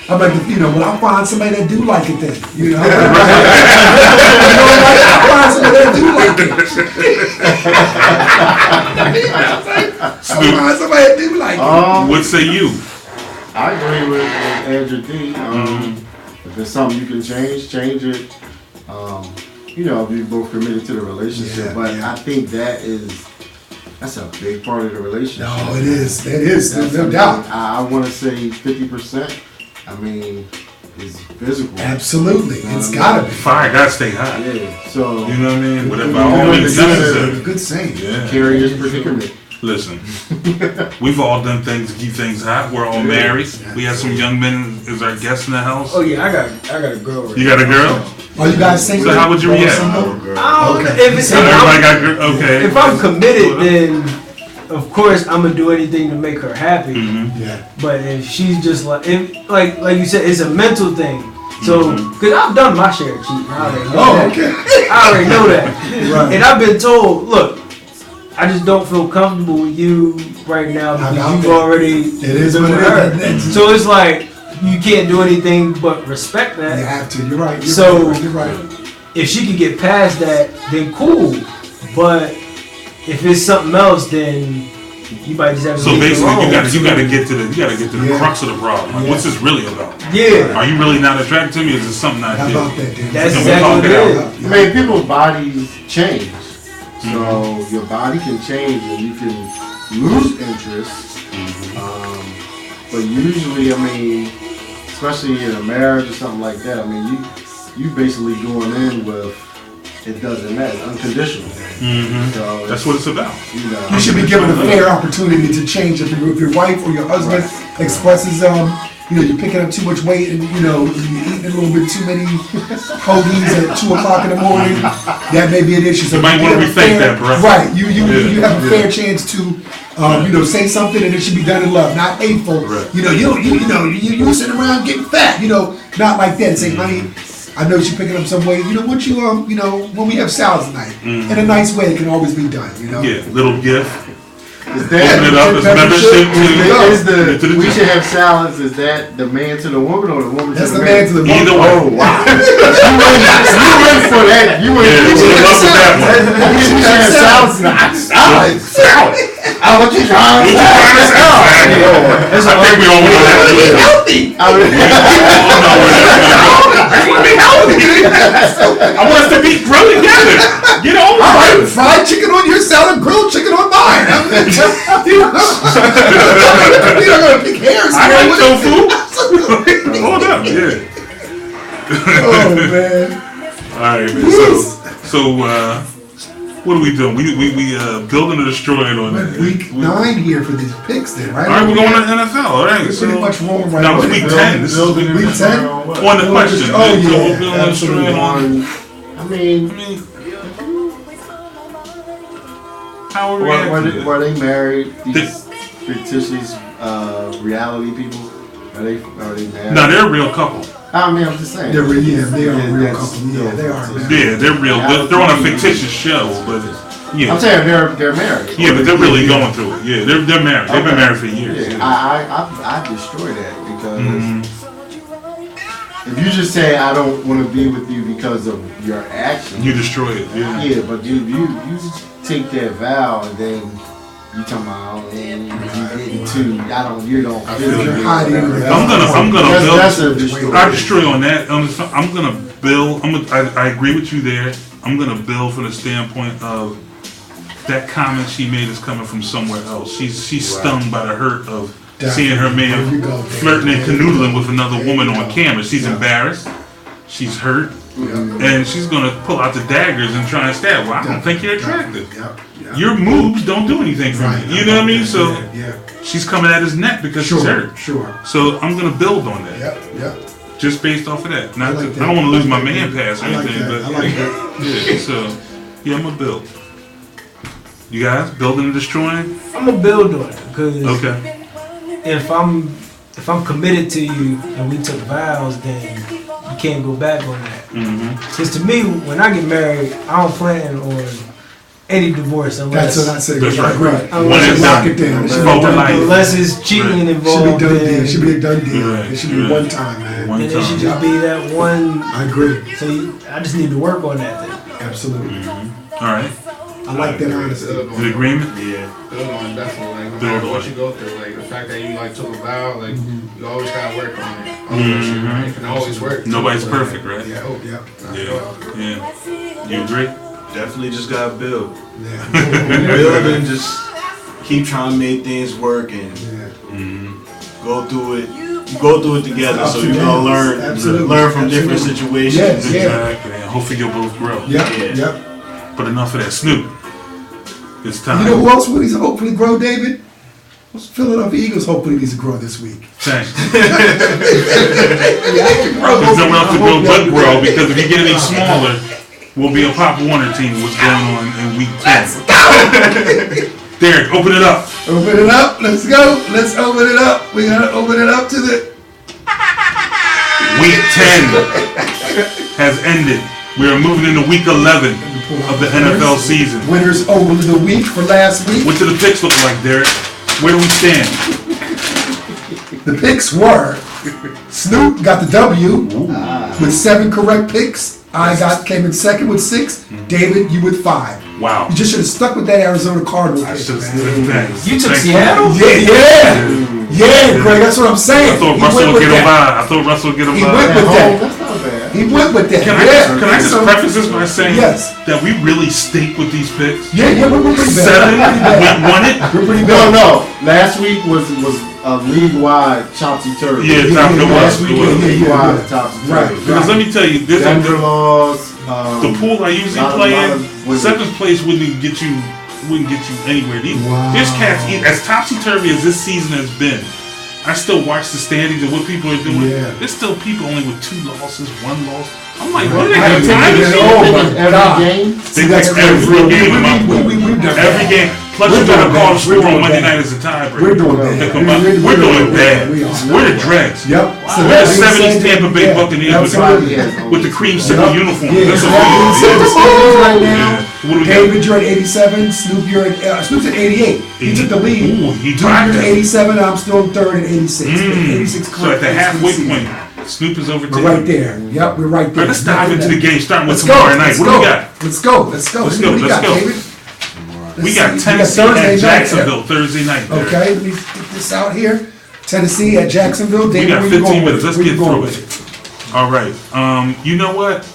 B: I'm like, but I'll find somebody that do like it then. I'll find somebody that do like it. I'll find somebody that do like it.
A: What say you?
C: I agree with Andrew D. If there's something you can change it. If you're both committed to the relationship. I think that's a big part of the relationship.
B: No, it is. It is. No doubt.
C: I want to say 50%. I mean, is physical.
B: Absolutely. It's gotta be.
A: Fire gotta stay hot.
C: Yeah. So
A: you know what I mean? Whatever by all means necessary.
B: Good saying.
A: Yeah.
C: Carry this predicament.
A: Listen, we've all done things to keep things hot. We're all married. We have some young men as our guests in the house.
D: Oh yeah, I got a girl.
A: You got a girl?
B: Are you guys single?
A: So how would you react?
D: If I'm committed, then of course I'm gonna do anything to make her happy.
B: Yeah.
D: But if she's just like you said, it's a mental thing. So, because I've done my share of cheating. I already know that.
B: Okay.
D: I already know that.
B: Right.
D: And I've been told, look, I just don't feel comfortable with you right now because you've already
B: it is what it is.
D: So it's like you can't do anything but respect that.
B: You have to. You're right. You're right.
D: If she could get past that, then cool. But if it's something else, then you might just have to.
A: So basically, you gotta get to the crux of the problem. Like, what's this really about?
D: Yeah.
A: Are you really not attracted to me? Or is it something I do?
B: How about that, dude?
D: That's
A: Can
D: exactly
A: we
D: what
A: talk
D: it is.
C: I mean, people's bodies change. So your body can change and you can lose interest. But usually, I mean, especially in a marriage or something like that, I mean, you basically going in with it doesn't matter, unconditional. So
A: That's what it's about.
B: You should be given a fair opportunity to change. If your wife or your husband expresses, you're picking up too much weight and you're eating a little bit too many hoagies at 2 o'clock in the morning, that may be an issue. So
A: you might want to rethink that, bro.
B: Right. You have a fair chance to say something, and it should be done in love, not hateful.
A: Right.
B: You sitting around getting fat. Not like that. Say, honey, I know you're picking up some weight. When we have salads tonight, in a nice way, it can always be done.
A: Yeah, little gift.
C: Is that
A: Open it up as membership to the
C: we should have salads. Is that the man to the woman or the woman
B: That's
C: to the
B: the man
C: man?
B: to the woman.
A: Either way.
C: Oh wow! you went for that. You went
A: Yeah,
C: for
A: we love that one.
C: We should have salads. Salad. I want you to have
A: Exactly. I think we all know that.
B: Healthy.
A: I want to be healthy. I want us to be grilled together. Get over
B: All right,
A: it.
B: fried chicken on your salad, grilled chicken on mine. You're not gonna pick hairs.
A: I like
B: man.
A: tofu. Hold up, yeah.
B: Oh man.
A: All right, man. So, what are we doing? We building or destroying on that?
B: Week 9 here for these picks, then, right?
A: All right, we're going to NFL. All right,
B: We're
A: so
B: pretty much rolling right
A: now
B: now.
A: it's week 10. This is
B: Week 10?
A: on the question.
B: Oh,
A: So
B: yeah,
A: we're building or destroying on.
C: I mean,
A: How are we reacting to
C: were they married? These fictitious reality people? Are they married?
A: No, they're a real couple.
C: I mean, I'm just saying.
B: They are a real
C: That's
B: couple. Yeah,
C: still
B: they are.
C: fictitious.
A: Yeah, they're real. They're on a fictitious show, but yeah.
C: I'm saying they're married.
A: Yeah, but they're really going through it. Yeah, they're married. They've been married for years.
C: Yeah, I destroy that because if you just say I don't want to be with you because of your actions,
A: You destroy it. Yeah.
C: yeah, but you take that vow and then You talking about you getting too? You don't.
B: You're hiding in the
A: I'm gonna
C: That's
A: build.
C: a destroy.
A: I destroy on that. I'm gonna build. I agree with you there. I'm gonna build from the standpoint of that comment she made is coming from somewhere else. She's stung by the hurt of seeing her man
B: There you go,
A: flirting and
B: there you
A: canoodling
B: go.
A: with another
B: There
A: woman
B: you
A: on
B: go.
A: camera. She's
B: Yeah.
A: embarrassed. She's hurt.
B: Yeah.
A: And she's gonna pull out the daggers and try and stab. Well, I don't think you're attractive.
B: Yep.
A: Your moves don't do anything for
B: Right.
A: me. You know what I mean? So
B: Yeah.
A: she's coming at his neck because she's hurt.
B: Sure.
A: So I'm gonna build on that.
B: Yep.
A: Just based off of that. Not
B: like
A: to,
B: that.
A: I don't want to lose my
B: I like
A: man
B: that.
A: pass or
B: I like
A: anything,
B: that.
A: but
B: I like that.
A: yeah. So yeah, I'm gonna build. You guys building and destroying?
D: I'm gonna build on it because
A: Okay.
D: if I'm committed to you and we took vows, then you can't go back on that.
A: Mm-hmm.
D: Because to me, when I get married, I don't plan on any divorce unless
B: That's what I say.
A: That's
B: I
A: right.
B: agree.
D: Unless
A: it's
B: Lock
A: done.
B: it down. It should be
A: Forward
B: done.
A: life.
D: unless it's cheating
A: Right.
B: Should be
D: involved.
B: done deal.
D: Then,
B: It should be a done deal.
A: Right.
B: It should be
A: Right.
B: one time, man.
A: One
D: then it should
A: time.
D: just be that one.
B: I agree.
D: So I just need to work on that then.
B: Absolutely.
A: All right.
B: I like that honesty.
E: Build
A: The
E: on,
A: agreement?
F: Yeah.
E: build on definitely. Like, no
A: Build
E: matter
A: on
E: what
A: it.
E: you go through, like the fact that you like took a vow, like
B: Mm-hmm.
E: you always gotta work on it. All that shit, right? It can always work.
A: Nobody's
E: Like,
A: perfect, right?
B: Yeah.
E: Oh,
B: Yeah.
A: Yeah. Yeah. You agree?
F: Definitely just gotta build.
B: Yeah.
F: Build and just keep trying to make things work and
B: Yeah.
A: Mm-hmm.
F: go through it. You go through it together,
B: Ups
F: so
B: and
F: you're gonna
B: downs.
F: learn
B: Absolutely.
F: learn from different
B: Absolutely.
F: situations.
B: Yes. Yeah.
A: Exactly. And hopefully you'll both grow.
B: Yep.
F: Yeah.
B: Yep.
A: But enough of that. Snoop. It's time.
B: You know who else needs to hopefully grow, David? Philadelphia Eagles hopefully needs to grow this week.
A: Thanks.
B: Grow.
A: There's nowhere else to go but grow because if you get any smaller, we'll be a Pop Warner team. What's going on in week 10? Derek, open it up.
B: Open it up. Let's go. Let's open it up. We gotta open it up to the.
A: Week 10 has ended. We are moving into week 11 of the NFL season.
B: Winners over the week for last week.
A: What do the picks look like, Derek? Where do we stand?
B: The picks were Snoop got the W with 7 correct picks. I came in second with 6. David, you with 5.
A: Wow.
B: You just should have stuck with that Arizona Cardinal
A: I
B: pick,
A: should have
B: man.
A: thanks.
D: You took
A: Thanks.
D: Seattle?
B: Yeah, Greg. That's what I'm saying.
A: I thought
B: He
A: Russell
B: went
A: would
B: with
A: get him
B: that.
A: by. I thought Russell would get him
B: He
A: by.
B: went with
C: Oh,
B: that.
C: that's not bad.
B: He went with that.
A: Can I just
B: So-
A: preface this by saying
B: Yes.
A: that we really stink with these picks?
B: Yeah, we're pretty bad.
A: 7 won it.
B: We're pretty bad.
C: No. Last week was a league-wide topsy-turvy.
A: Yeah,
B: Yeah,
A: it
C: Last
A: was.
C: week
A: It
C: was
A: was.
C: league-wide
B: yeah.
C: topsy-turvy.
B: Right.
A: Because let me tell you, this
C: Denver
A: is
C: lost.
A: the pool I usually
C: lot of-
A: play
C: lot
A: in.
C: of winners.
A: 7th place wouldn't get you anywhere.
B: Wow.
A: There's cats as topsy turvy as this season has been. I still watch the standings and what people are doing.
B: Yeah.
A: There's still people only with 2 losses, 1 loss. I'm like, what
B: I
A: are they got
B: think
A: time
B: they
A: to
B: did
A: see?
B: all-
C: They
B: my
C: pick every
B: God.
C: game.
A: They
B: that's
A: pick every
B: crazy.
A: game in my pool.
B: We've done
A: Every
B: that.
A: game. Plus,
B: We're
A: you gotta
B: doing
A: call
B: that.
A: the score
B: We're
A: on
B: doing
A: Monday
B: that.
A: night as a tiebreaker.
B: We're doing that.
A: Pick 'em up. We're doing bad.
B: We are.
A: We're the dregs.
B: Yep. So
A: We're the
B: that being
A: 70s
B: said,
A: Tampa Bay
B: yeah,
A: Buccaneers
B: absolutely.
A: with the cream sickle uniform.
B: Yeah,
A: That's
B: so
A: what
B: that being
A: we
B: said, the standings right now.
A: Yeah. What do we got?
B: David, you're at 87. Snoop, you're at Snoop's at 88. He took the lead.
A: Ooh, he
B: Dude,
A: dropped
B: you're at
A: it.
B: 87. I'm still in third at 86. 86
A: So at the
B: correct
A: halfway
B: season.
A: point, Snoop is overtaken.
B: We're right there. Yep, we're right
A: All
B: there.
A: right, let's dive into the game starting with
B: Let's go.
A: tomorrow night.
B: Let's
A: What
B: go.
A: do we got?
B: Let's go. Let's go.
A: Let's
B: What
A: go,
B: do we
A: let's
B: got,
A: go.
B: David?
A: We got
B: Let's see.
A: Tennessee
B: Thursday
A: at
B: night.
A: Jacksonville Thursday night. Derek.
B: Okay, let me get this out here. Tennessee at Jacksonville.
A: We
B: David,
A: got
B: where you
A: 15
B: going
A: minutes.
B: with
A: Let's
B: it? Where
A: get
B: you going
A: through
B: with
A: it. All right. You know what?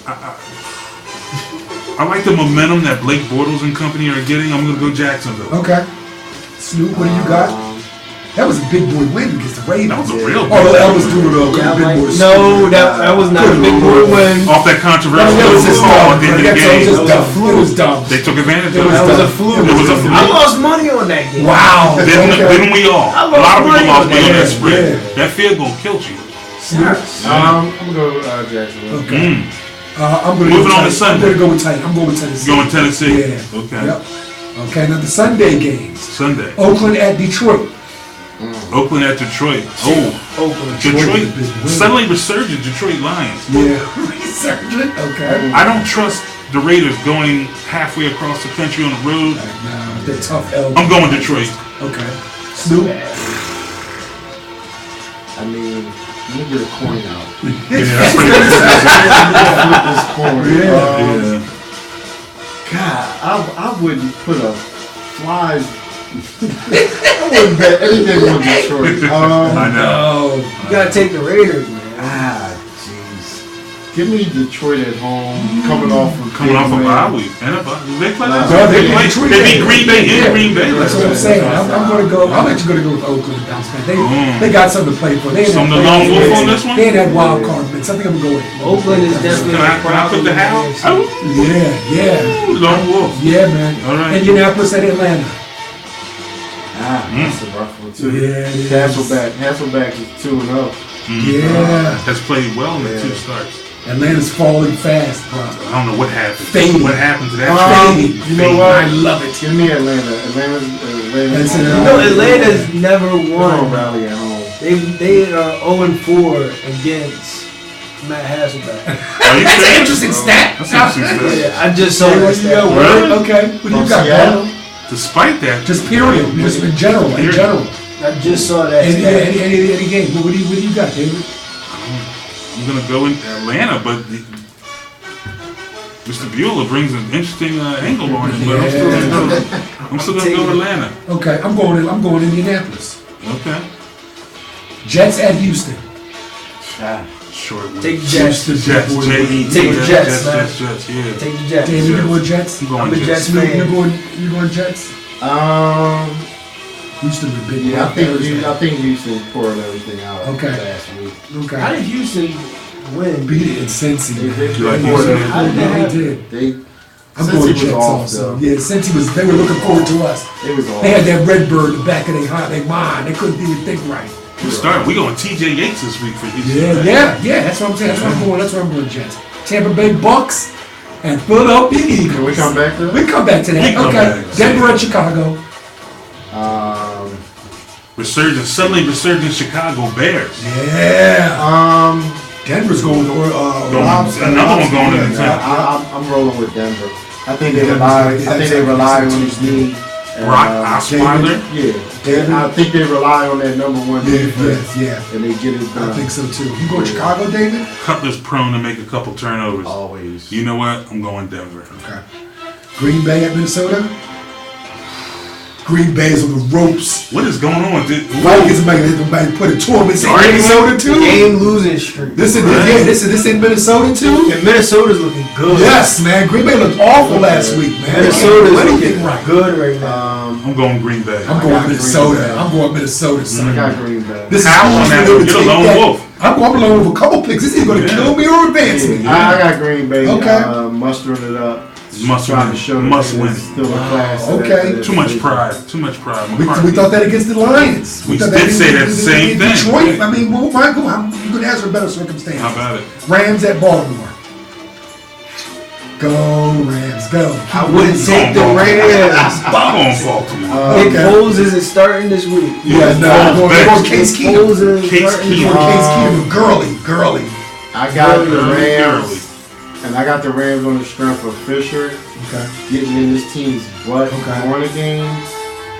A: I like the momentum that Blake Bortles and company are getting. I'm going to go Jacksonville.
B: Okay. Snoop, what do you got? That was a big boy win against the Ravens.
A: That was a real
B: Oh,
A: big
B: that
A: win.
B: was doing it.
C: Yeah,
B: Big
C: like-
B: boy.
D: No, that was not a big boy win.
A: Off that controversial
B: That was just
A: call
B: dumb.
A: at the end of the
B: That was
A: game.
B: just dumb. It was dumb.
A: They took advantage
B: It
A: of
B: was
A: it.
D: That was a
B: dumb.
D: fluke.
A: It was a fluke.
D: I lost money on that game.
B: Wow.
A: Didn't we all?
D: I
A: A lot of people lost money on that
B: Yeah,
A: spread.
B: yeah.
A: That field goal killed you.
C: I'm gonna go Jacksonville.
B: Okay.
A: Mm.
B: I'm gonna
A: Moving
B: go
A: on to
B: Tennessee.
A: Sunday.
B: I'm gonna go with Tennessee. I'm going with Tennessee.
A: Going Tennessee.
B: Yeah.
A: Okay.
B: Yep. Okay. Now the Sunday games.
A: Sunday.
B: Oakland at Detroit.
A: Oakland at Detroit. Oh,
D: Oakland.
A: Detroit.
B: Detroit is big win.
A: Suddenly resurgent Detroit Lions.
B: Yeah. Resurgent. Okay.
A: I don't trust the Raiders going halfway across the country on the road.
B: Now the tough L.
A: I'm going Detroit.
B: Okay. Snoop.
C: I mean, let me get a coin out.
A: Yeah, that's pretty
C: Flip this coin.
B: Yeah.
A: Yeah.
C: God, I wouldn't put a fly I wouldn't bet anything on Detroit.
A: I know.
D: You gotta take the Raiders, man.
C: Jeez. Give me Detroit at home, coming off
A: a bye week. And they play that.
B: No,
A: They beat Green Bay in Green Bay.
B: That's what I'm saying. I'm gonna go. I'm actually gonna go with Oakland and bounce back. They got something to play for. They
A: Some of the lone wolf on this one?
B: They had that wild card mix. I think I'm gonna go with
D: Oakland is definitely a
A: Can I put the house?
B: Yeah.
A: Lone wolf.
B: Yeah, man.
A: All right.
B: Indianapolis at Atlanta.
C: That's a rough one too.
B: Yeah, it is.
C: Hasselback is 2-0.
B: Yeah.
A: Has played well in the 2 starts.
B: Atlanta's falling fast, bro.
A: I don't know what happened.
B: Fading.
A: What happened to that?
B: Fading.
C: You know what?
B: I love it.
C: Give me Atlanta. Atlanta's
B: That's it.
D: No, Atlanta's never
C: Don't
D: won.
C: rally at home.
D: They are 0-4 against Matt Hasselbeck.
A: Are you
B: That's an
A: serious?
B: interesting stat.
A: That's interesting.
D: Yeah, I just saw
B: What
D: that
B: you got?
D: stat.
A: Really?
B: Okay. What do you
C: From
B: got,
C: Seattle?
B: bro?
A: Despite that,
B: Just period. Just in general. In
A: Period.
B: general.
D: I just saw that
B: Any
D: stat.
B: game. What do you got, David?
A: I'm gonna go in Atlanta, but Mr. Bueller brings an interesting angle on it. But I'm still gonna go Atlanta.
B: Okay, I'm going Indianapolis.
A: Okay.
B: Jets at Houston.
A: Short week.
D: Take the Jets.
A: Jets. J-E-T.
D: Take the Jets, man.
A: Jets. Yeah.
D: Take the Jets.
B: David, you going Jets?
A: I'm going
D: I'm a Jets
A: Jets.
B: You
D: fan.
B: going Jets? Houston with big.
C: Yeah, I think Houston poured everything out
B: Okay.
C: last week.
B: Okay.
D: How did Houston win?
B: Beat it in Cincy.
C: They-
B: man.
C: they-
A: You like
B: They
A: Houston?
B: won.
D: How did that
B: Yeah,
D: happen?
B: they did.
C: They
B: I'm
C: Cincy
B: going
C: was
B: Jets
C: off,
B: also.
C: though.
B: Yeah, Cincy they were looking forward to us.
C: It was all.
B: They had that red bird in the back of their mind. They couldn't even think right.
A: We going TJ Yates this week for Houston.
B: Yeah. That's what I'm saying. That's where I'm going, Jets. Tampa Bay Bucks and Philadelphia Eagles.
C: Can we come back to that?
B: We come back to
A: We
B: that.
A: come
B: Okay.
A: back.
B: Denver and Chicago.
A: Suddenly resurgent Chicago Bears.
B: Yeah. Denver's going with
A: Another one going to the top.
C: I'm rolling with Denver. I think they rely on his knee. And,
A: Brock Osweiler.
C: Yeah. I think they rely on that number one defense.
B: Yeah.
C: And they get it done.
B: I think so too. You going Chicago, David?
A: Cutler's prone to make a couple turnovers.
C: Always.
A: You know what? I'm going Denver.
B: Okay. Green Bay at Minnesota. Green Bay's on the ropes.
A: What is going on?
B: Vikings might put a tournament in
A: Sorry,
B: Minnesota too.
D: Game losing streak.
B: This in Minnesota too.
D: And Minnesota's looking good.
B: Yes, man. Green Bay looked awful last week, man.
D: Minnesota's
B: They can't do
D: looking
B: anything right.
D: good right now.
A: I'm going Green Bay.
B: I'm
C: I
B: going
C: got
B: Minnesota.
C: Green Bay.
B: I'm going Minnesota, son.
C: I got Green Bay.
B: This is
A: How on that?
B: going to
A: You're a
B: take
A: lone
B: that.
A: wolf.
B: I'm alone with a couple picks. This is going to
A: Yeah.
B: kill me or advance me.
C: I got Green Bay.
B: Okay.
C: Mustering it up.
A: Must
C: Trying
A: win.
C: to show that
A: Must
C: they
A: win.
C: was Still a class.
B: Okay.
A: Too much pride. Too much pride.
B: We thought that against the Lions.
A: We
B: thought
A: did say that
B: against
A: same thing.
B: Detroit. I mean, well, fine, go. You could ask for better circumstances.
A: How about it?
B: Rams at Baltimore. Go Rams, go.
D: I wouldn't take the Rams.
A: I'm going Baltimore.
D: Nick
B: Okay.
D: Foles isn't starting this week.
B: Yeah, no, I'm going Case
D: Nick
B: Keenum.
D: Foles isn't
A: Case
D: starting
A: Keenum.
D: this week.
B: Case Keenum, girly.
C: I got the
A: Early.
C: Rams. And I got the Rams on the strength of Fisher
B: Okay.
C: getting in this team's butt
B: Okay.
C: during the game.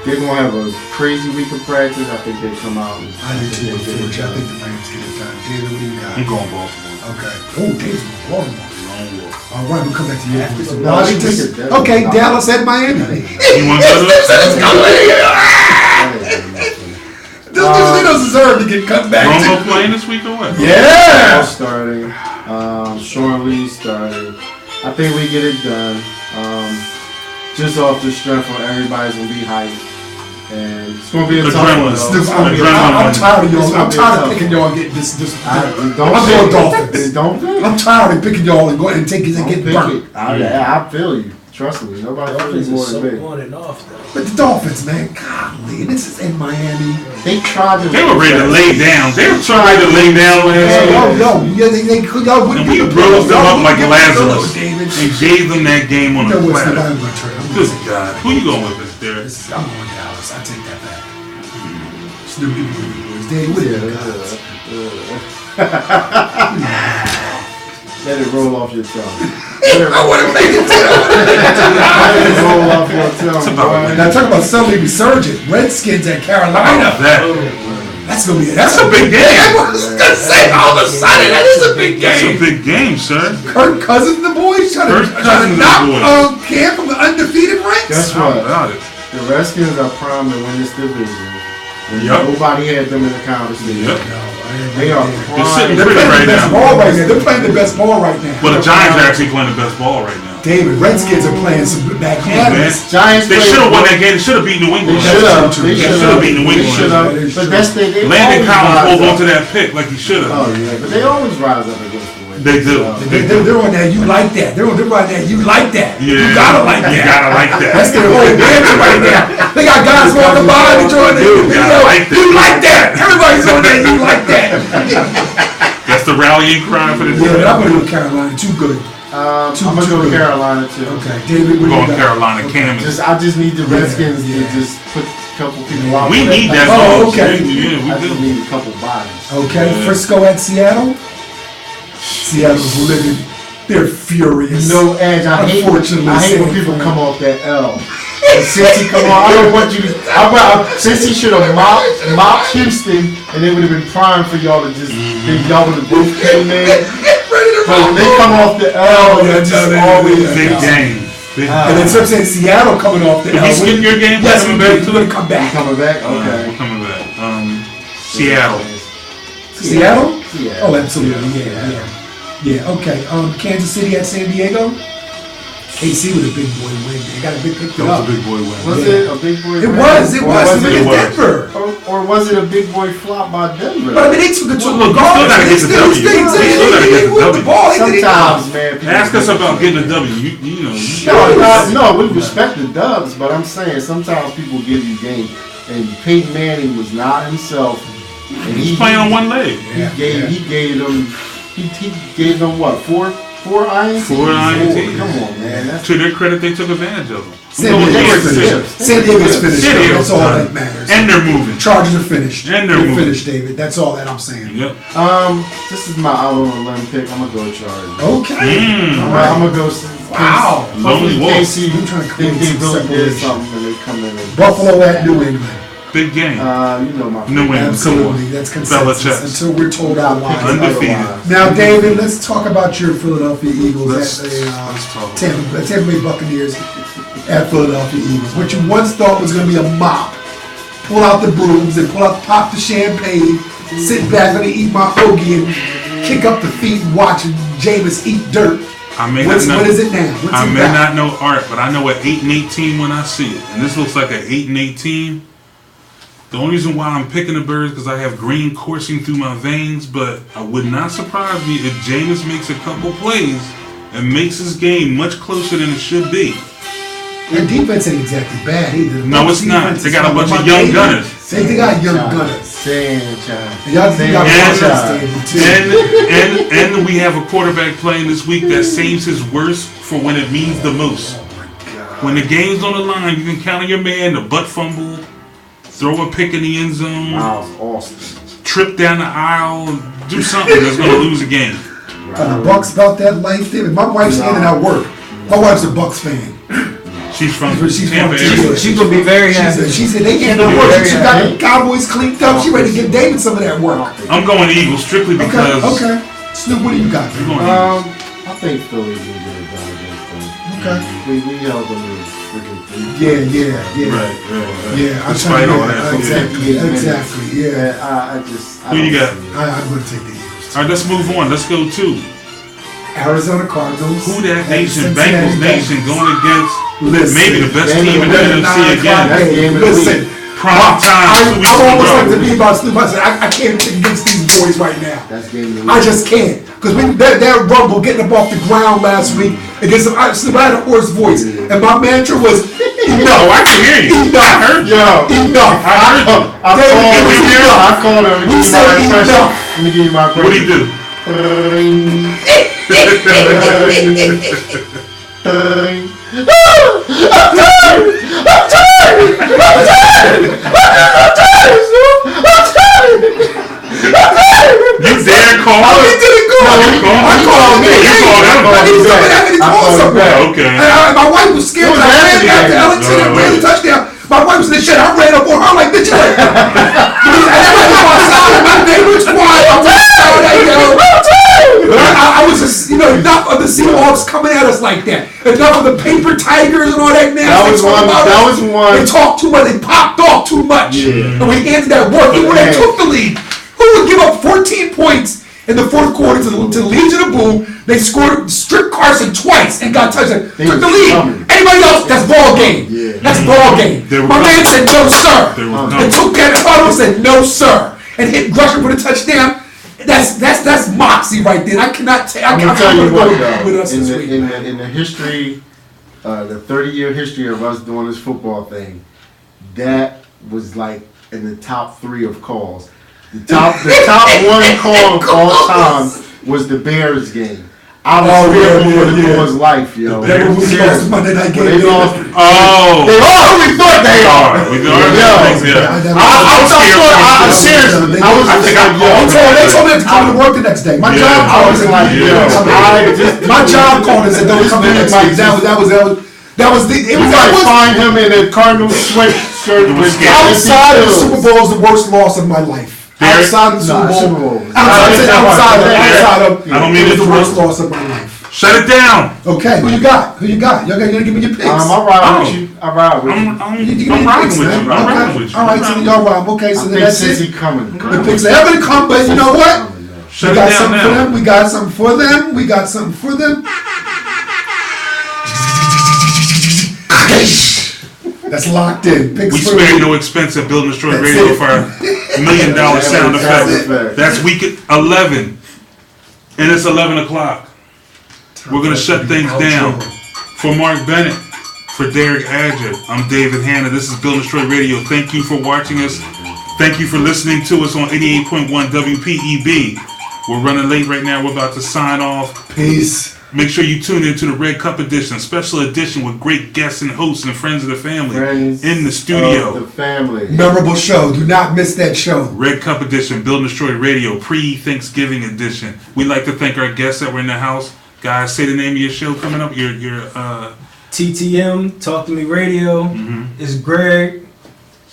C: They're gonna have a crazy week of practice. I think they come out. And
B: I do too,
C: they get it
B: unfortunately. I
C: done.
B: think the Rams get it done. David, what do you got?
A: I'm going Baltimore.
B: Okay. Oh, Dave's going Baltimore.
A: Lone wolf.
B: All right, we'll come back to you.
C: No, we picked
B: Washington.
C: Denver.
B: Okay, Dallas at Miami.
A: You want to go to
B: They don't deserve to get cut back
A: Romo
B: to.
A: playing this week or what?
B: Yeah.
C: All starting. Sean Lee starting. I think we get it done. Just off the strength of everybody's gonna be hyped. And it's gonna be a tough one.
A: Adrenaline.
C: though. It's gonna be a
A: Adrenaline.
C: tough
B: I'm
C: one.
B: tired of y'all.
C: It's
B: I'm
C: gonna be a
B: tired of
C: tough
B: picking
C: one.
B: y'all and getting this.
C: Don't
B: I'm
C: pick
B: going
C: it.
B: Dolphins.
C: Don't pick it.
B: I'm tired of picking y'all and going and taking and
C: Don't
B: getting
C: pick
B: burnt.
C: it. I feel you. Trust me. Nobody feels
D: Dolphins
C: more
D: are so
C: than me.
D: on and off though.
B: But the Dolphins, man, golly, this is in Miami.
C: They tried to.
A: They were ready to lay down. They were trying to lay down last week.
B: Yeah, they could. Y'all wouldn't.
A: And we rose them up like Lazarus
B: David.
A: and gave them that game on
B: You
A: a
B: know what's the
A: platter.
B: I'm going to turn.
A: Good God. Who you going with, Mr. Derek?
B: I'm going Dallas. I take that back. Stupid boys. David, what do you got?
C: Let it roll off your tongue.
B: I want to make it to
C: Let it roll off your tongue. boy.
B: Now talk about somebody resurgent. Redskins at Carolina. That's gonna be
A: That's a big game.
B: I was gonna say all of a sudden that is a big
A: That's a
B: game.
A: big game, sir.
B: Kirk Cousins, the boys trying
A: Kirk
B: to
A: Cousins, the
B: knock
A: boys.
B: Cam from the undefeated ranks.
C: Guess
A: How
C: what?
A: about it?
C: The Redskins are primed to win this division.
A: Yep.
C: Nobody had them in the conversation.
A: Yep.
C: They are
A: They're sitting
B: They're
A: pretty
B: playing
A: right
B: the best
A: now.
B: ball right now. They're playing the best ball right now.
A: Well, the Giants are actually playing the best ball right now.
B: David, Redskins are playing some
A: Man,
B: magnanimous.
C: Giants
A: they
C: played
A: should have won
C: well.
A: that game. They should have beat New
C: They
A: England.
C: should have.
B: true.
C: They
B: They
C: should
A: should've
C: have.
A: beat New
C: They
A: England.
C: should have.
B: That is
C: But
B: true.
C: that's they
A: Landon
C: always
A: Collins
C: rise
A: pulled
C: up.
A: onto that pick like he should have.
C: Oh yeah, but they always rise up against the win.
A: They do.
B: They're on that. You like that. They're on that. You like that.
A: Yeah.
B: You gotta like
A: You
B: that.
A: gotta like that.
B: That's their whole mantra right now. They got guys on the bottom enjoying the
A: You
B: video.
A: gotta like that.
B: You like that. Everybody's on that. You like that.
A: That's the rallying cry for the
B: Yeah,
A: team.
B: but I'm gonna go with Carolina. Too good.
C: I'm gonna go with Carolina too.
B: Okay, David, what do you
A: Going
B: got?
A: Carolina. Cam.
C: I just need the Redskins
B: Yeah.
C: to just put a couple people out.
A: We
C: there.
A: need that.
B: Oh,
A: vote.
B: okay.
A: Yeah,
C: I
A: we
C: just
A: do.
C: need a couple bodies.
B: Okay, Frisco at Seattle. Seattle's living. They're furious.
C: No edge. I hate when
B: Unfortunately,
C: people
B: San
C: come off that L. And since he come on, I don't want you to. Since he should have mopped Houston, and they would have been primed for y'all to just. Then y'all would have both came in. But when they come off the L,
B: yeah,
C: it's
B: no,
C: just
B: they-
C: always
A: Big game. Big
B: And then some say Seattle coming off the
A: Did
B: L.
A: we skip your game?
B: Yes,
A: Coming
B: we
A: back
B: did.
A: to
B: We're
A: it?
B: gonna come back.
C: coming back.
A: We're
C: Okay.
A: coming back. Seattle.
B: Seattle?
C: Yeah.
B: Oh, absolutely. Yeah. Okay. Kansas City at San Diego. KC with a big boy win. They got a big pick it
A: That was
B: up.
A: a big boy win.
C: Was
B: Yeah.
C: it a big boy?
B: It
C: win?
B: was.
C: Or was
B: Look
C: it?
B: at
A: was.
B: Denver.
C: Or was it a big boy flop by Denver?
B: But I mean, they took control.
A: Look, you still gotta get the W. You still gotta get the
B: with the
A: W.
B: ball. They didn't-
C: Sometimes, man. people
A: Ask us
C: get-
A: about getting a W. You know.
C: No, we respect the Dubs, but I'm saying sometimes people give you games, and Peyton Manning was not himself, and
A: He's playing on one leg.
C: He gave them what four INTs?
A: 4 INTs.
C: Come on, man. That's
A: To their credit, they took advantage of them.
B: San
A: I'm going with
B: Diego's
A: Kansas City.
B: finished. San Diego's finished.
A: San Diego's
B: That's all
A: done.
B: that matters.
A: And they're moving.
B: Chargers are finished.
A: And they're moving.
B: finished, David. That's all that I'm saying.
A: Yep.
C: this is my out on a limb pick. I'm gonna go Chargers.
B: Okay.
A: Mm.
C: I'm gonna go.
B: Wow.
A: Lonely Wolf.
C: KC,
B: I'm trying to
C: they
B: create some
C: really did
B: separation.
C: something, and they come in. And,
B: Buffalo at New England.
A: Big game.
C: you know my.
A: New England.
B: Absolutely. That's consensus.
A: Belichick.
B: Until we're told otherwise.
A: Undefeated.
B: Now, David, let's talk about your Philadelphia Eagles
A: Let's
B: at the
A: talk.
B: Tampa Bay Buccaneers at Philadelphia Eagles. What you once thought was going to be a mop. Pull out the brooms and pop the champagne, sit back and eat my hoagie and kick up the feet and watch Jameis eat dirt.
A: I may
B: What
A: not know.
B: is it now? What's
A: I
B: it
A: may
B: about?
A: not know art, but I know an 8-18 when I see it. And this looks like an 8-18. The only reason why I'm picking the Birds because I have green coursing through my veins, but I would not surprise me if Jameis makes a couple plays and makes his game much closer than it should be.
B: Their defense ain't exactly bad either. The
A: No,
B: Bucs
A: it's not.
B: defense
A: They
B: is
A: got a
B: fine.
A: bunch of
B: But
A: young
B: they-
A: gunners.
B: They got young gunners.
C: Franchise.
B: Y'all got
C: Franchise.
A: And we have a quarterback playing this week that saves his worst for when it means the most. When the game's on the line, you can count on your man to butt fumble, throw a pick in the end zone,
C: Miles Austin.
A: trip down the aisle, and do something that's going to lose a game.
B: Are the Bucks about that life, David? My wife's in and out work. My wife's a Bucks fan.
A: She's from
B: She's
A: Tampa
B: from
A: area.
B: Tampa.
D: She's gonna be very happy.
B: She said they can't no work. She got the Cowboys cleaned up. She ready to give David some of that work.
A: I'm going Eagles strictly because
B: Okay. Snoop, what do you got?
A: we're going Eagles.
C: I think Philly's gonna get it done against them.
B: Okay.
C: We held them in freaking 3.
B: Yeah.
A: Right.
B: Yeah, I'm
A: Despite
B: trying to
A: all that,
B: exactly. Yeah.
A: Who you got?
B: I'm going to take the Eagles.
A: All right, let's move on. Let's go to
B: Arizona Cardinals.
A: Who That
B: and
A: Nation,
B: Cincinnati
A: Bengals Nation, going against
B: Listen,
A: maybe the best team in the
C: Game
A: NFC again.
C: That's game of the
B: Listen,
C: week.
A: Prime time, 2 weeks
B: I
A: in a
B: almost like to
A: row.
B: be about Snoop. I said, I can't pick against these boys right now.
C: That's game of the
B: I
C: week.
B: just can't. Because that rumble getting up off the ground last week against some, Snoop, I had a hoarse voice. And my mantra was,
A: No, I can hear you.
B: enough.
A: I heard you.
B: Enough.
A: I heard you.
C: I called him.
B: We said enough.
C: Let me give you my
A: What do you do? You dare call
B: Oh, he
A: it?
B: didn't go. I called him.
A: You called him.
B: I need somebody that
C: I
B: call
C: called him
B: somebody.
C: back.
A: Okay.
B: And my wife was scared.
C: It was
B: I ran
C: after the
B: back to
C: game.
B: Ellington and
A: Right,
B: ran the
A: right.
B: touchdown. My wife was in the shit. I ran up on her like, bitch, like. And everybody was outside and my neighbor's quiet. I'm just shouting, yo. But I was just, enough of the Seahawks coming at us like that. Enough of the paper tiger Tigers and all that now.
C: That was one.
B: They talked too much. They popped off too much.
C: Yeah.
B: And we ended that work. When they took the lead, who would give up 14 points in the fourth quarter to the Legion of Boom? They scored, stripped Carson twice and got touchdown. Took the lead.
C: coming.
B: Anybody else? That's ball game.
C: Yeah.
B: That's ball game.
A: They were
B: My man
A: coming.
B: said no, sir.
A: They were
B: And
A: coming.
B: took Kenneth Huddle and said no, sir. And hit Grusher for the touchdown. That's moxie right there. I cannot take.
C: I'm gonna tell you what,
B: with
C: though.
B: us
C: In
B: this
C: the,
B: week.
C: in the history, the 30-year history of us doing this football thing, that was like in the top 3 of calls. The top one call of all time was the Bears game. I was fearful for the boy's life, yo.
B: That was when we lost Monday night game.
C: They lost.
A: Oh.
C: They are who we thought they are.
A: We
C: Yo.
A: yeah.
C: I'm seriously. I was just like, yo.
B: They told me to come to work the next day. My
A: Yeah.
B: job called and said,
A: Yeah.
B: my job called and said, don't come in next week. That was the. It
C: You
B: was
C: might
B: like
C: find him in a Cardinal sweatshirt with
B: outside of the Super Bowl is the worst loss of my life.
A: Derek?
B: Outside of the
C: Nah,
B: Super
C: Super
B: Bowl.
C: Bowl.
B: Outside of.
A: I don't mean
B: it was
A: to
B: the worst
A: throw-
B: loss of my life.
A: Shut it down.
B: Okay, who you got? Y'all gotta give me your picks.
C: I ride with you. I ride with you.
A: I'm
B: You give me your
A: riding
B: picks,
A: with you.
B: man.
A: I'm
B: Okay.
A: riding with you.
B: All right, so y'all ride. Okay, so
C: I
B: then
C: think
B: that's
C: Cincy
B: it.
C: coming.
B: The picks are ever to come, but you know what?
A: Shut
B: We
A: it
B: got
A: down
B: something for
A: now.
B: them. We got something for them. We got something for them. That's locked in. Picks
A: We
B: for
A: spare
B: you.
A: no expense at Build and Destroy
B: That's
A: Radio
B: it.
A: for our $1 million sound
C: That's
A: effect.
C: it.
A: That's week 11, and it's 11 o'clock. We're gonna shut things down. For Mark Bennett, for Derek Adger, I'm David Hanna. This is Build and Destroy Radio. Thank you for watching us. Thank you for listening to us on 88.1 WPEB. We're running late right now. We're about to sign off.
B: Peace.
A: Make sure you tune in to the Red Cup edition, special edition with great guests and hosts and friends of the family
C: Friends
A: in the studio.
C: of the family.
B: Memorable show. Do not miss that show.
A: Red Cup edition, Build and Destroy Radio, pre-Thanksgiving edition. We'd like to thank our guests that were in the house. Guys, say the name of your show coming up. Your
D: TTM, Talk to Me Radio. It's Greg.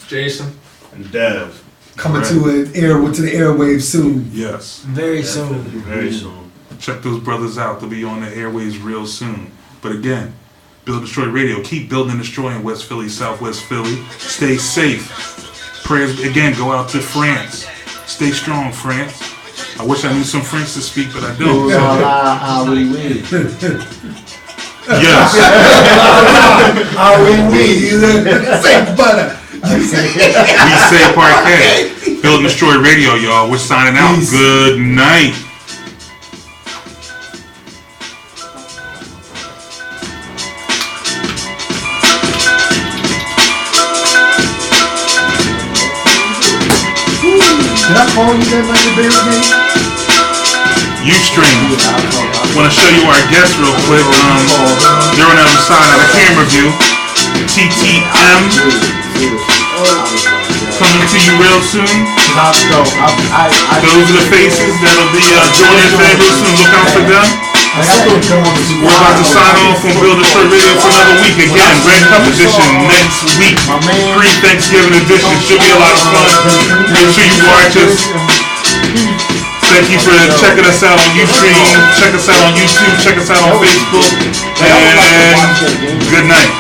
E: Jason.
F: And Dev.
B: Coming to the airwaves soon.
A: yes.
D: Very soon.
F: Very soon.
A: Check those brothers out. They'll be on the airways real soon. But again, Build and Destroy Radio. Keep building and destroying West Philly, Southwest Philly. Stay safe. Prayers again go out to France. Stay strong, France. I wish I knew some French to speak, but I don't. Yes.
B: Say butter.
A: We say parquet. Build and Destroy Radio, y'all. We're signing out.
B: Peace.
A: Good night.
B: Did I call you that night the Bears game?
A: Ustream. Want to show you our guests real quick. They're on the other side of the camera view. TTM coming to you real soon. Those are the faces that'll be joining us there real soon. Look out for them. We're about to sign off from Build and Destroy Radio for another week. Again, Red Cup edition next week. Pre-Thanksgiving edition. Should be a lot of fun. Make sure you watch us. Thank you for checking us out on Ustream. Check us out on YouTube. Check us out on Facebook. And good night.